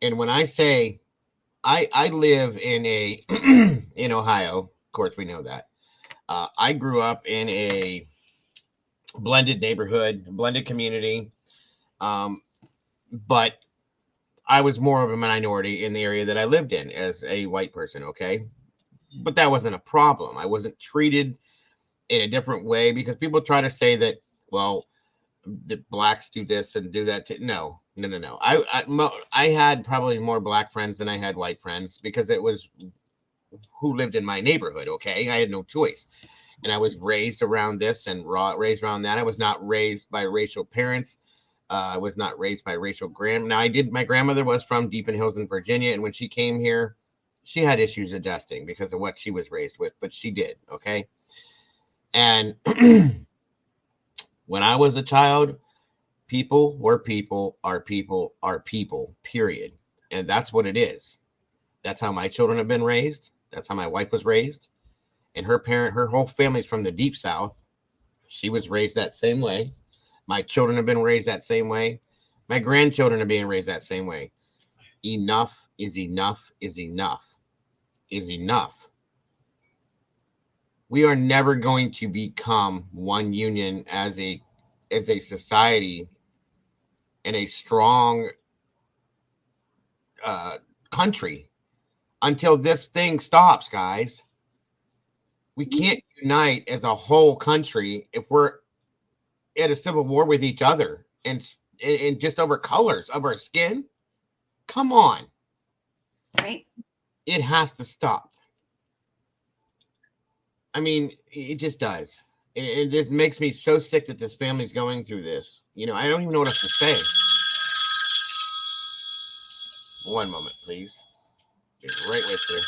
And when I say I live in in Ohio, of course we know that. I grew up in a blended neighborhood, blended community, but I was more of a minority in the area that I lived in as a white person, okay? But that wasn't a problem. I wasn't treated in a different way because people try to say that, well, the blacks do this and do that. No. I had probably more black friends than I had white friends because it was who lived in my neighborhood, okay? I had no choice. And I was raised around this and raised around that. I was not raised by racial parents. I was not raised by racial Now, my grandmother was from Deep in Hills in Virginia. And when she came here, she had issues adjusting because of what she was raised with, but she did, okay? And when I was a child, people were people, are people, are people, period. And that's what it is. That's how my children have been raised. That's how my wife was raised. And her whole family's from the Deep South. She was raised that same way. My children have been raised that same way. My grandchildren are being raised that same way. Enough is enough is enough is enough. We are never going to become one union as a society and a strong country until this thing stops, guys. We can't unite as a whole country if we're at a civil war with each other and just over colors of our skin. Come on. Right. It has to stop. I mean, it just does. It makes me so sick that this family's going through this. You know, I don't even know what else to say. One moment, please. Be right with you.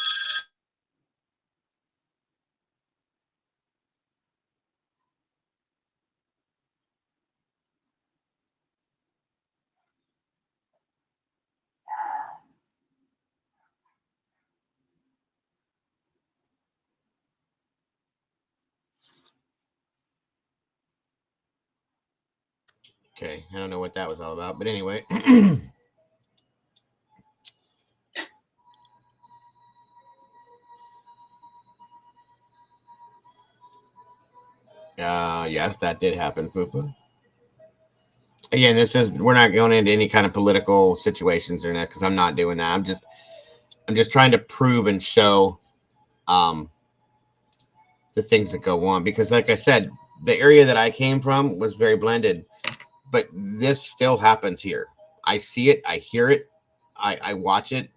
Okay, I don't know what that was all about, but anyway. Yes, that did happen, Poopa. Again, we're not going into any kind of political situations or that, because I'm not doing that. I'm just trying to prove and show the things that go on, because like I said, the area that I came from was very blended, but this still happens here. I see it, I hear it, I watch it.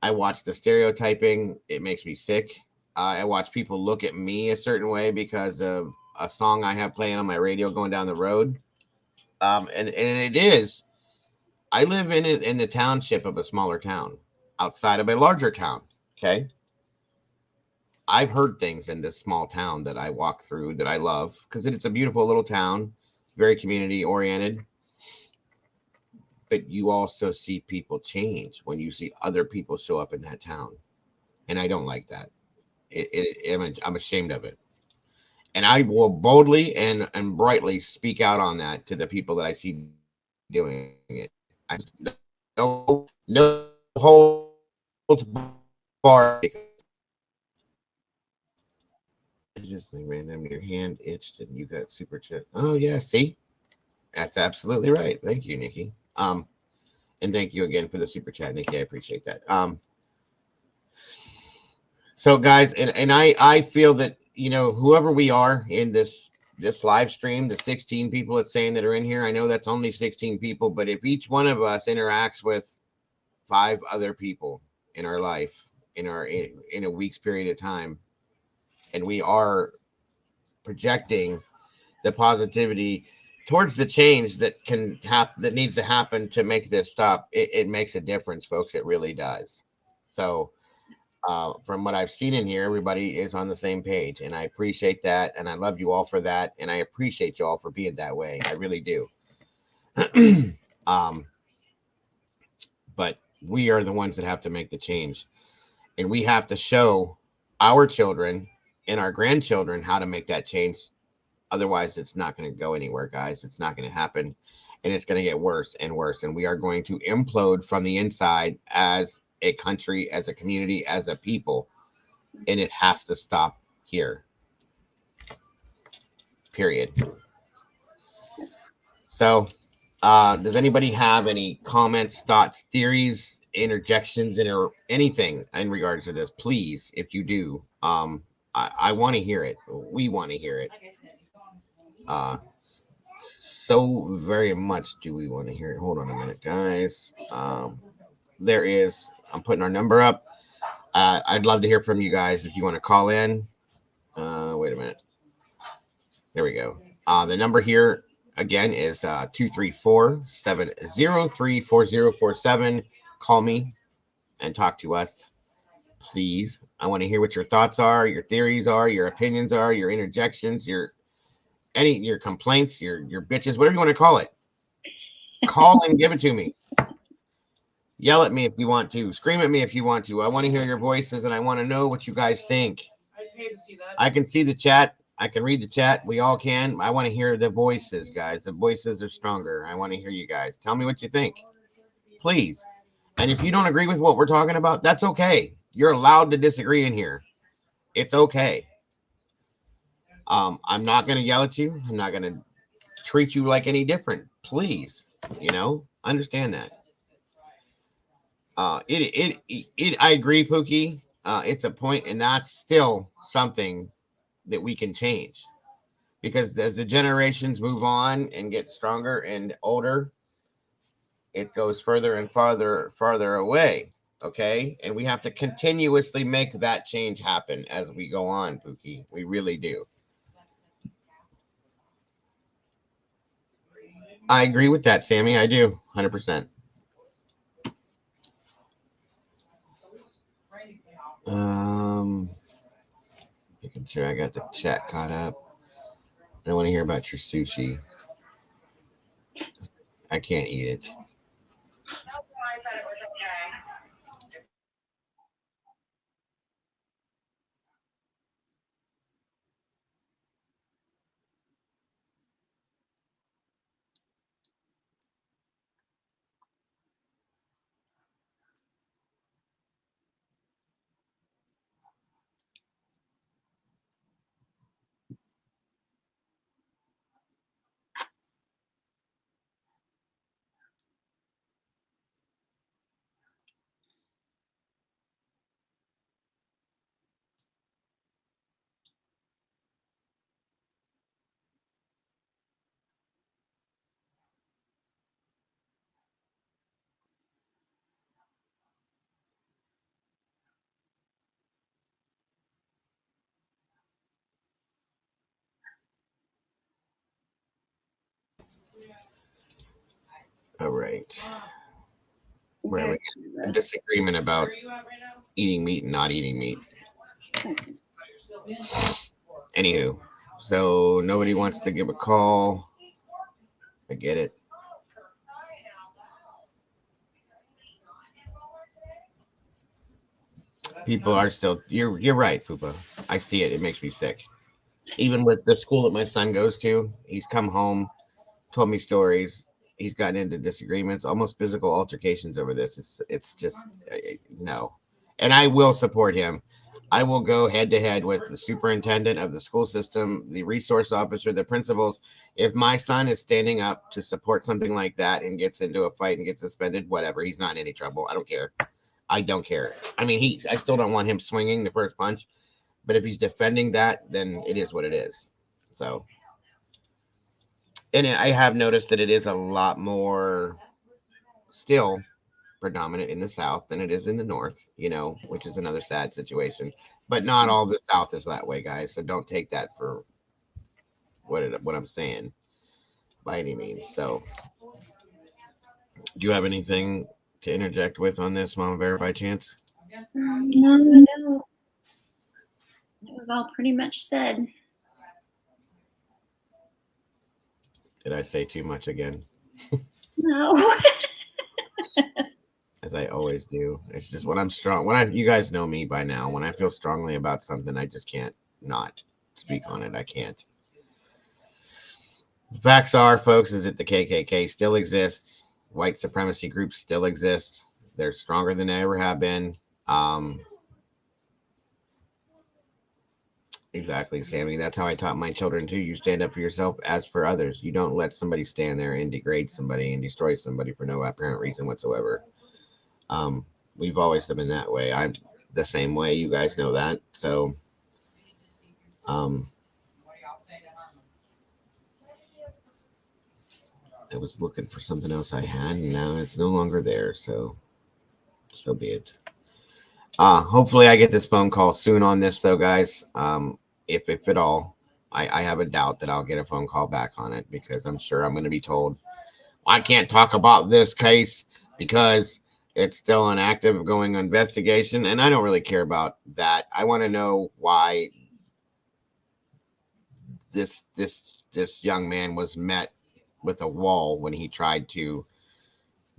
I watch the stereotyping. It makes me sick. I watch people look at me a certain way because of a song I have playing on my radio going down the road. And it is. I live in the township of a smaller town outside of a larger town. Okay. I've heard things in this small town that I walk through that I love because it's a beautiful little town. It's very community oriented. But you also see people change when you see other people show up in that town. And I don't like that. I'm ashamed of it. And I will boldly and brightly speak out on that to the people that I see doing it. No holds barred. Just like random, your hand itched and you got super chat. Oh yeah, see, that's absolutely right. Thank you, Nikki. And thank you again for the super chat, Nikki. I appreciate that. So guys, and I feel that, you know, whoever we are in this live stream, the 16 people it's saying that are in here, I know that's only 16 people, but if each one of us interacts with 5 other people in our life in a week's period of time, and we are projecting the positivity towards the change that that needs to happen to make this stop, it makes a difference, folks. It really does. So from what I've seen in here, everybody is on the same page, and I appreciate that, and I love you all for that, and I appreciate you all for being that way. I really do. But we are the ones that have to make the change, and we have to show our children and our grandchildren how to make that change. Otherwise, it's not going to go anywhere, guys. It's not going to happen, and it's going to get worse and worse, and we are going to implode from the inside as a country, as a community, as a people, and it has to stop here. Period. So, does anybody have any comments, thoughts, theories, interjections, or anything in regards to this? Please, if you do, I want to hear it. We want to hear it. So very much do we want to hear it. Hold on a minute, guys. I'm putting our number up. I'd love to hear from you guys if you want to call in. Wait a minute. There we go. The number here again is 234-703-4047. Call me and talk to us, please. I want to hear what your thoughts are, your theories are, your opinions are, your interjections, your complaints, your bitches, whatever you want to call it. Call and give it to me. Yell at me if you want to. Scream at me if you want to. I want to hear your voices, and I want to know what you guys think. I can see the chat. I can read the chat. We all can. I want to hear the voices, guys. The voices are stronger. I want to hear you guys. Tell me what you think, please. And if you don't agree with what we're talking about, that's okay. You're allowed to disagree in here. It's okay. I'm not going to yell at you. I'm not going to treat you like any different. Please, understand that. I agree, Pookie. It's a point, and that's still something that we can change, because as the generations move on and get stronger and older, it goes further and farther away. Okay, and we have to continuously make that change happen as we go on, Pookie. We really do. I agree with that, Sammy. I do, 100%. Making sure I got the chat caught up. I want to hear about your sushi. I can't eat it. All right. Where we a disagreement about eating meat and not eating meat. Anywho, so nobody wants to give a call. I get it. People are still. You're right, Fupa. I see it. It makes me sick. Even with the school that my son goes to, he's come home, told me stories. He's gotten into disagreements, almost physical altercations over this. It's just no. And I will support him. I will go head to head with the superintendent of the school system, the resource officer, the principals. If my son is standing up to support something like that and gets into a fight and gets suspended, whatever, he's not in any trouble. I don't care. I don't care. I mean, I still don't want him swinging the first punch, but if he's defending that, then it is what it is. So, and I have noticed that it is a lot more still predominant in the South than it is in the North, which is another sad situation. But not all the South is that way, guys. So don't take that for what I'm saying by any means. So, do you have anything to interject with on this, Mama Bear, by chance? No. It was all pretty much said. Did I say too much again? No. As I always do. It's just when I'm strong. You guys know me by now. When I feel strongly about something, I just can't not speak on it. I can't. The facts are, folks, is that the KKK still exists. White supremacy groups still exist. They're stronger than they ever have been. Exactly, Sammy. That's how I taught my children too. You stand up for yourself as for others. You don't let somebody stand there and degrade somebody and destroy somebody for no apparent reason whatsoever. We've always been that way. I'm the same way. You guys know that. So, I was looking for something else I had, and now it's no longer there. So be it. Hopefully I get this phone call soon on this, though, guys. If at all, I have a doubt that I'll get a phone call back on it because I'm sure I'm going to be told I can't talk about this case because it's still an active going investigation, and I don't really care about that. I want to know why this young man was met with a wall when he tried to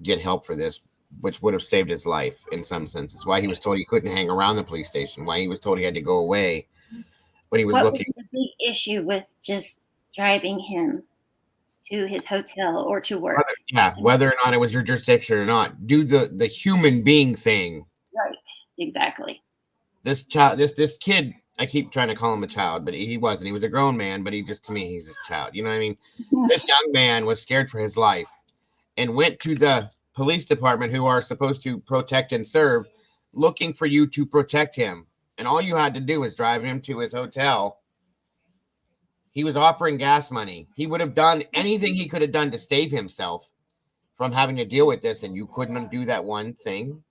get help for this, which would have saved his life in some senses. Why he was told he couldn't hang around the police station. Why he was told he had to go away when he was looking. What was the big issue with just driving him to his hotel or to work? Whether or not it was your jurisdiction or not. Do the human being thing. Right, exactly. This child, this kid, I keep trying to call him a child, but he wasn't. He was a grown man, but to me, he's a child. You know what I mean? This young man was scared for his life and went to the police department, who are supposed to protect and serve, looking for you to protect him. And all you had to do was drive him to his hotel. He was offering gas money. He would have done anything he could have done to save himself from having to deal with this, and you couldn't do that one thing.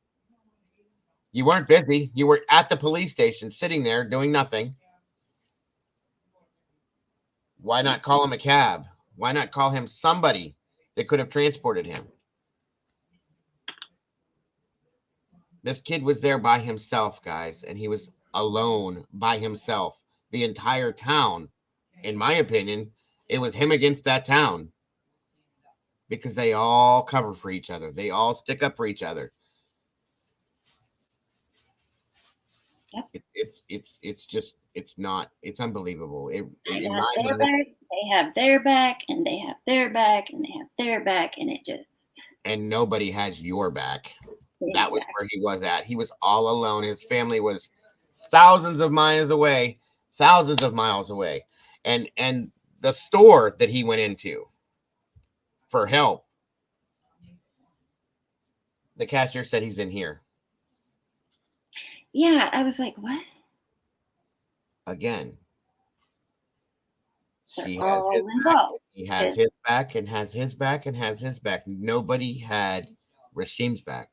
You weren't busy. You were at the police station sitting there doing nothing. Why not call him a cab? Why not call him somebody that could have transported him? This kid was there by himself, guys, and he was alone by himself. The entire town, in my opinion, it was him against that town because they all cover for each other. They all stick up for each other. Yep. It's unbelievable. They have their back, and they have their back, and they have their back, and it just. And nobody has your back. Exactly. That was where he was at. He was all alone. His family was thousands of miles away, and the store that he went into for help, the cashier said he's in here. Yeah, I was like, what? Again, he has his back and has his back and has his back. Nobody had Rasheem's back,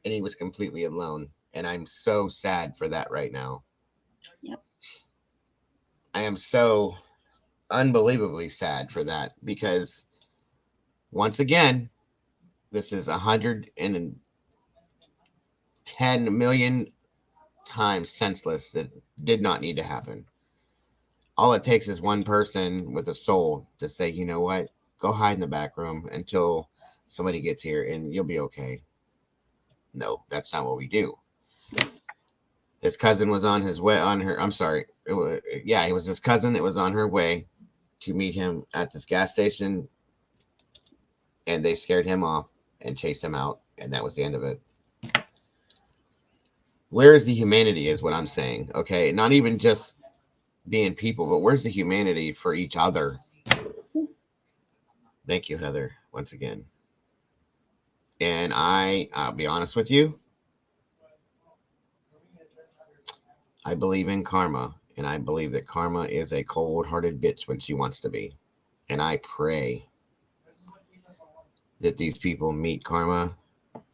and he was completely alone. And I'm so sad for that right now. Yep. I am so unbelievably sad for that because once again, this is 110 million times senseless. That did not need to happen. All it takes is one person with a soul to say, you know what, go hide in the back room until somebody gets here and you'll be okay. No, that's not what we do. His cousin was on his way it was his cousin that was on her way to meet him at this gas station, and they scared him off and chased him out, and that was the end of it. Where's the humanity is what I'm saying, okay? Not even just being people, but where's the humanity for each other? Thank you, Heather, once again. And I'll be honest with you, I believe in karma, and I believe that karma is a cold-hearted bitch when she wants to be. And I pray that these people meet karma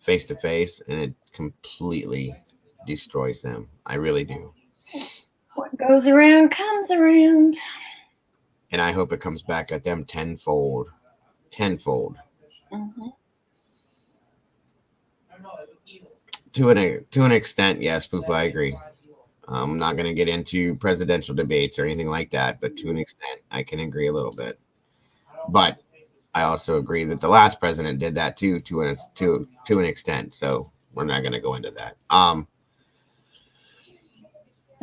face to face and it completely destroys them. I really do. What goes around comes around. And I hope it comes back at them tenfold. Mm-hmm. To an extent, yes, Poopa, I agree. I'm not going to get into presidential debates or anything like that, but to an extent, I can agree a little bit. But I also agree that the last president did that too, to an extent. So we're not going to go into that.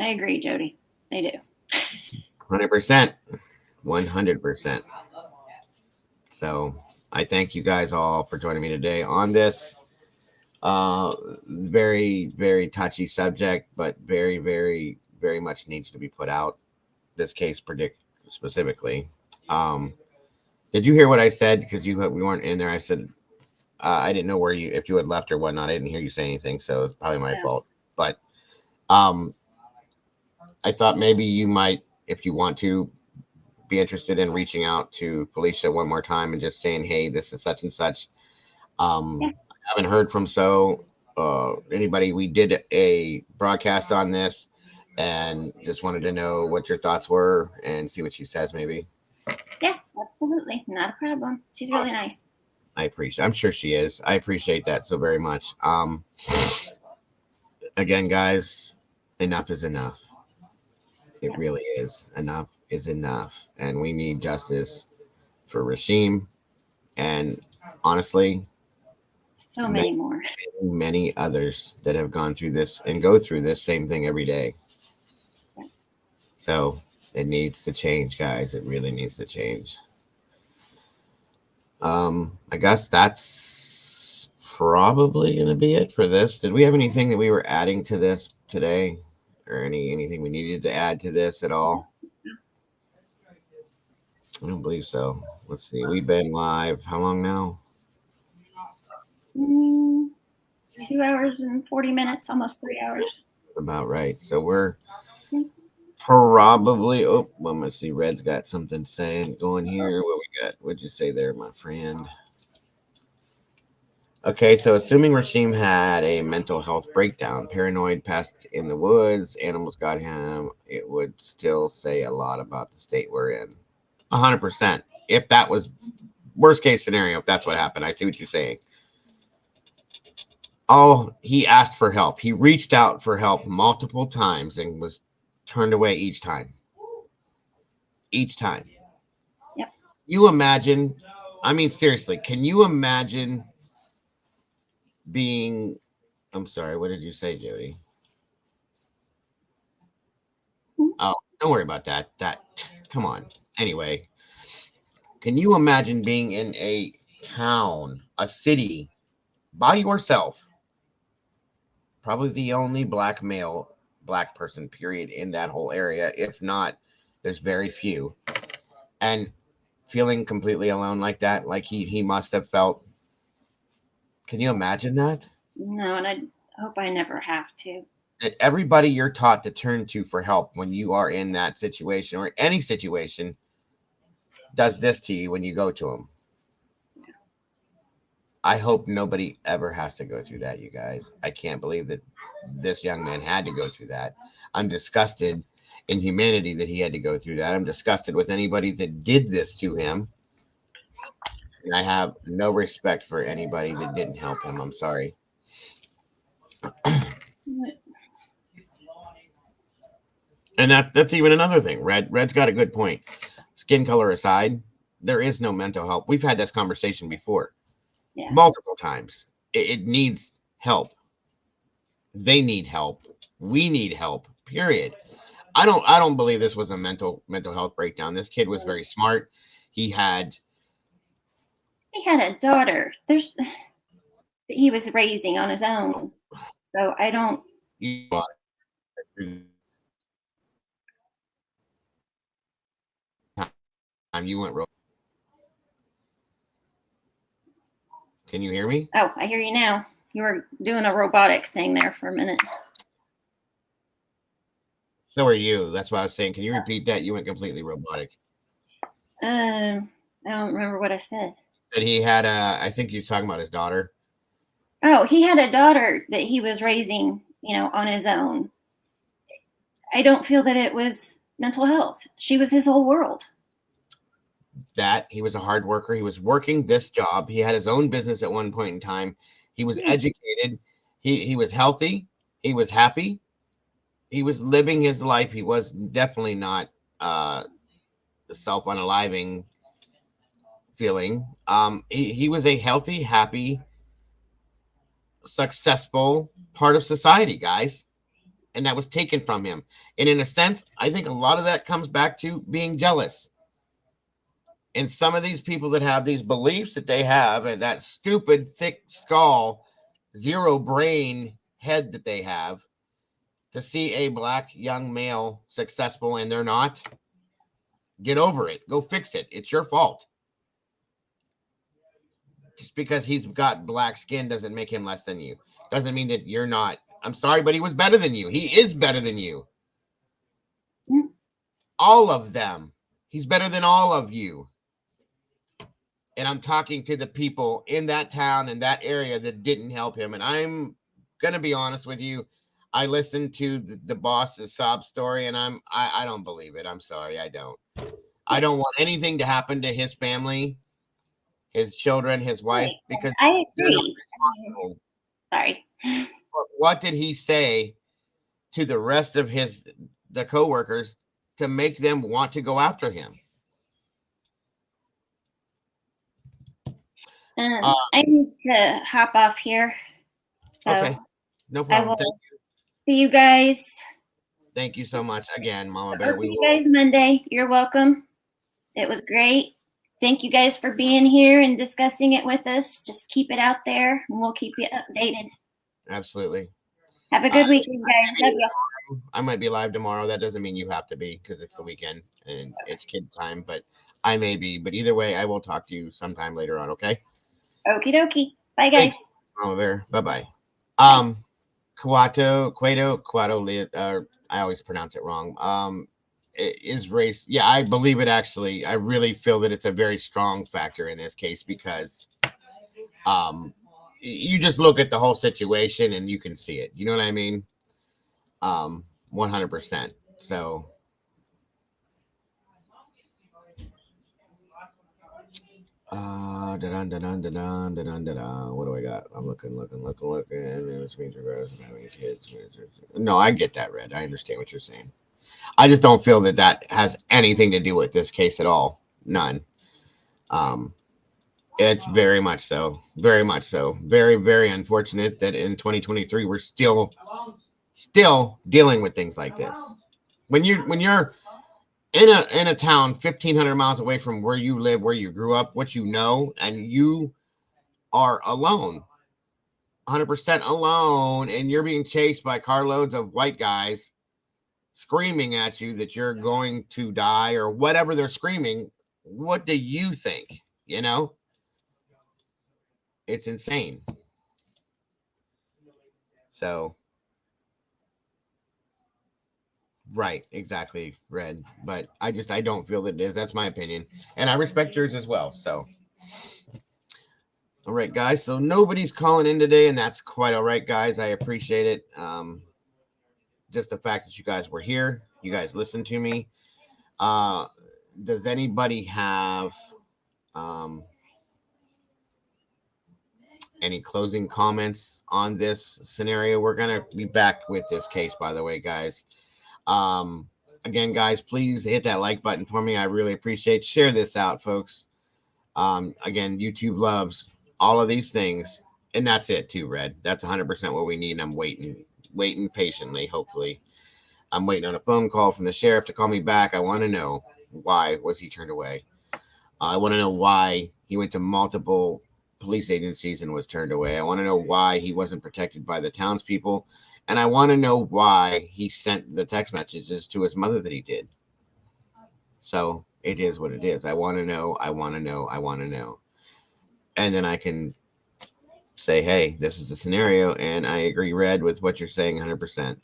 I agree, Jody. They do. 100%. 100%. So I thank you guys all for joining me today on this very, very touchy subject, but very, very, very much needs to be put out. This case specifically. Did you hear what I said? Because we weren't in there. I said I didn't know if you had left or whatnot. I didn't hear you say anything, so it's probably my fault. But I thought maybe you might, if you want to, be interested in reaching out to Felicia one more time and just saying, hey, this is such and such. I haven't heard from anybody. We did a broadcast on this and just wanted to know what your thoughts were and see what she says maybe. Yeah, absolutely. Not a problem. She's really nice. I'm sure she is. I appreciate that so very much. Again, guys, enough is enough. It really is. Enough is enough. And we need justice for Rasheem. And honestly, so many more. Many others that have gone through this and go through this same thing every day. Yeah. So it needs to change, guys. It really needs to change. I guess that's probably going to be it for this. Did we have anything that we were adding to this today? Or anything we needed to add to this at all? I don't believe so. Let's see. We've been live. How long now? 2 hours and 40 minutes, almost 3 hours. About right. So we're probably. Oh, well, let's see. Red's got something saying going here. What we got? What'd you say there, my friend? Okay, so assuming Rasheem had a mental health breakdown, paranoid, passed in the woods, animals got him, it would still say a lot about the state we're in. 100%. If that was worst case scenario, if that's what happened, I see what you're saying. Oh, he asked for help. He reached out for help multiple times and was turned away each time. Each time. Yep. You imagine, I mean, seriously, can you imagine being, I'm sorry, what did you say, Jody? Oh, don't worry about that. Come on. Anyway, can you imagine being in a town, a city, by yourself? Probably the only black male, black person, period, in that whole area. If not, there's very few. And feeling completely alone like that, like he must have felt. Can you imagine that? No, and I hope I never have to. That everybody you're taught to turn to for help when you are in that situation or any situation does this to you when you go to them. I hope nobody ever has to go through that, you guys. I can't believe that this young man had to go through that. I'm disgusted in humanity that he had to go through that. I'm disgusted with anybody that did this to him. And I have no respect for anybody that didn't help him. I'm sorry. And that's even another thing. Red's got a good point. Skin color aside, there is no mental help. We've had this conversation before. Yeah. Multiple times. It needs help. They need help. We need help. Period. I don't believe this was a mental health breakdown. This kid was very smart. He had a daughter. That he was raising on his own. So I don't. You went. Can you hear me? Oh, I hear you now. You were doing a robotic thing there for a minute. So are you. That's what I was saying. Can you repeat that? You went completely robotic. I don't remember what I said. That he had I think you're talking about his daughter. Oh, he had a daughter that he was raising, on his own. I don't feel that it was mental health. She was his whole world. That he was a hard worker. He was working this job. He had his own business at one point in time. He was educated. He was healthy. He was happy. He was living his life. He was definitely not self-unaliving feeling. He was a healthy, happy, successful part of society, guys. And that was taken from him. And in a sense, I think a lot of that comes back to being jealous. And some of these people that have these beliefs that they have and that stupid, thick skull, zero brain head that they have, to see a black young male successful and they're not, get over it. Go fix it. It's your fault. Just because he's got black skin doesn't make him less than you. Doesn't mean that you're not. I'm sorry, but he was better than you. He is better than you. All of them. He's better than all of you. And I'm talking to the people in that town, in that area that didn't help him. And I'm going to be honest with you. I listened to the boss's sob story and I don't believe it. I'm sorry. I don't. I don't want anything to happen to his family, his children, his wife, because I agree. Sorry. What did he say to the rest of the coworkers to make them want to go after him? I need to hop off here. So okay. No problem. I will see you guys. Thank you so much again, Mama Bear. I'll see you guys Monday. You're welcome. It was great. Thank you guys for being here and discussing it with us. Just keep it out there and we'll keep you updated. Absolutely. Have a good weekend, guys. Love you. I might be live tomorrow. That doesn't mean you have to be because it's the weekend and it's kid time, but I may be. But either way, I will talk to you sometime later on, okay? Okie dokie. Bye, guys. Thanks, Mama Bear. Bye-bye. Cuato, I always pronounce it wrong. Is race. Yeah, I believe it actually. I really feel that it's a very strong factor in this case because you just look at the whole situation and you can see it. You know what I mean? 100%. So what do I got? I'm looking. Which means regardless of having kids. No, I get that, Red. I understand what you're saying. I just don't feel that that has anything to do with this case at all. None. It's very much so. Very much so. Very, very unfortunate that in 2023 we're still dealing with things like this. When you're in a town 1,500 miles away from where you live, where you grew up, what you know, and you are alone, 100% alone, and you're being chased by carloads of white guys screaming at you that you're going to die or whatever they're screaming, what do you think? You know? It's insane. So, right, exactly, Red. But I don't feel that it is. That's my opinion. And I respect yours as well. So, all right, guys. So nobody's calling in today, and that's quite all right, guys. I appreciate it. Just the fact that you guys were here, you guys listened to me. Does anybody have any closing comments on this scenario? We're going to be back with this case, by the way, guys. Again, guys, please hit that like button for me. I really appreciate it. Share this out, folks. Again, YouTube loves all of these things. And that's it too, Red. That's 100% what we need. And I'm waiting patiently, hopefully. I'm waiting on a phone call from the sheriff to call me back. I want to know, why was he turned away? I want to know why he went to multiple police agencies and was turned away. I want to know why he wasn't protected by the townspeople. And I want to know why he sent the text messages to his mother that he did. So it is what it is. I want to know. And then I can say, hey, this is the scenario. And I agree, Red, with what you're saying 100%.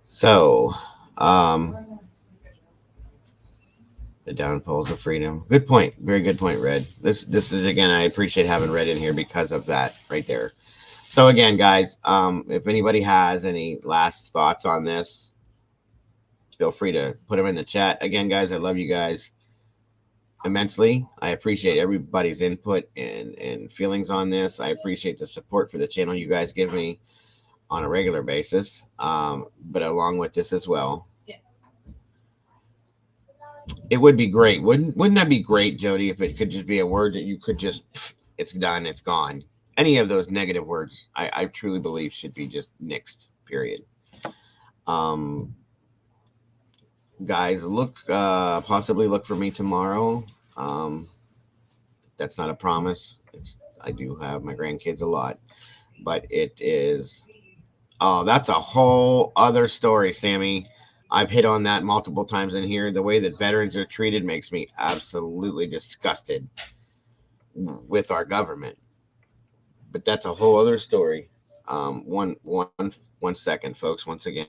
So, the downfalls of freedom. Good point. Very good point, Red. This is, again, I appreciate having Red in here because of that right there. So again, guys, if anybody has any last thoughts on this, feel free to put them in the chat. Again, guys, I love you guys immensely. I appreciate everybody's input and feelings on this. I appreciate the support for the channel you guys give me on a regular basis, but along with this as well. It would be great. Wouldn't that be great, Jody, if it could just be a word that you could just, it's done, it's gone. Any of those negative words, I truly believe should be just nixed, period. Guys, possibly look for me tomorrow. That's not a promise. I do have my grandkids a lot, but it is, that's a whole other story, Sammy. I've hit on that multiple times in here. The way that veterans are treated makes me absolutely disgusted with our government. But that's a whole other story. One second, folks, once again.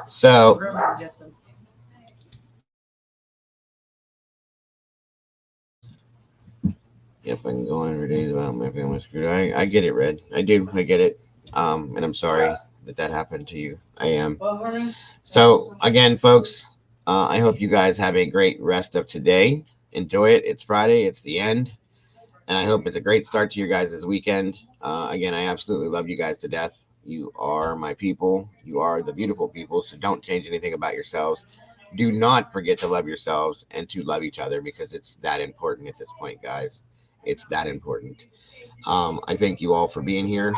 So, yep, I can go on every day about my family screwed. I get it, Red. I do. I get it. And I'm sorry that happened to you. I am. So, again, folks, I hope you guys have a great rest of today. Enjoy it. It's Friday. It's the end. And I hope it's a great start to your guys' weekend. Again, I absolutely love you guys to death. You are my people. You are the beautiful people. So don't change anything about yourselves. Do not forget to love yourselves and to love each other, because it's that important at this point, guys. It's that important. I thank you all for being here.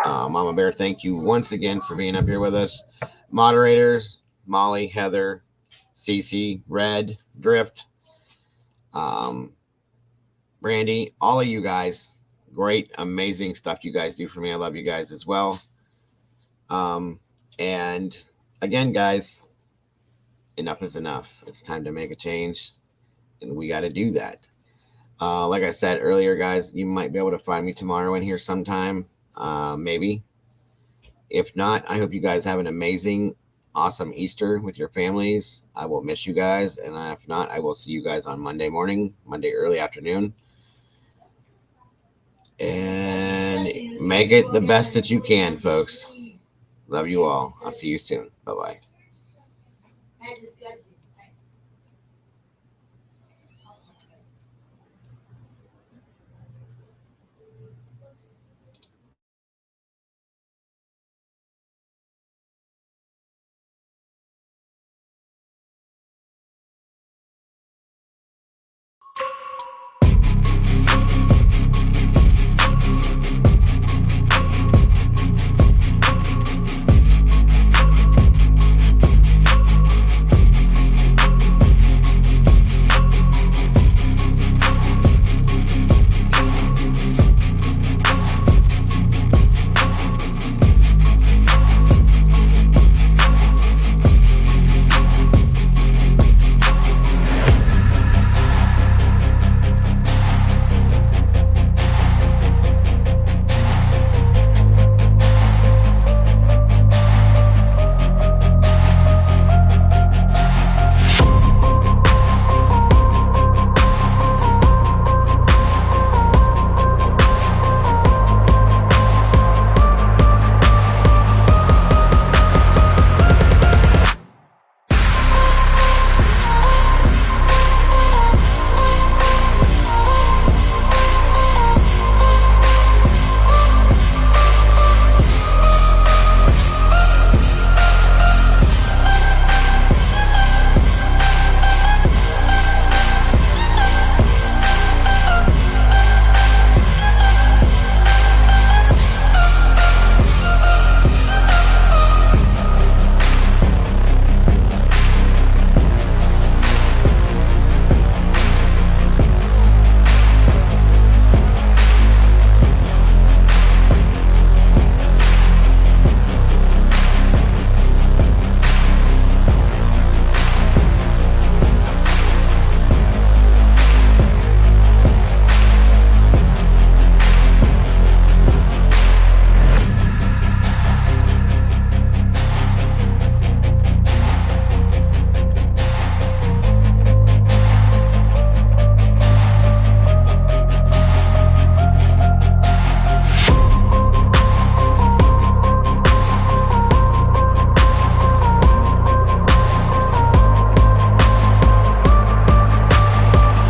Mama Bear, thank you once again for being up here with us. Moderators, Molly, Heather, Cece, Red, Drift, Brandy, all of you guys, great, amazing stuff you guys do for me. I love you guys as well. And again, guys, enough is enough. It's time to make a change, and we got to do that. Like I said earlier, guys, you might be able to find me tomorrow in here sometime, maybe. If not, I hope you guys have an amazing, awesome Easter with your families. I will miss you guys, and if not, I will see you guys on Monday morning, Monday early afternoon. And make it the best that you can, folks. Love you all. I'll see you soon. Bye-bye.